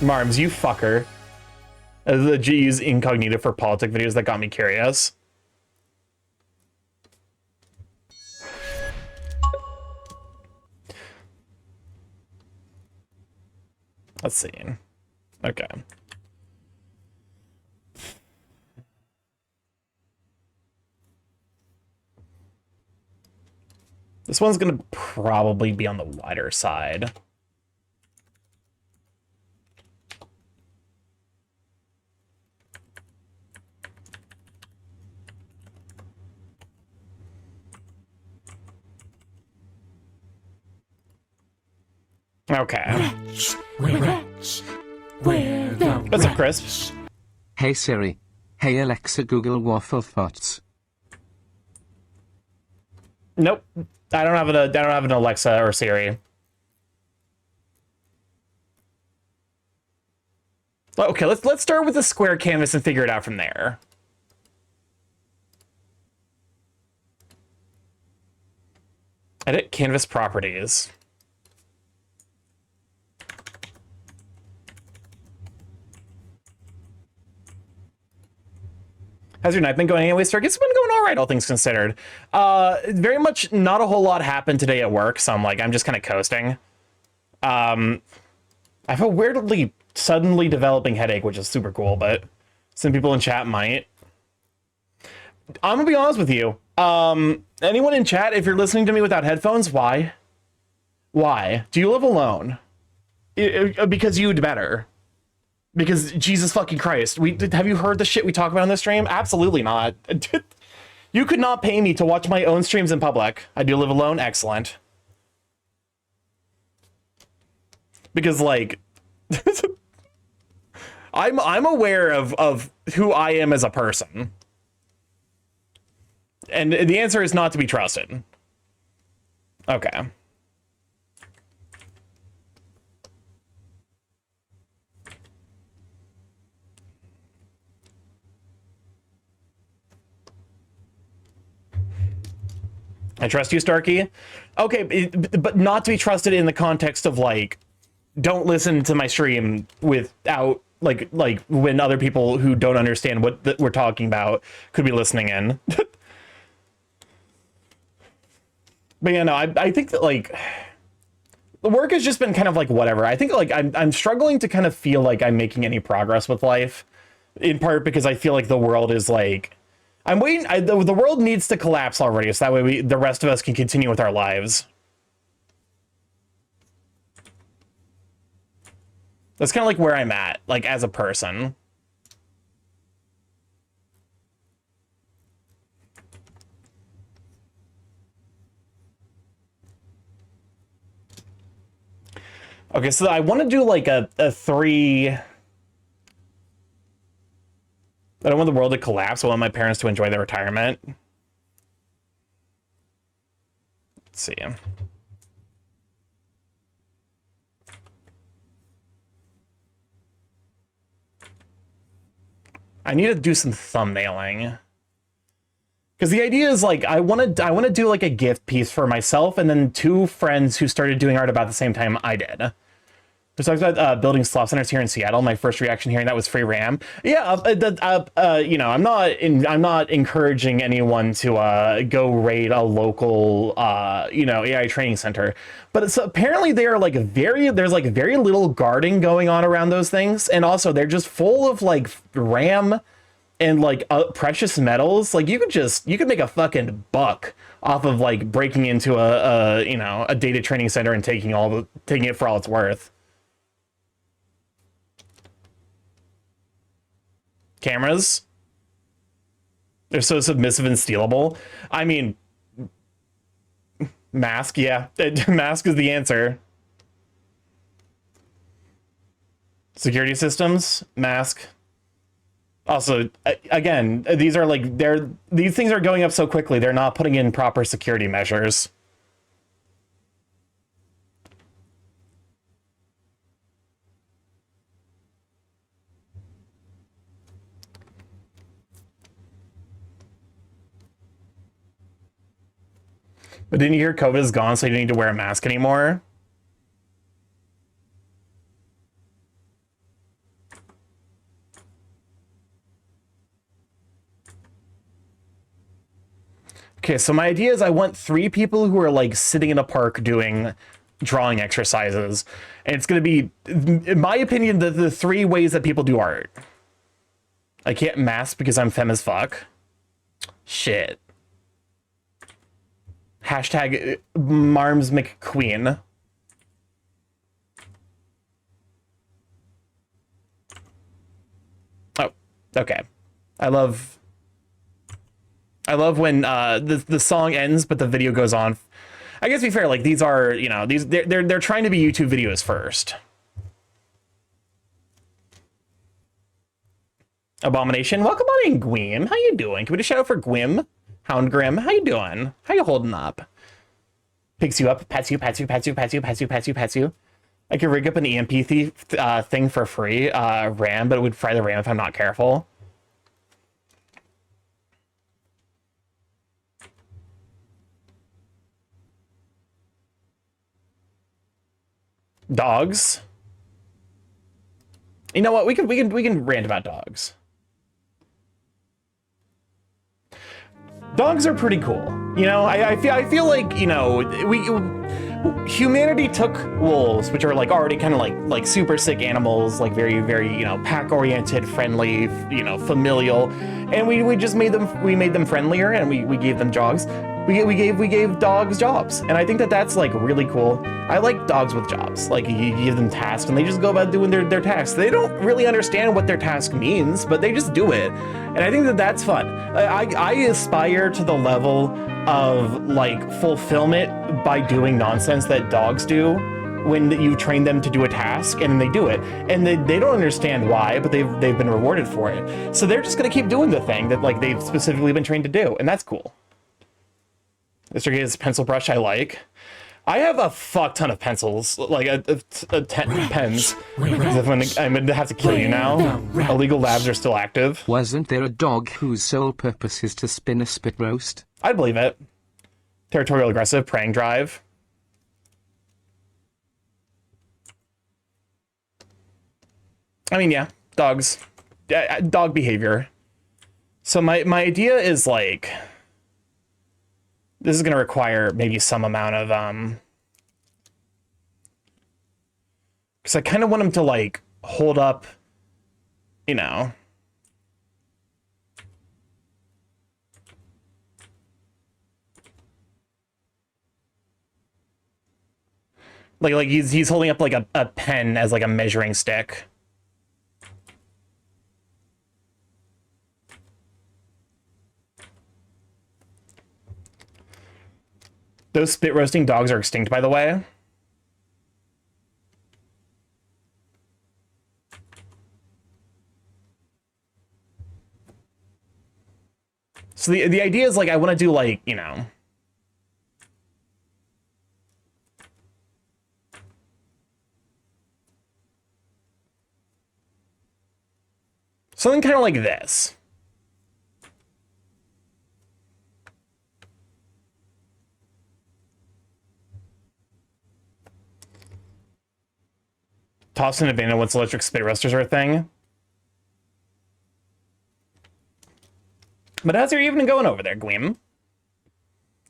Marms, you fucker. The G use incognito for politic videos that got me curious. Let's see. Okay. This one's gonna probably be on the wider side. Okay. Wretch, where the What's up, Chris? Hey Siri. Hey Alexa, Google waffle farts. Nope. I don't have an Alexa or Siri. Okay, let's start with the square canvas and figure it out from there. Edit canvas properties. How's your night been going anyway, Stark? It's been going all right, all things considered. Very much not a whole lot happened today at work, so I'm just kind of coasting. I have a weirdly suddenly developing headache, which is super cool, but some people in chat might. I'm gonna be honest with you. Anyone in chat, if you're listening to me without headphones, why? Why? Do you live alone? Because you'd better. Because Jesus fucking Christ, have you heard the shit we talk about on this stream? Absolutely not. You could not pay me to watch my own streams in public. I do live alone. Excellent. Because like, I'm aware of who I am as a person, and the answer is not to be trusted. Okay. I trust you, Starky. Okay, but not to be trusted in the context of like, don't listen to my stream without like when other people who don't understand what we're talking about could be listening in. But yeah, no, I think that like the work has just been kind of like whatever. I think like I'm struggling to kind of feel like I'm making any progress with life, in part because I feel like the world is like I'm waiting. The world needs to collapse already, so that way the rest of us can continue with our lives. That's kind of like where I'm at, like as a person. Okay, so I want to do like a 3. I don't want the world to collapse. I want my parents to enjoy their retirement. Let's see. I need to do some thumbnailing. Because the idea is like I want to do like a gift piece for myself and then 2 friends who started doing art about the same time I did. We talked about building slop centers here in Seattle. My first reaction hearing that was free RAM. Yeah, you know, I'm not encouraging anyone to go raid a local you know, AI training center, but it's apparently they are like there's like very little guarding going on around those things, and also they're just full of like RAM and like precious metals. Like you could make a fucking buck off of like breaking into a you know, a data training center and taking it for all it's worth. Cameras, they're so submissive and stealable. I mean, mask, yeah. Mask is the answer. Security systems, mask. Also, again, these are like these things are going up so quickly, they're not putting in proper security measures. But didn't you hear COVID is gone, so you don't need to wear a mask anymore? Okay, so my idea is I want 3 people who are like sitting in a park doing drawing exercises. And it's going to be, in my opinion, the 3 ways that people do art. I can't mask because I'm femme as fuck. Shit. Hashtag Marms McQueen. Oh, okay. I love when the song ends but the video goes on. I guess to be fair, like these are, you know, they're trying to be YouTube videos first. Abomination, welcome on in, Gwim. How you doing? Can we just shout out for Gwim? Hound Grim, how you doing? How you holding up? Picks you up, pets you, pets you, pets you, pets you, pets you, pets you, pets you. I could rig up an EMP thing for free, RAM, but it would fry the RAM if I'm not careful. Dogs. You know what? We can rant about dogs. Dogs are pretty cool. You know, I feel like, you know, humanity took wolves, which are like already kind of like super sick animals, like very, you know, pack oriented, friendly, you know, familial, and we just made them friendlier, and we gave them dogs. We gave dogs jobs, and I think that's like really cool. I like dogs with jobs. Like you give them tasks and they just go about doing their tasks. They don't really understand what their task means, but they just do it. And I think that's fun. I aspire to the level of like fulfillment by doing nonsense that dogs do when you train them to do a task and they do it. And they don't understand why, but they've been rewarded for it. So they're just gonna keep doing the thing that like they've specifically been trained to do, and that's cool. Mr. Gates pencil brush I like. I have a fuck ton of pencils, like pens. I'm gonna have to kill you now. Illegal labs are still active. Wasn't there a dog whose sole purpose is to spin a spit roast? I'd believe it. Territorial aggressive, preying drive. I mean, yeah, dogs. Dog behavior. So my idea is like, This is going to require maybe some amount of, because I kind of want him to, like, hold up, you know. Like he's holding up, like, a pen as, like, a measuring stick. Those spit roasting dogs are extinct, by the way. So the idea is, like, I want to do, like, you know, something kind of like this. Toss an advantage once electric spit roasters are a thing. But how's your evening going over there, Gweem?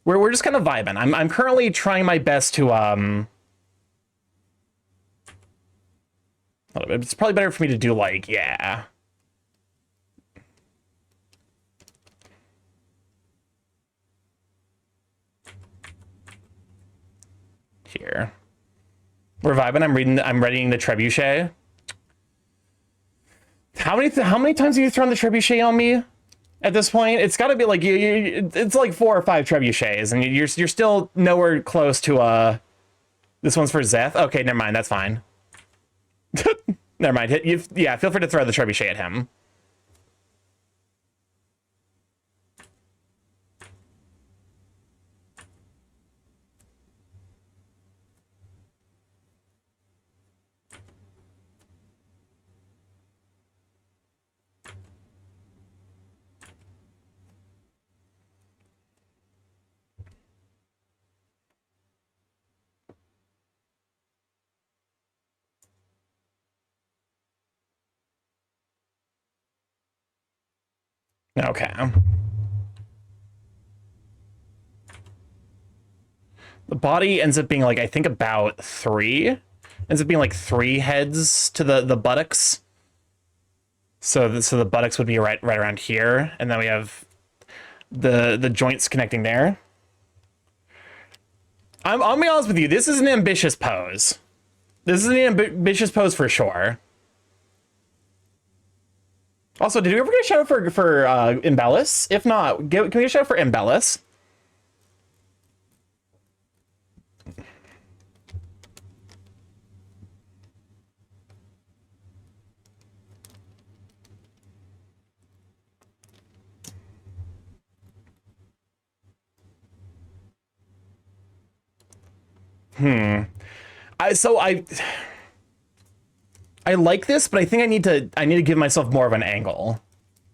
We're just kind of vibing. I'm currently trying my best to it's probably better for me to do, like, yeah. Here. We're vibing. I'm readying the trebuchet. How many times have you thrown the trebuchet on me? At this point, it's got to be like it's like 4 or 5 trebuchets, and you're still nowhere close to this one's for Zeth. Okay, never mind. That's fine. Never mind. Yeah, feel free to throw the trebuchet at him. Okay. The body ends up being, like, I think about 3. Ends up being like 3 heads to the buttocks. So the buttocks would be right around here, and then we have the joints connecting there. I'll be honest with you. This is an ambitious pose. This is an ambitious pose for sure. Also, did we ever get a shout out for Embellis? If not, can we get a shout out for Embellis? I like this, but I think I need to give myself more of an angle.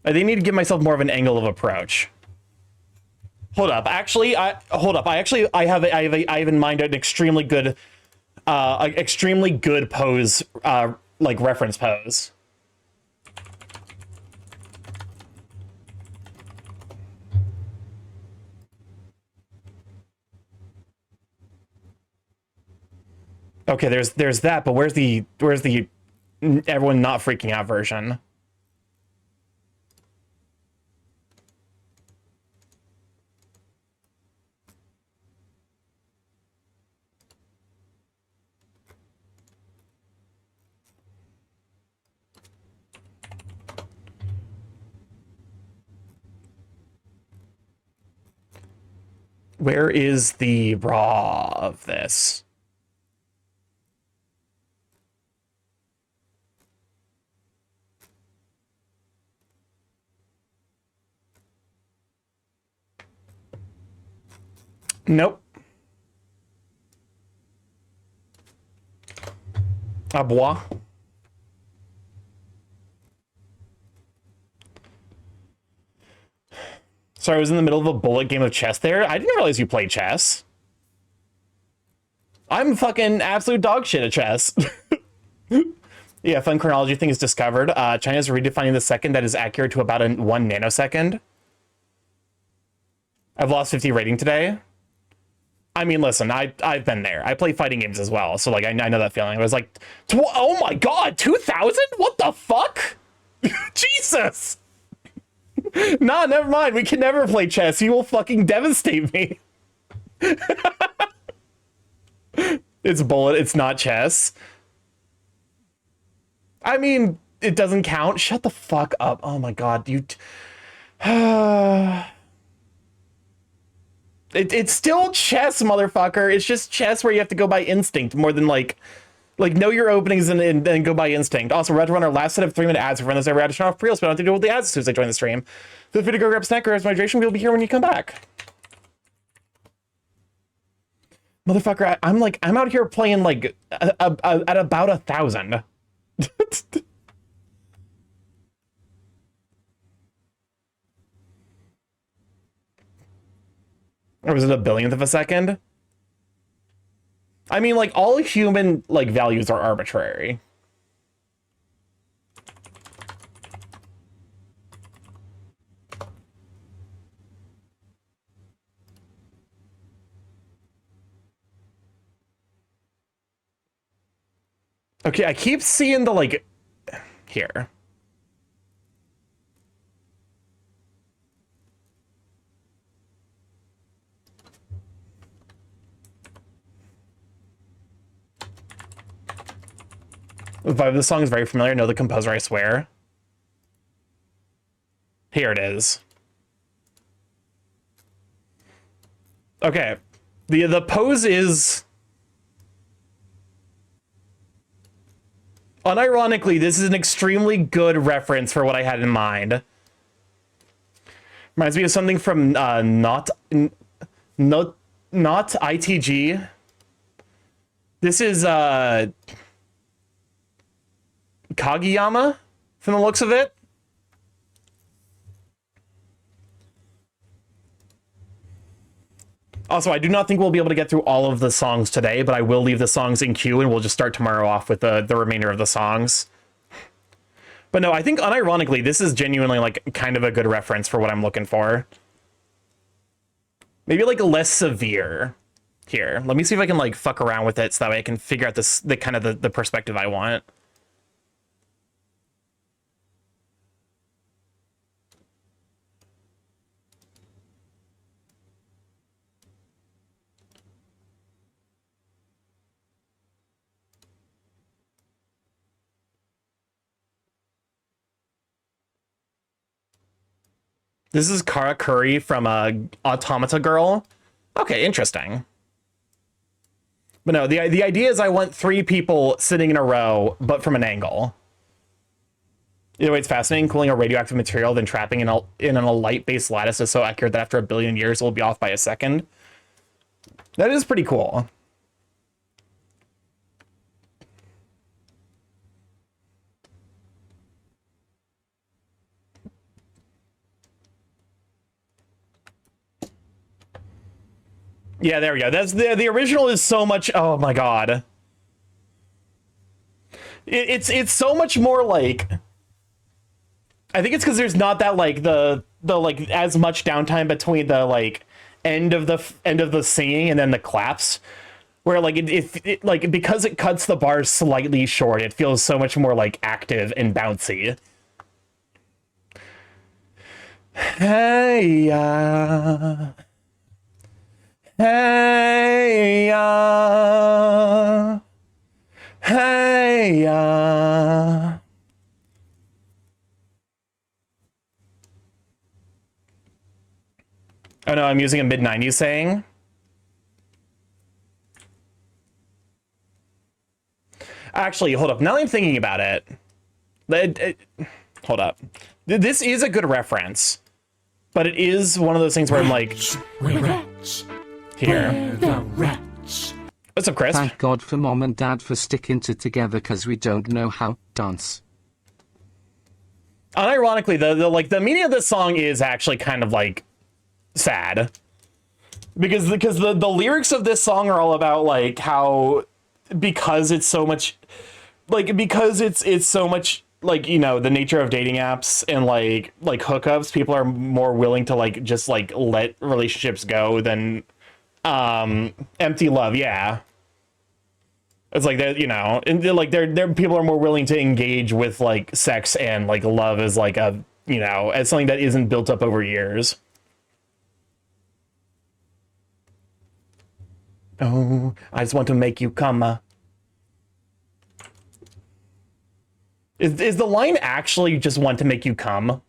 I think I need to give myself more of an angle of approach. Hold up. Actually, I have in mind an extremely good pose, like reference pose. Okay, there's that, but where's the everyone not freaking out version? Where is the raw of this? Nope. À bois. Sorry, I was in the middle of a bullet game of chess there. I didn't realize you played chess. I'm fucking absolute dog shit at chess. Yeah, fun chronology thing is discovered. China's redefining the second that is accurate to about 1 nanosecond. I've lost 50 rating today. I mean, listen, I've been there. I play fighting games as well, so like I know that feeling. It was like, oh my god, 2,000? What the fuck? Jesus. Nah, never mind. We can never play chess. You will fucking devastate me. It's bullet. It's not chess. I mean, it doesn't count. Shut the fuck up. Oh my god, you. It's still chess, motherfucker. It's just chess where you have to go by instinct more than like know your openings and then go by instinct. Also, we're about to run our last set of 3-minute ads. If we're this, we had to turn off pre-rolls, but I don't have to deal with the ads as soon as I join the stream. Feel free to go grab a snack or as hydration. We'll be here when you come back. Motherfucker, I'm out here playing like at about 1,000. Or was it a billionth of a second? I mean, like, all human, like, values are arbitrary. Okay, I keep seeing the, like, here. The vibe of the song is very familiar. I know the composer, I swear. Here it is. Okay. The pose is... Unironically, this is an extremely good reference for what I had in mind. Reminds me of something from not ITG. This is Kageyama, from the looks of it. Also, I do not think we'll be able to get through all of the songs today, but I will leave the songs in queue and we'll just start tomorrow off with the remainder of the songs. But no, I think unironically, this is genuinely like kind of a good reference for what I'm looking for. Maybe like less severe. Here, let me see if I can like fuck around with it so that way I can figure out the kind of the perspective I want. This is Kara Curry from Automata Girl. Okay, interesting. But no, the idea is I want 3 people sitting in a row, but from an angle. Either way, it's fascinating. Cooling a radioactive material, then trapping in a light-based lattice is so accurate that after 1 billion years, it will be off by a second. That is pretty cool. Yeah, there we go. That's the original is so much. Oh my god, it's so much more like. I think it's because there's not that like the like as much downtime between the like end of the singing and then the claps, where like it like because it cuts the bars slightly short, it feels so much more like active and bouncy. Hey, hey, hey, Oh no, I'm using a mid-90s saying. Actually, hold up. Now that I'm thinking about it, hold up. This is a good reference, but it is one of those things where I'm like, Wretch. here. We're the wretch. What's up, Chris? Thank God for mom and dad for sticking to together because we don't know how to dance. Unironically, the meaning of this song is actually kind of like sad, because the lyrics of this song are all about like how because it's so much like because it's so much like, you know, the nature of dating apps and like hookups, people are more willing to like just like let relationships go than empty love. Yeah. It's like that, you know, and like they're people are more willing to engage with like sex and like love as like a, you know, as something that isn't built up over years. Oh, I just want to make you come. Is the line actually just want to make you come?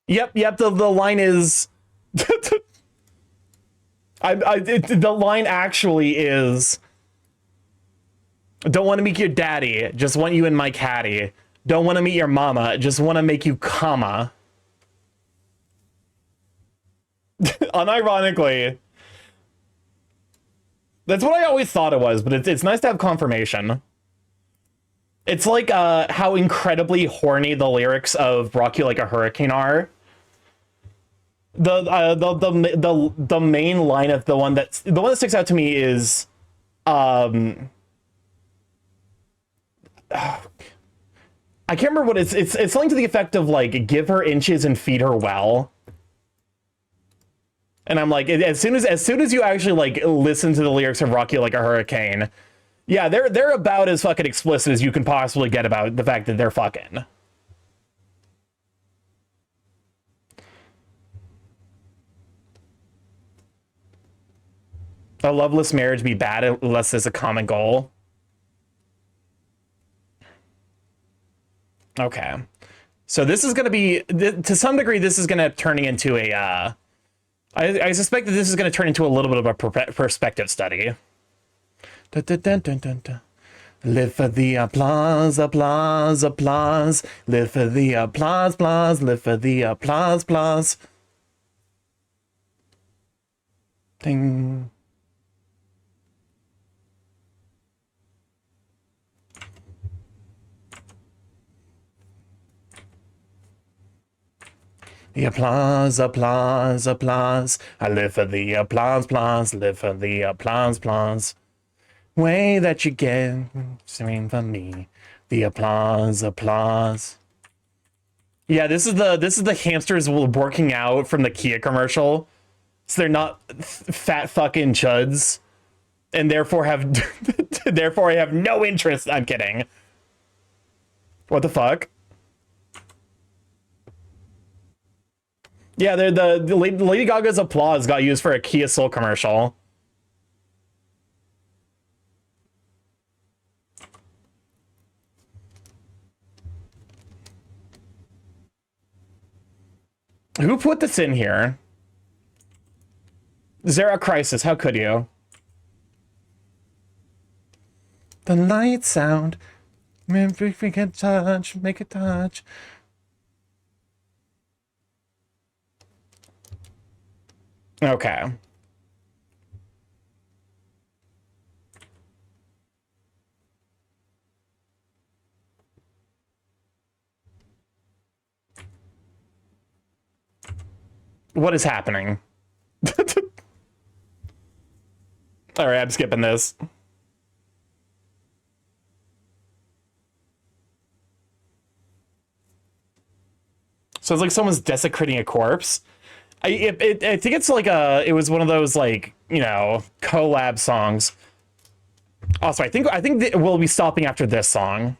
Yep. The line is. The line actually is. Don't want to meet your daddy, just want you in my caddy. Don't want to meet your mama, just want to make you comma. Unironically. That's what I always thought it was, but it's nice to have confirmation. It's like how incredibly horny the lyrics of Rock You Like a Hurricane are. The main line of the one that sticks out to me is I can't remember what it's something to the effect of like give her inches and feed her well. And I'm like, as soon as you actually like listen to the lyrics of Rock You Like a Hurricane, yeah, they're about as fucking explicit as you can possibly get about the fact that they're fucking. A loveless marriage be bad unless there's a common goal. Okay. So this is going to be, to some degree, this is going to turn into a, I suspect that this is going to turn into a little bit of a perspective study. Dun, dun, dun, dun, dun, dun. Live for the applause, applause, applause. Live for the applause, applause. Live for the applause, applause. Ding. The applause, applause, applause. I live for the applause, applause. Live for the applause, applause. Way that you get, stream for me. The applause, applause. Yeah, this is the hamsters working out from the Kia commercial. So they're not fat fucking chuds, and therefore have therefore I have no interest. I'm kidding. What the fuck? Yeah, the Lady Gaga's applause got used for a Kia Soul commercial. Who put this in here? Zera Crisis, how could you? The light sound. Make it touch, make it touch. Okay. What is happening? All right, I'm skipping this. So it's like someone's desecrating a corpse. I think it's like it was one of those like, you know, collab songs. Also, I think we'll be stopping after this song.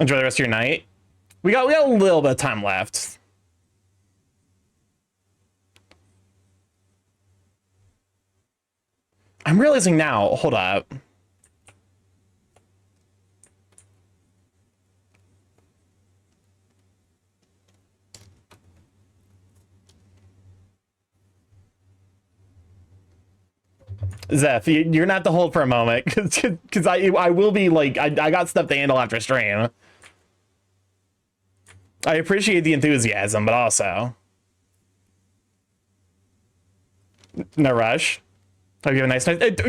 Enjoy the rest of your night. We got a little bit of time left. I'm realizing now, hold up. Zeph, you're not to hold for a moment, because I will be like, I got stuff to handle after stream. I appreciate the enthusiasm, but also... No rush. Hope you have a nice night.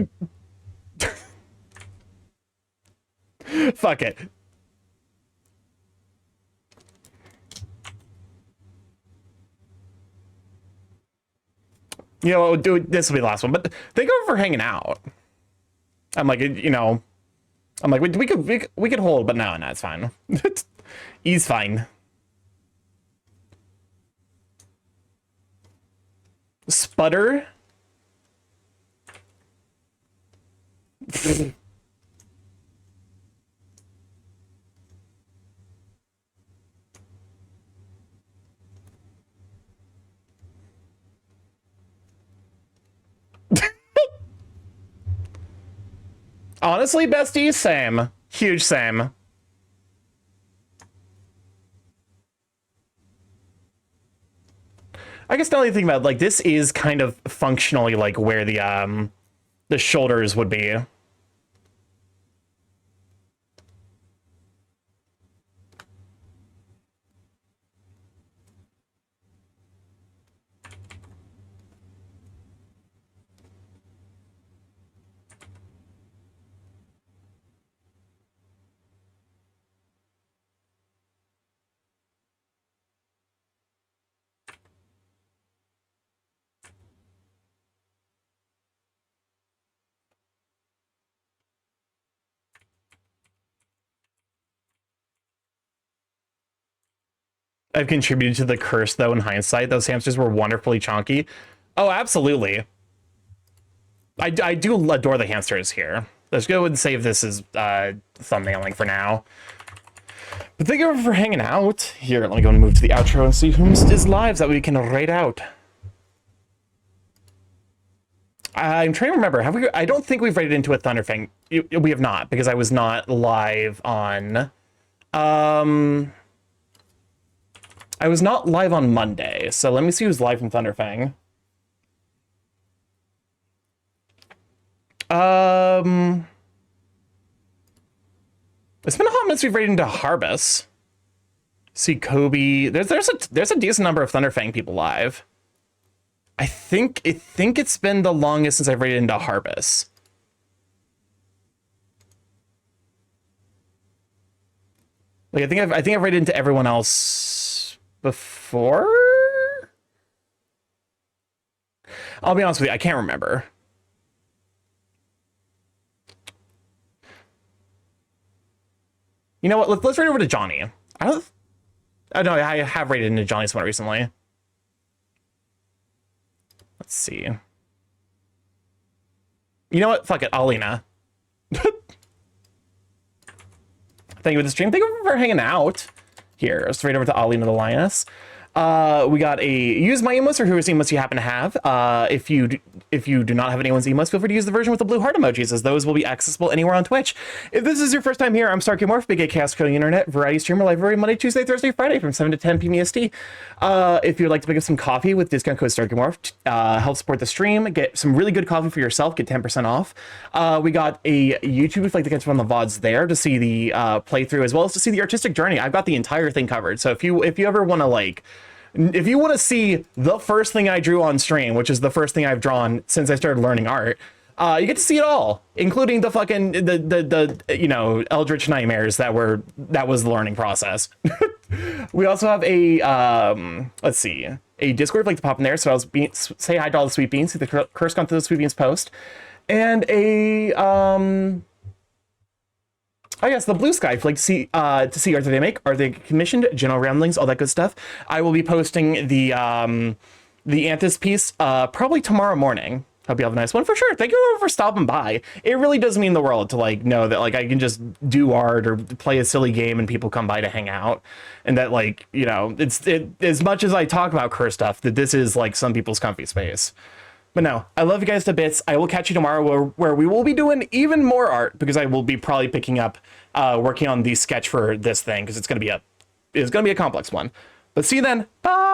Fuck it. You know, we'll do this will be the last one, but thank you for hanging out. I'm like, you know, I'm like, we could hold, but no, it's fine. He's fine. Sputter. Honestly, bestie, same. Huge same. I guess now that you think about it, like, this is kind of functionally like where the shoulders would be. I've contributed to the curse, though, in hindsight. Those hamsters were wonderfully chonky. Oh, absolutely. I do adore the hamsters here. Let's go and save this as thumbnailing for now. But thank you for hanging out. Here, let me go and move to the outro and see whom's is lives that we can raid out. I'm trying to remember. Have we? I don't think we've raided into a Thunderfang. We have not, because I was not live on... I was not live on Monday, so let me see who's live from Thunderfang. It's been a hot minute since we've raided into Harbus. See Kobe. There's a decent number of Thunderfang people live. I think it's been the longest since I've raided into Harbus. Like I think I've raided into everyone else before? I'll be honest with you, I can't remember. You know what? Let's raid over to Johnny. Oh no, I have raided into Johnny somewhat recently. Let's see. You know what? Fuck it, Alina. Thank you for the stream. Thank you for hanging out. Here, let's raid over to Alina the Lioness. We got a use my emotes or whose emotes you happen to have. If you do not have anyone's emotes, feel free to use the version with the blue heart emojis, as those will be accessible anywhere on Twitch. If this is your first time here, I'm StarkyMorph, Big A Chaos Coding Internet, variety streamer, live every Monday, Tuesday, Thursday, Friday from 7 to 10 p.m. EST. If you'd like to pick up some coffee with discount code StarkyMorph, help support the stream, get some really good coffee for yourself, get 10% off. We got a YouTube, if you'd like to catch up on the VODs there to see the playthrough, as well as to see the artistic journey. I've got the entire thing covered. So if you ever want to like... If you want to see the first thing I drew on stream, which is the first thing I've drawn since I started learning art, you get to see it all, including the fucking the you know, Eldritch Nightmares that was the learning process. We also have a let's see, a Discord, like to pop in there. So say hi to all the sweet beans. See the curse gone through the sweet beans post, and a oh yes, the blue sky. If you'd like to see art that they make, art they commissioned, general ramblings, all that good stuff. I will be posting the Anthus piece probably tomorrow morning. Hope you have a nice one for sure. Thank you for stopping by. It really does mean the world to like know that like I can just do art or play a silly game and people come by to hang out, and that like, you know, it's as much as I talk about curse stuff, that this is like some people's comfy space. But no, I love you guys to bits. I will catch you tomorrow where we will be doing even more art because I will be probably picking up, working on the sketch for this thing because it's gonna be a complex one. But see you then. Bye.